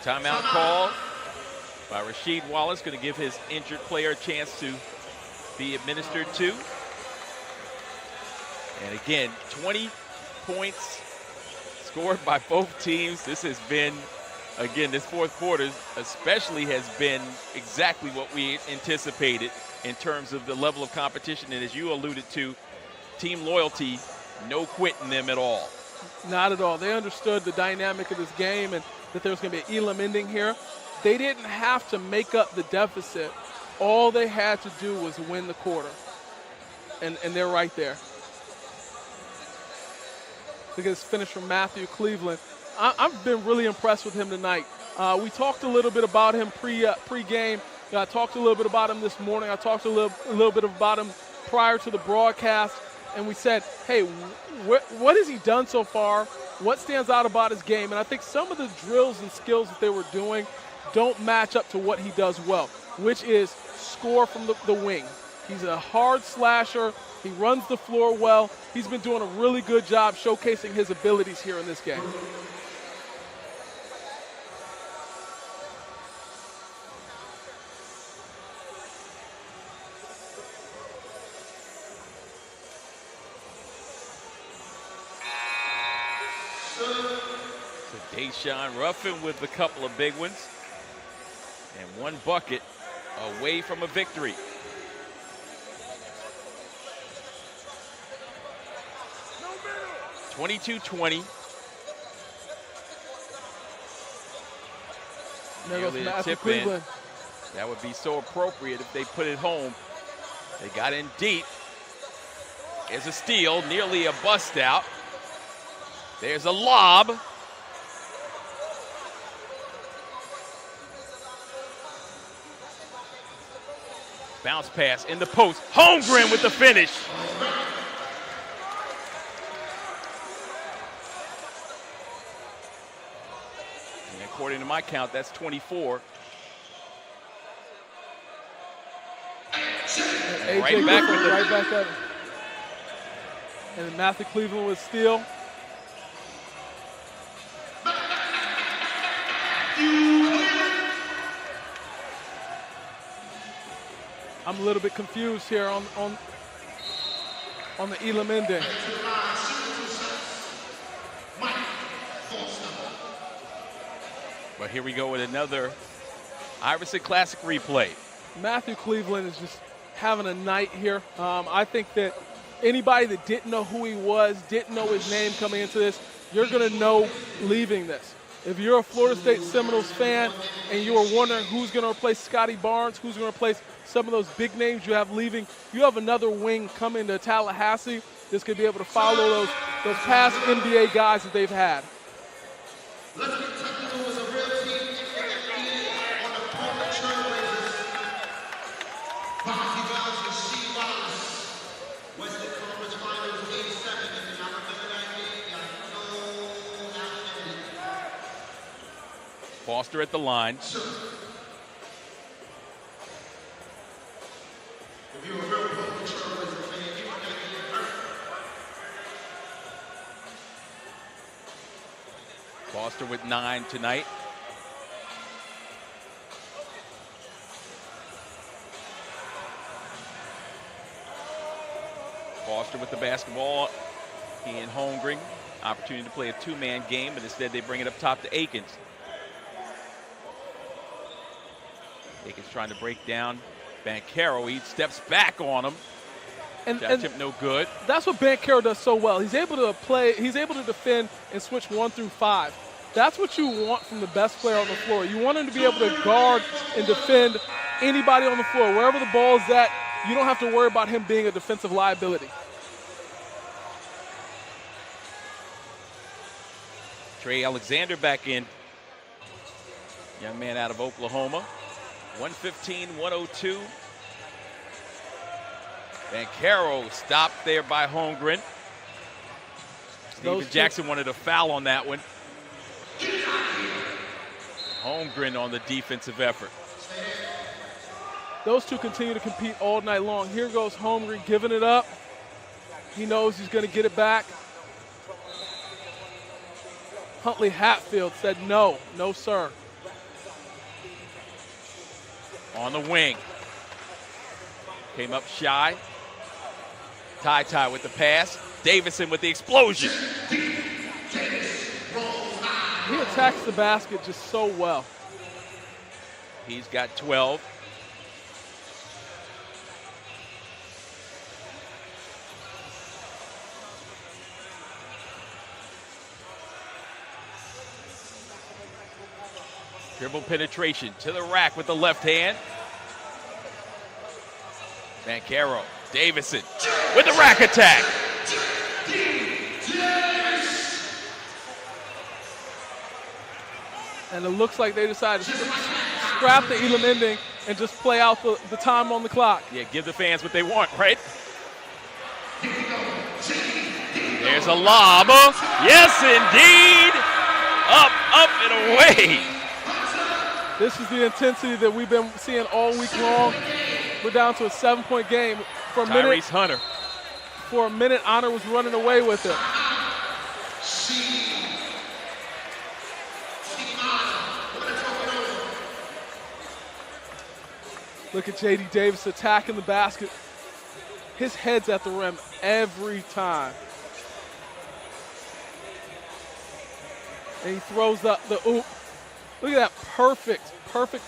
Timeout call by Rasheed Wallace, going to give his injured player a chance to be administered to. And again, 20 points scored by both teams. This has been, again, this fourth quarter especially has been exactly what we anticipated in terms of the level of competition. And as you alluded to, Team Loyalty, no quitting them at all. Not at all. They understood the dynamic of this game and that there was going to be an Elam ending here. They didn't have to make up the deficit All they had to do was win the quarter. And they're right there. Look at this finish from Matthew Cleveland. I've been really impressed with him tonight. We talked a little bit about him pre-game. I talked a little bit about him this morning. I talked a little bit about him prior to the broadcast. And we said, hey, what has he done so far? What stands out about his game? And I think some of the drills and skills that they were doing don't match up to what he does well, which is score from the wing. He's a hard slasher. He runs the floor well. He's been doing a really good job showcasing his abilities here in this game. So Deshaun Ruffin with a couple of big ones and one bucket away from a victory. No 22-20. There goes Nearly a Matthew tip Cleveland. in. That would be so appropriate if they put it home. They got in deep. There's a steal, nearly a bust out. There's a lob. Bounce pass in the post. Holmgren with the finish. And according to my count, that's 24. Right back at it. And Matthew Cleveland with steal. I'm a little bit confused here on the elam ending. But here we go with another Iverson Classic replay. Matthew Cleveland is just having a night here. I think that anybody that didn't know who he was, didn't know his name coming into this, you're going to know leaving this. If you're a Florida State Seminoles fan and you were wondering who's going to replace Scotty Barnes, who's going to replace some of those big names you have leaving, you have another wing coming to Tallahassee that's going to be able to follow those past NBA guys that they've had. Foster at the line. Foster with 9 tonight. Foster with the basketball. He and Holmgren. Opportunity to play a two-man game, but instead they bring it up top to Akins. Akins trying to break down Banchero. He steps back on him. And attempt no good. That's what Banchero does so well. He's able to play, he's able to defend and switch 1 through 5. That's what you want from the best player on the floor. You want him to be able to guard and defend anybody on the floor. Wherever the ball is at, you don't have to worry about him being a defensive liability. Trey Alexander back in. Young man out of Oklahoma. 115-102. Banchero stopped there by Holmgren. Steven Jackson wanted a foul on that one. Holmgren on the defensive effort. Those two continue to compete all night long. Here goes Holmgren giving it up. He knows he's going to get it back. Huntley Hatfield said no, no sir. On the wing. Came up shy. Ty with the pass. Davison with the explosion. He attacks the basket just so well. He's got 12. Dribble penetration to the rack with the left hand. Banchero, Davison with the rack attack. And it looks like they decided to scrap the Elam ending and just play out the time on the clock. Yeah, give the fans what they want, right? There's a lob. Yes, indeed. Up and away. This is the intensity that we've been seeing all week long. We're down to a 7-point game. For a minute, Tyrese Hunter. For a minute, Honor was running away with it. Look at J.D. Davis attacking the basket. His head's at the rim every time. And he throws the oop. Look at that perfect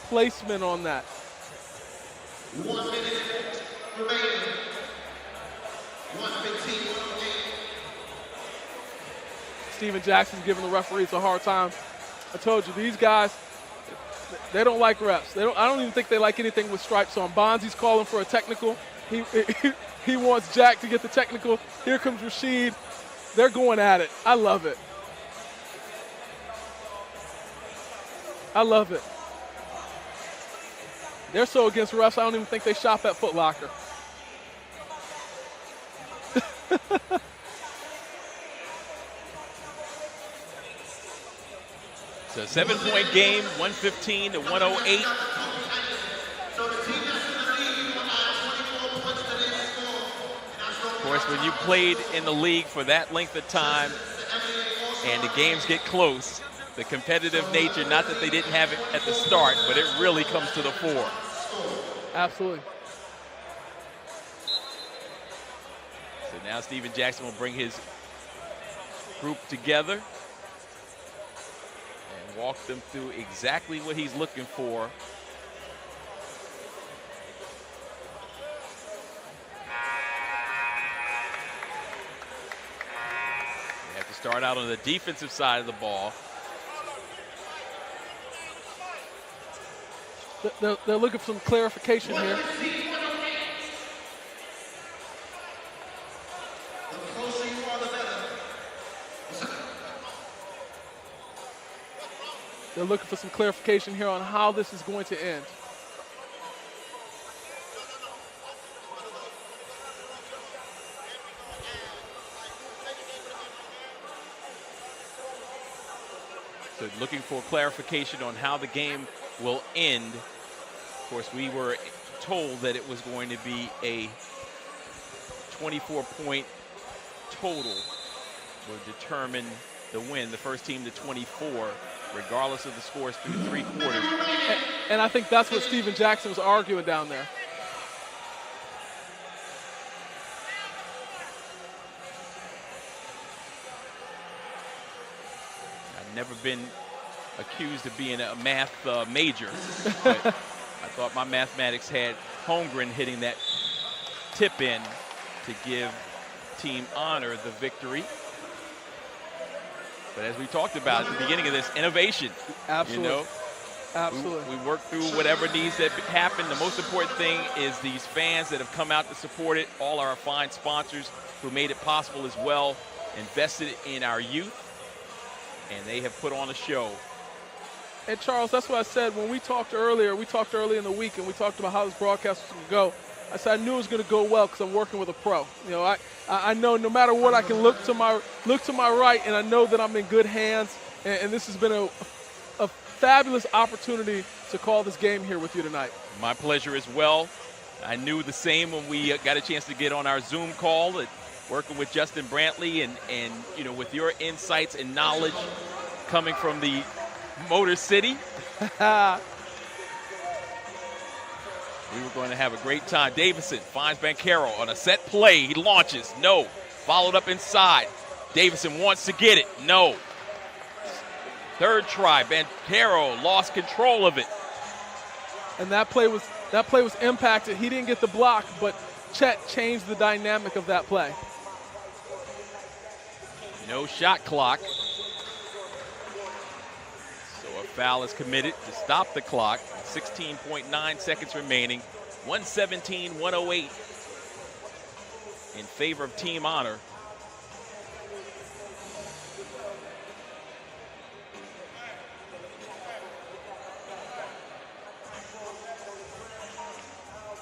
placement on that. 1 minute remaining. 1:15 Steven Jackson's giving the referees a hard time. I told you, these guys, they don't like refs. I don't even think they like anything with stripes on. Bonzi's calling for a technical. He wants Jack to get the technical. Here comes Rashid. They're going at it. I love it. I love it. They're so against refs, I don't even think they shop at Foot Locker. It's a 7-point game, 115 to 108. Of course, when you played in the league for that length of time and the games get close, the competitive nature, not that they didn't have it at the start, but it really comes to the fore. Absolutely. So now Steven Jackson will bring his group together and walk them through exactly what he's looking for. They have to start out on the defensive side of the ball. They're looking for some clarification here. They're looking for some clarification here on how this is going to end. So looking for clarification on how the game will end. Of course, we were told that it was going to be a 24-point total will determine the win. The first team to 24, regardless of the scores through 3 quarters. And I think that's what Steven Jackson was arguing down there. I've never been accused of being a math major, but I thought my mathematics had Holmgren hitting that tip in to give Team Honor the victory. But as we talked about at the beginning of this, innovation. Absolutely. You know, absolutely. We work through whatever needs that happen. The most important thing is these fans that have come out to support it, all our fine sponsors who made it possible as well, invested in our youth, and they have put on a show. And Charles, that's what I said when we talked earlier in the week, and we talked about how this broadcast was going to go. I said I knew it was going to go well because I'm working with a pro. You know, I know no matter what, I can look to my right, and I know that I'm in good hands. And this has been a fabulous opportunity to call this game here with you tonight. My pleasure as well. I knew the same when we got a chance to get on our Zoom call, working with Justin Brantley, and you know, with your insights and knowledge coming from the Motor City. We were going to have a great time. Davison finds Banchero on a set play. He launches. No. Followed up inside. Davison wants to get it. No. Third try. Banchero lost control of it. And that play was impacted. He didn't get the block, but Chet changed the dynamic of that play. No shot clock. So a foul is committed to stop the clock. 16.9 seconds remaining. 117-108 in favor of team honor.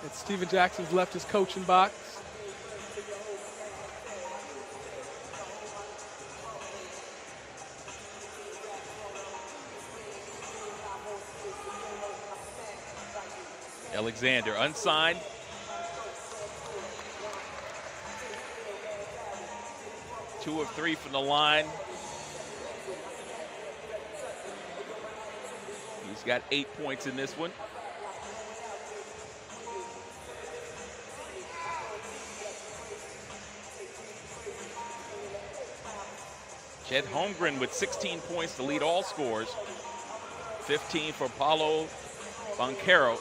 And Steven Jackson's left his coaching box. Alexander unsigned. Two of three from the line. He's got 8 points in this one. Chet Holmgren with 16 points to lead all scores. 15 for Paolo BANCHERO.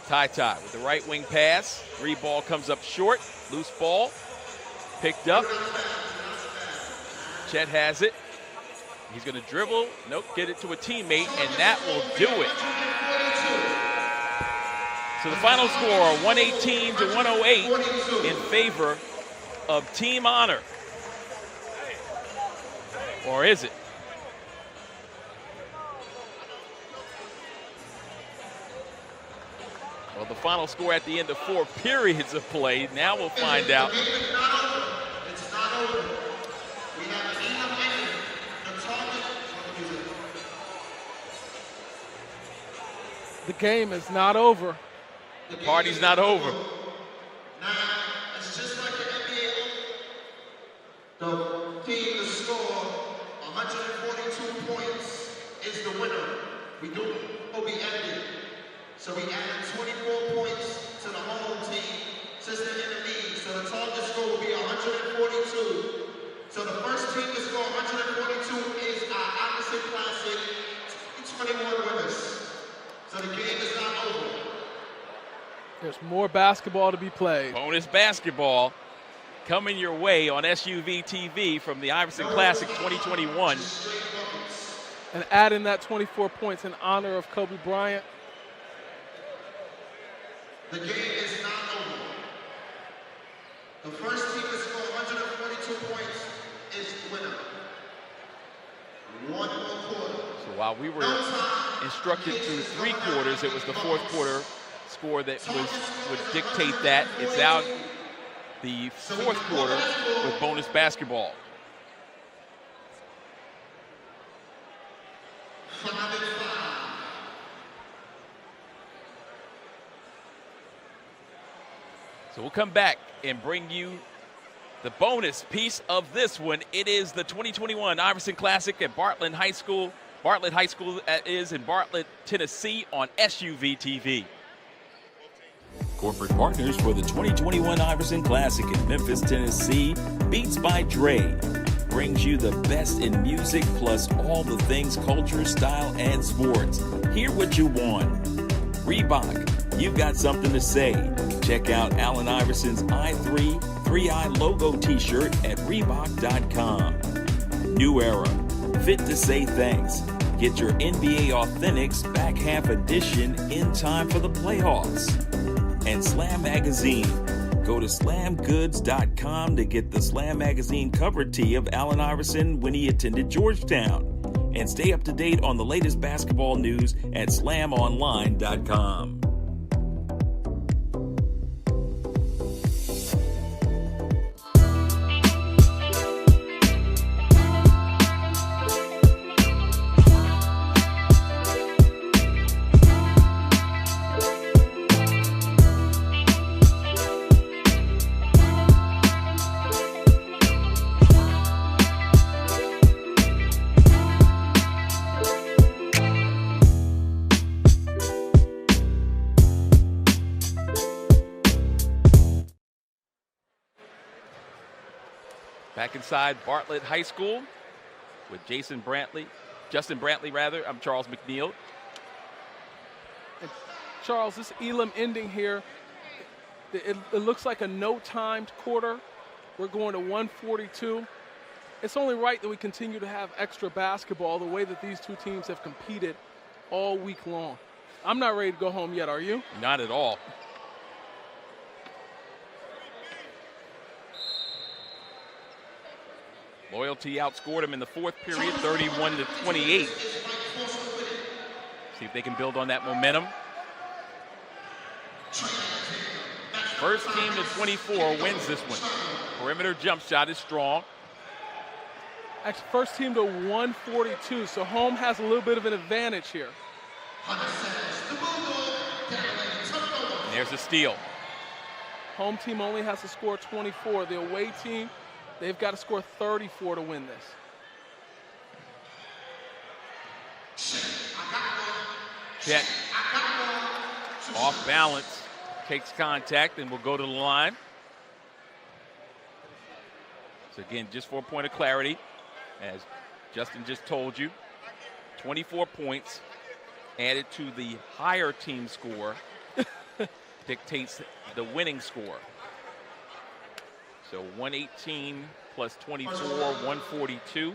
Ty with the right wing pass. Ball comes up short. Loose ball. Picked up. Chet has it. He's going to dribble. Nope, get it to a teammate, and that will do it. So the final score, 118 to 108 in favor of team honor. Or is it? Well, the final score at the end of 4 periods of play. Now we'll find out. It's not over. We have elam ending. The target. The game is not over. The party's not over. Now, it's just like the NBA. The team to score 142 points is the winner. We do will be ended. So we added 24 points to the home team since they're in the league. So the target score will be 142. So the first team to score 142 is our Iverson Classic 21 winners. So the game is not over. There's more basketball to be played. Bonus basketball coming your way on SUVtv from the Iverson Classic 2021. And adding that 24 points in honor of Kobe Bryant. The game is not over. The first team to score 142 points is the winner. One more quarter. So while we were instructed through 3 quarters, it was the 4th quarter score that would dictate that. It's now the 4th quarter with bonus basketball. 5 and 5. So we'll come back and bring you the bonus piece of this one. It is the 2021 Iverson Classic at Bartlett High School. Bartlett High School is in Bartlett, Tennessee on SUVtv. Corporate partners for the 2021 Iverson Classic in Memphis, Tennessee, Beats by Dre, brings you the best in music plus all the things culture, style, and sports. Hear what you want. Reebok, you've got something to say. Check out Allen Iverson's I3 3i logo t-shirt at Reebok.com. New Era, fit to say thanks. Get your NBA Authentics back half edition in time for the playoffs. And Slam Magazine. Go to slamgoods.com to get the Slam Magazine cover tee of Allen Iverson when he attended Georgetown. And stay up to date on the latest basketball news at slamonline.com. Back inside Bartlett High School with Justin Brantley. I'm Charles McNeil. And Charles, this elam ending here, it looks like a no-timed quarter. We're going to 142. It's only right that we continue to have extra basketball the way that these two teams have competed all week long. I'm not ready to go home yet, are you? Not at all. Loyalty outscored him in the fourth period, 31-28. See if they can build on that momentum. First team to 24 wins this one. Perimeter jump shot is strong. Actually, first team to 142, so home has a little bit of an advantage here. And there's a steal. Home team only has to score 24. The away team, they've got to score 34 to win this. Chet off balance, takes contact, and will go to the line. So again, just for a point of clarity, as Justin just told you, 24 points added to the higher team score dictates the winning score. So 118 plus 24, 142.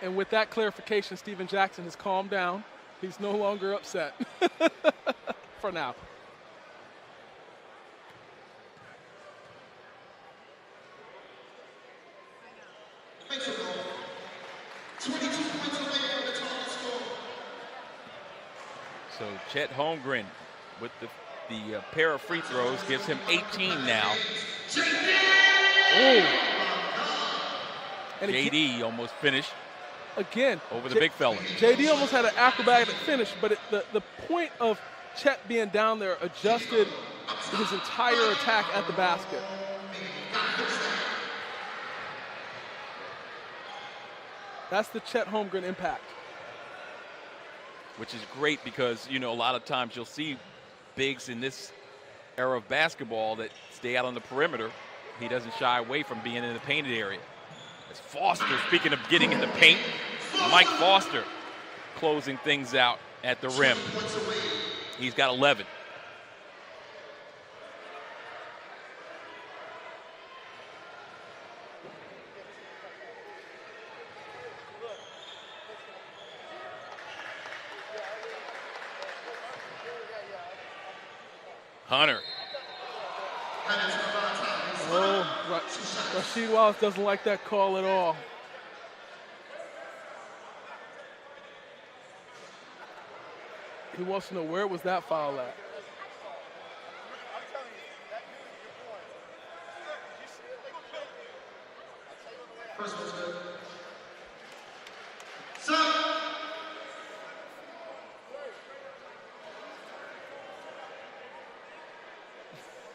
And with that clarification, Steven Jackson has calmed down. He's no longer upset for now. So Chet Holmgren with the pair of free throws gives him 18 now. Oh. And JD almost finished. Again, over the big fella. JD almost had an acrobatic finish, but the point of Chet being down there adjusted his entire attack at the basket. That's the Chet Holmgren impact. Which is great because, you know, a lot of times you'll see bigs in this era of basketball that stay out on the perimeter. He doesn't shy away from being in the painted area. As Foster, speaking of getting in the paint, Mike Foster closing things out at the rim. He's got 11. Hunter. Oh, Rasheed Wallace doesn't like that call at all. He wants to know, where was that foul at?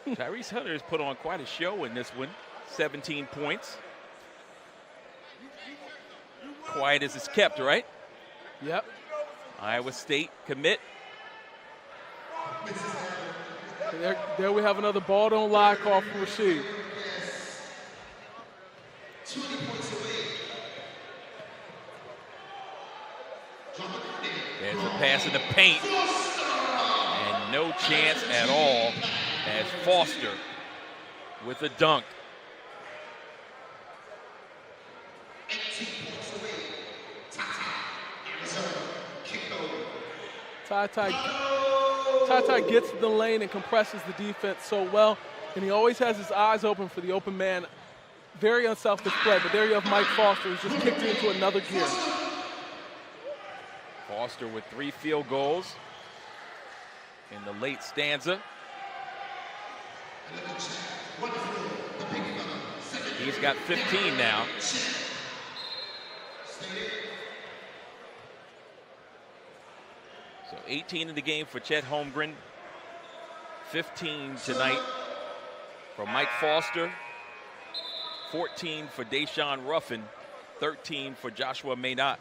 Tyrese Hunter has put on quite a show in this one. 17 points. Quiet as it's kept, right? Yep. Iowa State commit. There we have another ball don't lie call from Rasheed. There's a pass in the paint. And no chance at all as Foster with a dunk. Ty gets to the lane and compresses the defense so well, and he always has his eyes open for the open man. Very unselfish play, but there you have Mike Foster, who's just kicked it into another gear. Foster with 3 field goals in the late stanza. He's got 15 now. So 18 in the game for Chet Holmgren. 15 tonight for Mike Foster. 14 for Deshaun Ruffin. 13 for Joshua Minot.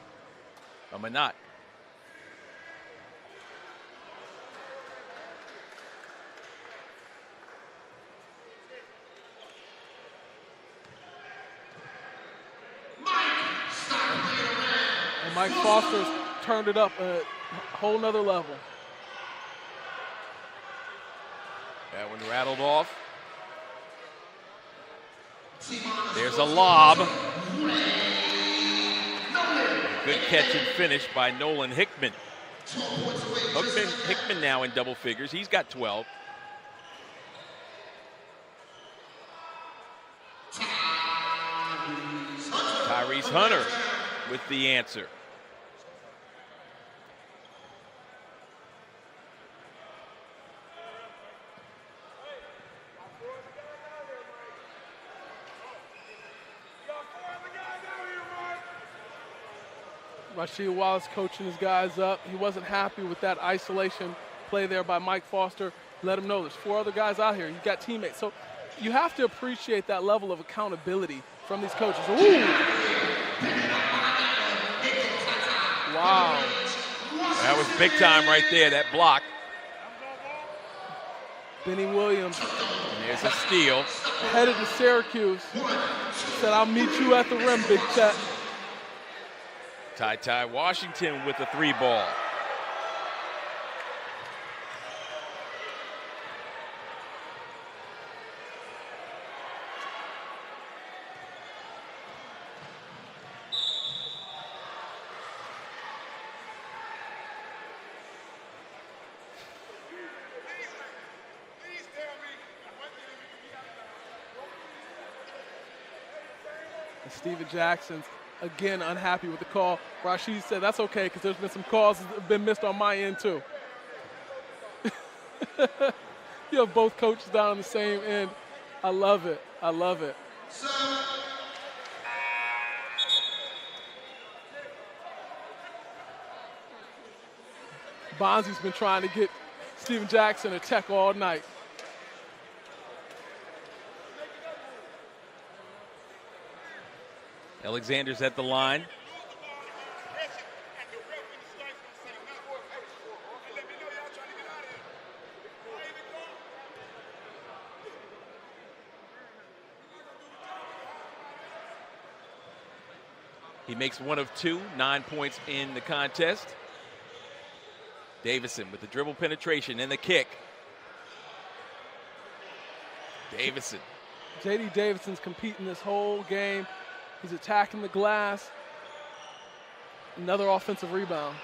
And Mike Foster's turned it up a whole nother level. That one rattled off. There's a lob. Good catch and finish by Nolan Hickman. Hickman now in double figures. He's got 12. Hunter with the answer. Rasheed Wallace coaching his guys up. He wasn't happy with that isolation play there by Mike Foster. Let him know there's 4 other guys out here. You've got teammates. So you have to appreciate that level of accountability from these coaches. Ooh. Wow. That was big time right there, that block. Benny Williams. And there's a steal. Headed to Syracuse. Said, I'll meet you at the rim, Big Chet. Ty Washington with the 3 ball. Steven Jackson's again unhappy with the call. Rasheed said that's okay because there's been some calls that have been missed on my end too. You have both coaches down on the same end. I love it. I love it. Bonzi's been trying to get Steven Jackson a tech all night. Alexander's at the line. He makes 1 of 2, 9 points in the contest. Davison with the dribble penetration and the kick. Davison. J.D. Davidson's competing this whole game. He's attacking the glass. Another offensive rebound.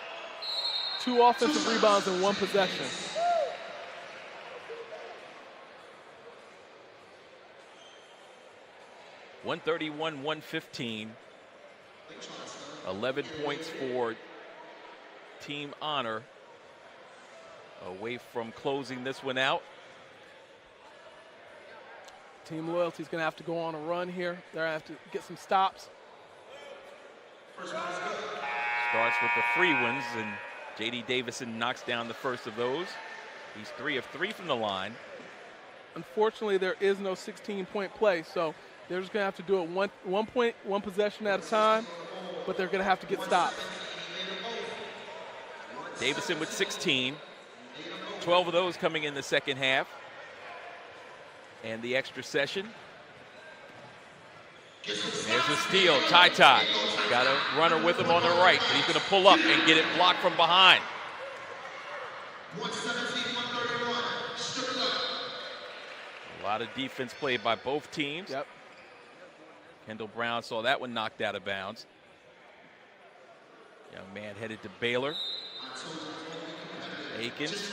2 offensive rebounds in 1 possession. $131-115. 11 points for Team Honor. Away from closing this one out. Team Loyalty's going to have to go on a run here. They're going to have to get some stops. Starts with the free ones, and J.D. Davison knocks down the first of those. He's 3 of 3 from the line. Unfortunately, there is no 16-point play, so they're just going to have to do it one possession at a time, but they're going to have to get stops. Davison with 16. 12 of those coming in the second half. And the extra session. There's a steal. Ty got a runner with him on the right, but he's going to pull up and get it blocked from behind. A lot of defense played by both teams. Yep. Kendall Brown saw that one knocked out of bounds. Young man headed to Baylor. Akins.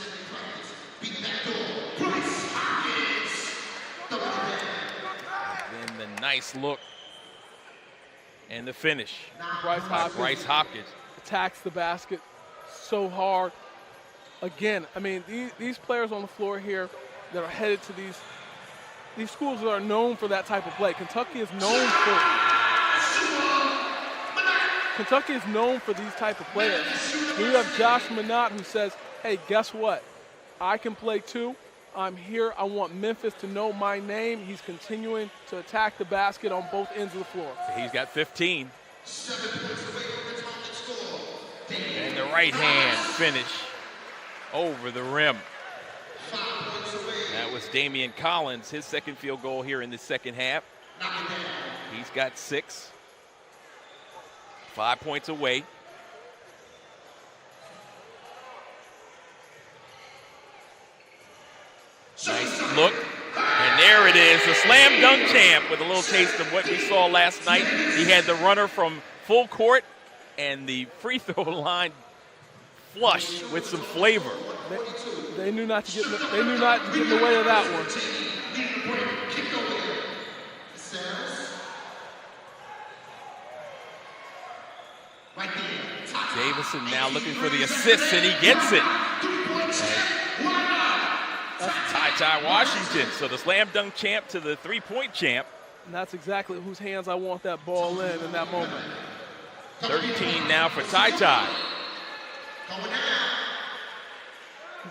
Then the nice look and the finish. Bryce Hopkins attacks the basket so hard. Again, I mean, these players on the floor here that are headed to these schools that are known for that type of play. Kentucky is known for these type of players. We have Josh Minot who says, hey, guess what? I can play too. I'm here. I want Memphis to know my name. He's continuing to attack the basket on both ends of the floor. He's got 15. And the right hand finish over the rim. That was Damian Collins, his second field goal here in the second half. He's got 6. 5 points away. Nice look, and there it is, the slam dunk champ with a little taste of what we saw last night. He had the runner from full court and the free throw line flush with some flavor. They knew not to get in the way of that one. Davison now looking for the assist, and he gets it. Ty Washington, so the slam dunk champ to the three-point champ. And that's exactly whose hands I want that ball in that moment. 13 now for Ty.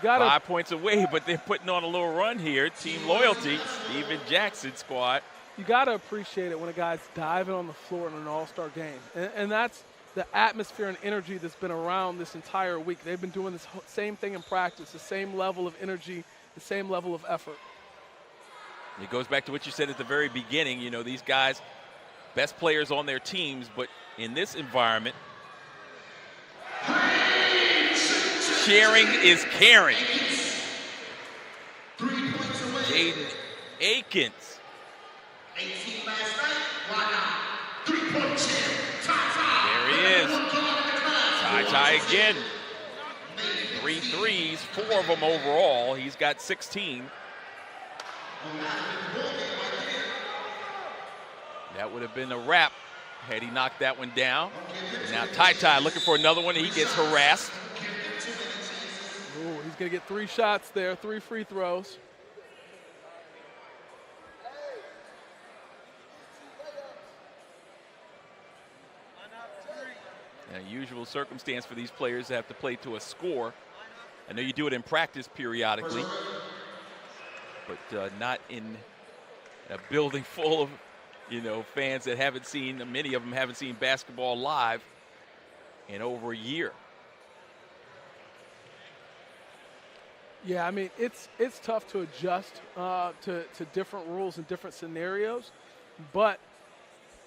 5 points away, but they're putting on a little run here. Team Loyalty, Steven Jackson squad. You got to appreciate it when a guy's diving on the floor in an all-star game. And that's the atmosphere and energy that's been around this entire week. They've been doing this same thing in practice, the same level of energy, the same level of effort. It goes back to what you said at the very beginning. You know, these guys, best players on their teams, but in this environment, sharing is caring. Jaden Akins. There he is. Ty again. 3 threes, 4 of them overall. He's got 16. That would have been a wrap had he knocked that one down. And now Ty looking for another one, and he gets harassed. Ooh, he's going to get 3 shots there, 3 free throws. Unusual circumstance for these players to have to play to a score. I know you do it in practice periodically, but not in a building full of, you know, fans that haven't seen, many of them haven't seen basketball live in over a year. Yeah, I mean, it's tough to adjust to different rules and different scenarios, but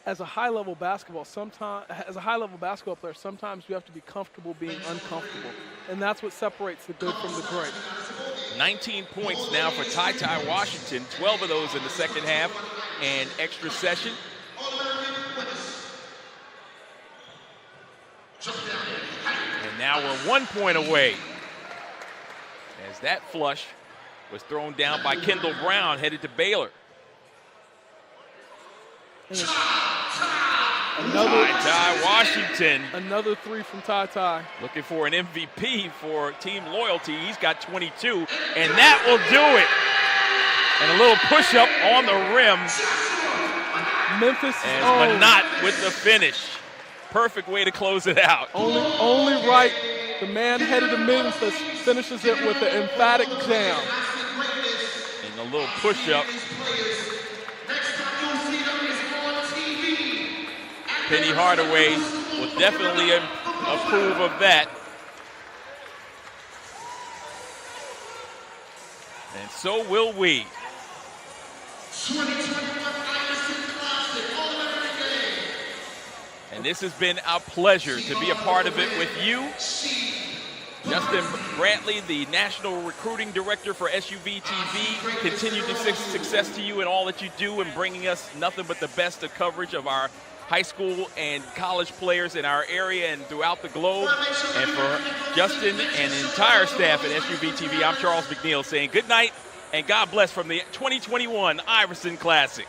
as a high-level basketball player, sometimes you have to be comfortable being uncomfortable, and that's what separates the good from the great. 19 points now for Ty Washington, 12 of those in the second half and extra session. And now we're 1 point away as that flush was thrown down by Kendall Brown, headed to Baylor. Ty Washington. Another 3 from Ty. Looking for an MVP for Team Loyalty. He's got 22, and that will do it. And a little push-up on the rim. Memphis as Manat with the finish. Perfect way to close it out. Only right. The man headed to Memphis finishes it with an emphatic jam. And a little push-up. Penny Hardaway will definitely approve of that. And so will we. And this has been our pleasure to be a part of it with you. Justin Brantley, the National Recruiting Director for SUVtv, continued success to you in all that you do and bringing us nothing but the best of coverage of our high school and college players in our area and throughout the globe. And for Justin and the entire staff at SUVtv, I'm Charles McNeil saying good night and God bless from the 2021 Iverson Classic.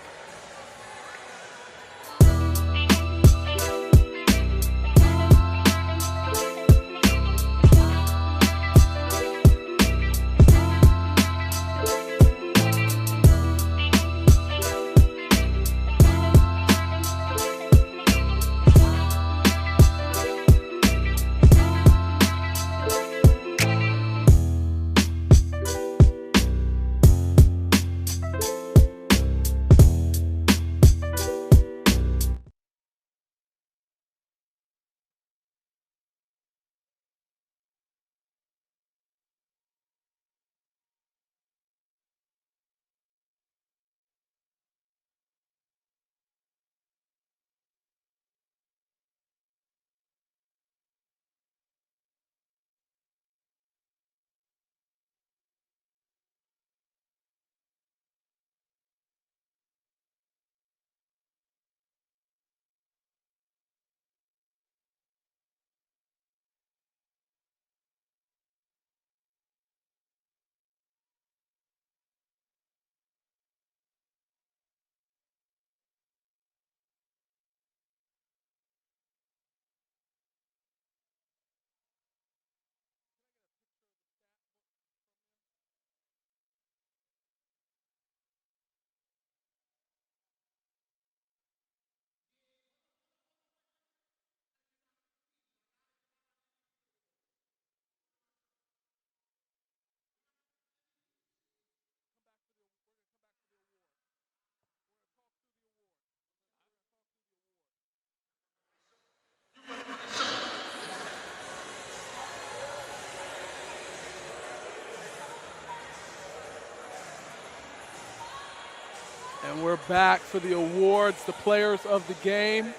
And we're back for the awards, the players of the game.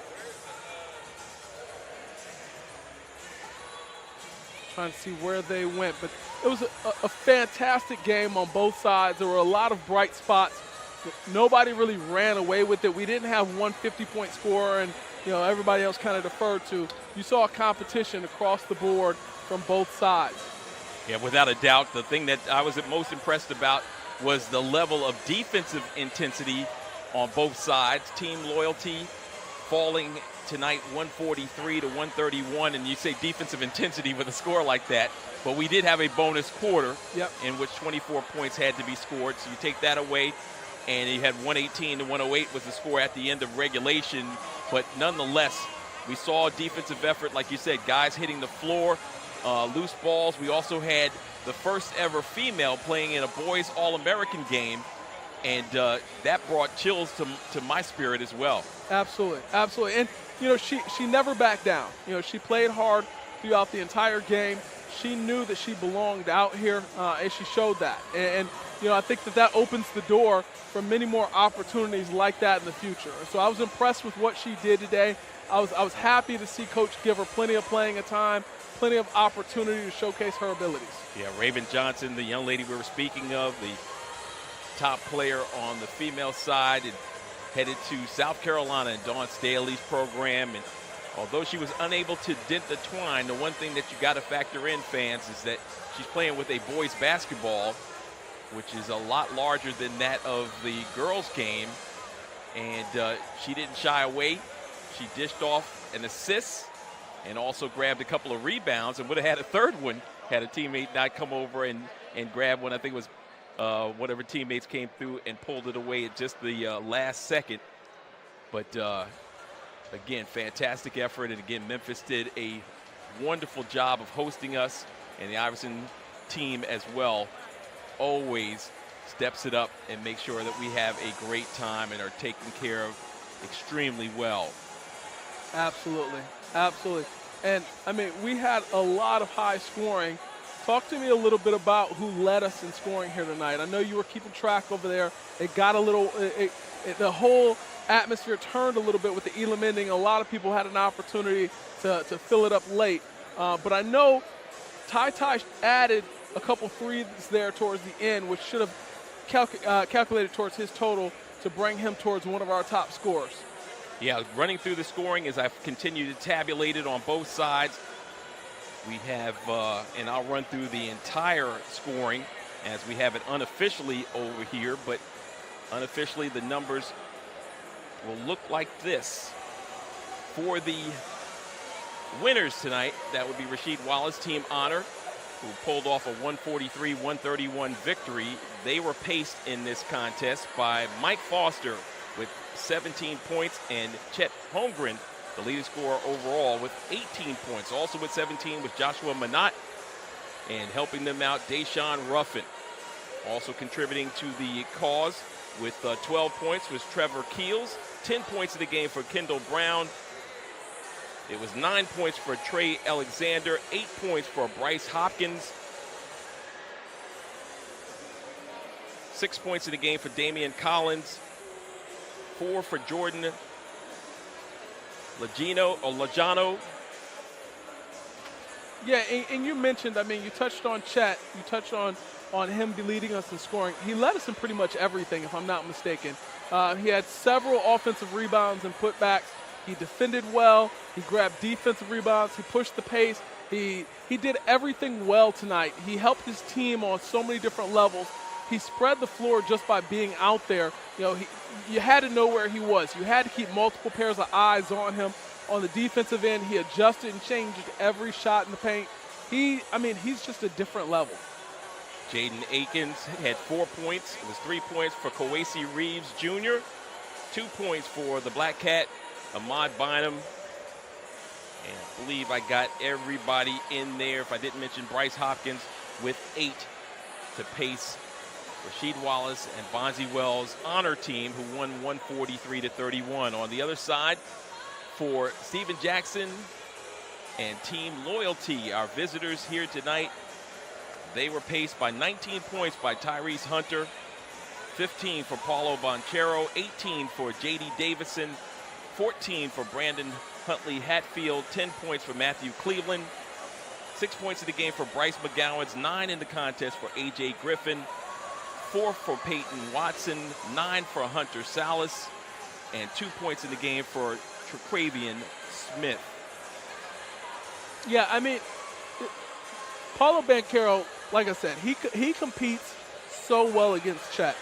Trying to see where they went, but it was a fantastic game on both sides. There were a lot of bright spots. Nobody really ran away with it. We didn't have one 50-point scorer and everybody else kind of deferred to. You saw a competition across the board from both sides. Yeah, without a doubt, the thing that I was most impressed about was the level of defensive intensity on both sides. Team loyalty falling tonight 143 to 131, and you say defensive intensity with a score like that, but we did have a bonus quarter in which 24 points had to be scored. So you take that away, and you had 118 to 108 was the score at the end of regulation. But nonetheless, we saw a defensive effort, like you said, guys hitting the floor, loose balls. We also had the first ever female playing in a boys All-American game, and that brought chills to my spirit as well. Absolutely, absolutely. And, she never backed down. She played hard throughout the entire game. She knew that she belonged out here, and she showed that. And I think that opens the door for many more opportunities like that in the future. So I was impressed with what she did today. I was happy to see Coach give her plenty of playing time, plenty of opportunity to showcase her abilities. Yeah, Raven Johnson, the young lady we were speaking of, the top player on the female side, and headed to South Carolina and Dawn Staley's program. And although she was unable to dent the twine, the one thing that you got to factor in, fans, is that she's playing with a boys basketball, which is a lot larger than that of the girls' game. And she didn't shy away. She dished off an assist and also grabbed a couple of rebounds and would have had a third one had a teammate not come over and grab one. I think it was whatever teammates came through and pulled it away at just the last second. But again, fantastic effort. And again, Memphis did a wonderful job of hosting us, and the Iverson team as well always steps it up and makes sure that we have a great time and are taken care of extremely well. Absolutely, absolutely. And, we had a lot of high scoring. Talk to me a little bit about who led us in scoring here tonight. I know you were keeping track over there. It got a little the whole atmosphere turned a little bit with the elam ending. A lot of people had an opportunity to fill it up late. But I know Ty added a couple threes there towards the end, which should have calculated towards his total to bring him towards one of our top scorers. Yeah, running through the scoring as I've continued to tabulate it on both sides. We have, and I'll run through the entire scoring as we have it unofficially over here, but unofficially the numbers will look like this. For the winners tonight, that would be Rasheed Wallace, Team Honor, who pulled off a 143-131 victory. They were paced in this contest by Mike Foster with 17 points and Chet Holmgren, the leading scorer overall, with 18 points. Also with 17 was Joshua Minot, and helping them out, Deshaun Ruffin. Also contributing to the cause with 12 points was Trevor Keels. 10 points in the game for Kendall Brown. It was 9 points for Trey Alexander, 8 points for Bryce Hopkins. 6 points in the game for Damian Collins. 4 for Jordan Lajano. Yeah, and you mentioned, you touched on Chet. You touched on him leading us in scoring. He led us in pretty much everything, if I'm not mistaken. He had several offensive rebounds and putbacks. He defended well. He grabbed defensive rebounds. He pushed the pace. He did everything well tonight. He helped his team on so many different levels. He spread the floor just by being out there. You had to know where he was. You had to keep multiple pairs of eyes on him. On the defensive end, he adjusted and changed every shot in the paint. He's just a different level. Jaden Akins had 4 points. It was 3 points for Kawasi Reeves Jr., 2 points for the Black Cat, Ahmad Bynum. And I believe I got everybody in there. If I didn't mention Bryce Hopkins with 8 to pace Rasheed Wallace and Bonzi Wells' honor team, who won 143-31. On the other side, for Stephen Jackson and Team Loyalty, our visitors here tonight, they were paced by 19 points by Tyrese Hunter, 15 for Paolo BANCHERO, 18 for J.D. Davison, 14 for Brandon Huntley Hatfield, 10 points for Matthew Cleveland, 6 points in the game for Bryce McGowan, 9 in the contest for A.J. Griffin, 4 for Peyton Watson, 9 for Hunter Salas, and 2 points in the game for Traquavian Smith. Yeah, I mean, Paolo BANCHERO, like I said, he competes so well against Chet.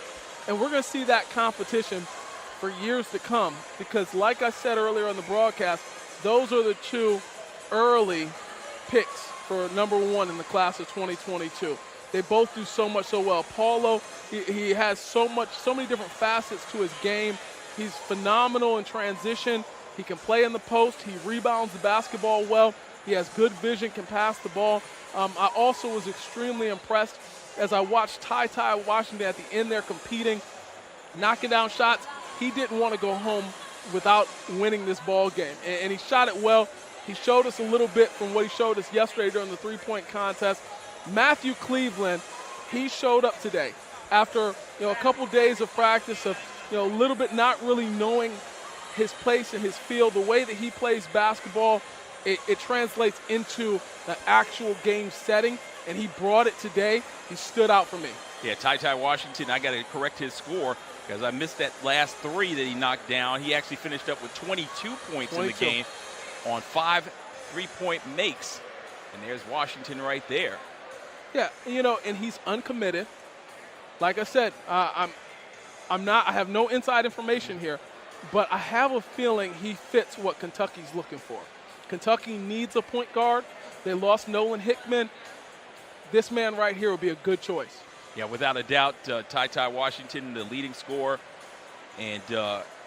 And we're going to see that competition for years to come because, like I said earlier on the broadcast, those are the two early picks for #1 in the class of 2022. They both do so much so well. Paolo, he has so many different facets to his game. He's phenomenal in transition. He can play in the post. He rebounds the basketball well. He has good vision, can pass the ball. I also was extremely impressed as I watched Ty Washington at the end there competing, knocking down shots. He didn't want to go home without winning this ball game, and he shot it well. He showed us a little bit from what he showed us yesterday during the three-point contest. Matthew Cleveland, he showed up today after a couple days of practice of a little bit not really knowing his place in his field. The way that he plays basketball, it translates into the actual game setting, and he brought it today. He stood out for me. Yeah, Ty Washington, I got to correct his score because I missed that last three that he knocked down. He actually finished up with 22 points in the game on 5 three-point makes. And there's Washington right there. Yeah, and he's uncommitted. Like I said, I have no inside information here, but I have a feeling he fits what Kentucky's looking for. Kentucky needs a point guard. They lost Nolan Hickman. This man right here would be a good choice. Yeah, without a doubt, Ty Washington, the leading scorer. And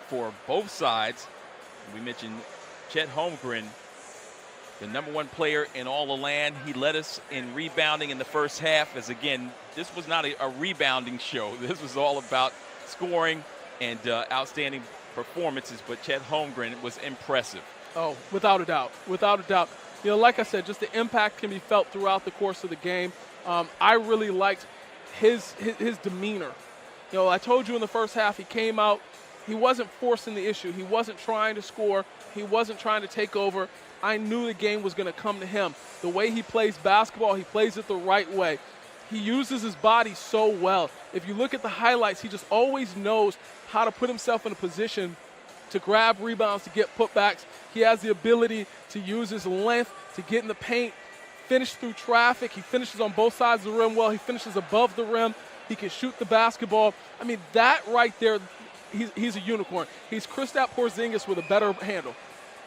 for both sides, we mentioned Chet Holmgren, the #1 player in all the land. He led us in rebounding in the first half, as again, this was not a rebounding show. This was all about scoring and outstanding performances, but Chet Holmgren was impressive. Oh, without a doubt, without a doubt. Like I said, just the impact can be felt throughout the course of the game. I really liked his demeanor. I told you in the first half he came out, he wasn't forcing the issue. He wasn't trying to score. He wasn't trying to take over. I knew the game was going to come to him. The way he plays basketball, he plays it the right way. He uses his body so well. If you look at the highlights, he just always knows how to put himself in a position to grab rebounds, to get putbacks. He has the ability to use his length to get in the paint, finish through traffic. He finishes on both sides of the rim well. He finishes above the rim. He can shoot the basketball. I mean, that right there, he's a unicorn. He's Kristaps Porzingis with a better handle.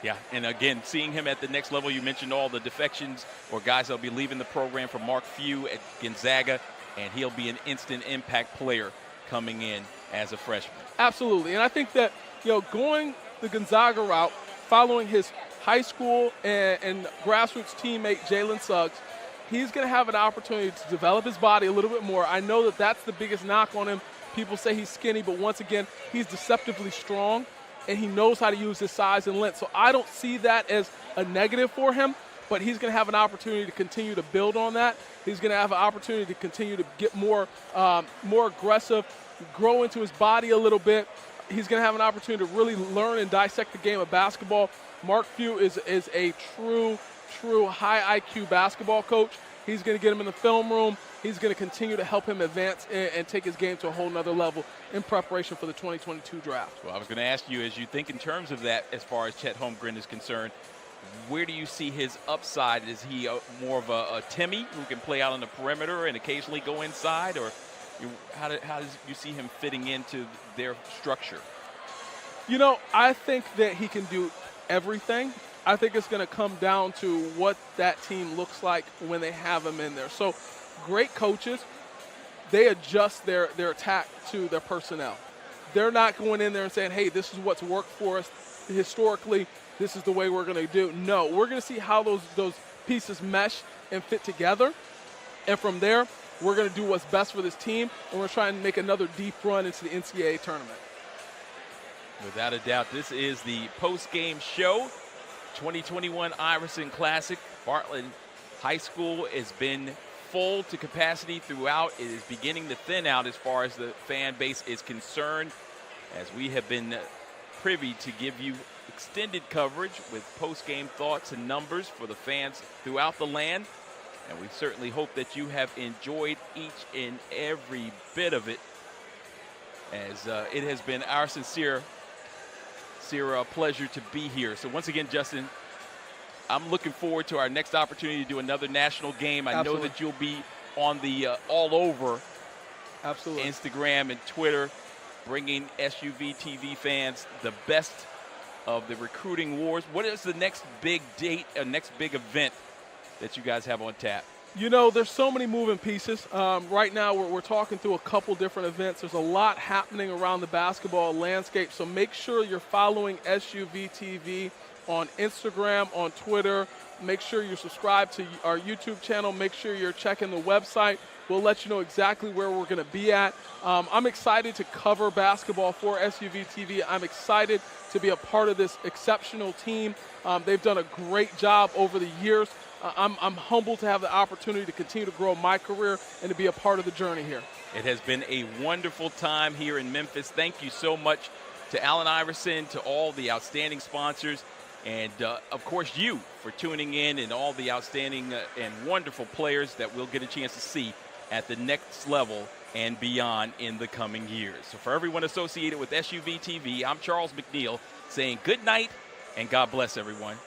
Yeah, and again, seeing him at the next level, you mentioned all the defections or guys that will be leaving the program for Mark Few at Gonzaga, and he'll be an instant impact player coming in as a freshman. Absolutely, and I think that, going the Gonzaga route, following his high school and grassroots teammate Jalen Suggs, he's going to have an opportunity to develop his body a little bit more. I know that that's the biggest knock on him. People say he's skinny, but once again, he's deceptively strong, and he knows how to use his size and length. So I don't see that as a negative for him, but he's going to have an opportunity to continue to build on that. He's going to have an opportunity to continue to get more aggressive, grow into his body a little bit. He's going to have an opportunity to really learn and dissect the game of basketball. Mark Few is a true high IQ basketball coach. He's going to get him in the film room. He's going to continue to help him advance and take his game to a whole nother level in preparation for the 2022 draft. Well, I was going to ask you, as you think in terms of that, as far as Chet Holmgren is concerned, where do you see his upside? Is he more of a Timmy who can play out on the perimeter and occasionally go inside, or how does you see him fitting into their structure? I think that he can do everything. I think it's going to come down to what that team looks like when they have him in there. So great coaches, they adjust their attack to their personnel. They're not going in there and saying, hey, this is what's worked for us historically. This is the way we're going to do. No, we're going to see how those pieces mesh and fit together. And from there, we're going to do what's best for this team, and we're trying to make another deep run into the NCAA tournament. Without a doubt, this is the post-game show. 2021 Iverson Classic. Bartlett High School has been full to capacity throughout. It is beginning to thin out as far as the fan base is concerned, as we have been privy to give you extended coverage with post-game thoughts and numbers for the fans throughout the land. And we certainly hope that you have enjoyed each and every bit of it, as it has been our sincere pleasure to be here. So once again, Justin, I'm looking forward to our next opportunity to do another national game. I know that you'll be on the all over Instagram and Twitter, bringing SUVtv fans the best of the recruiting wars. What is the next big date, next big event that you guys have on tap? You know, there's so many moving pieces. Right now, we're talking through a couple different events. There's a lot happening around the basketball landscape, so make sure you're following SUVtv on Instagram, on Twitter. Make sure you're subscribed to our YouTube channel. Make sure you're checking the website. We'll let you know exactly where we're going to be at. I'm excited to cover basketball for SUVtv. I'm excited to be a part of this exceptional team. They've done a great job over the years. I'm humbled to have the opportunity to continue to grow my career and to be a part of the journey here. It has been a wonderful time here in Memphis. Thank you so much to Allen Iverson, to all the outstanding sponsors, and of course you for tuning in, and all the outstanding and wonderful players that we'll get a chance to see at the next level and beyond in the coming years. So for everyone associated with SUVtv, I'm Charles McNeil saying good night and God bless everyone.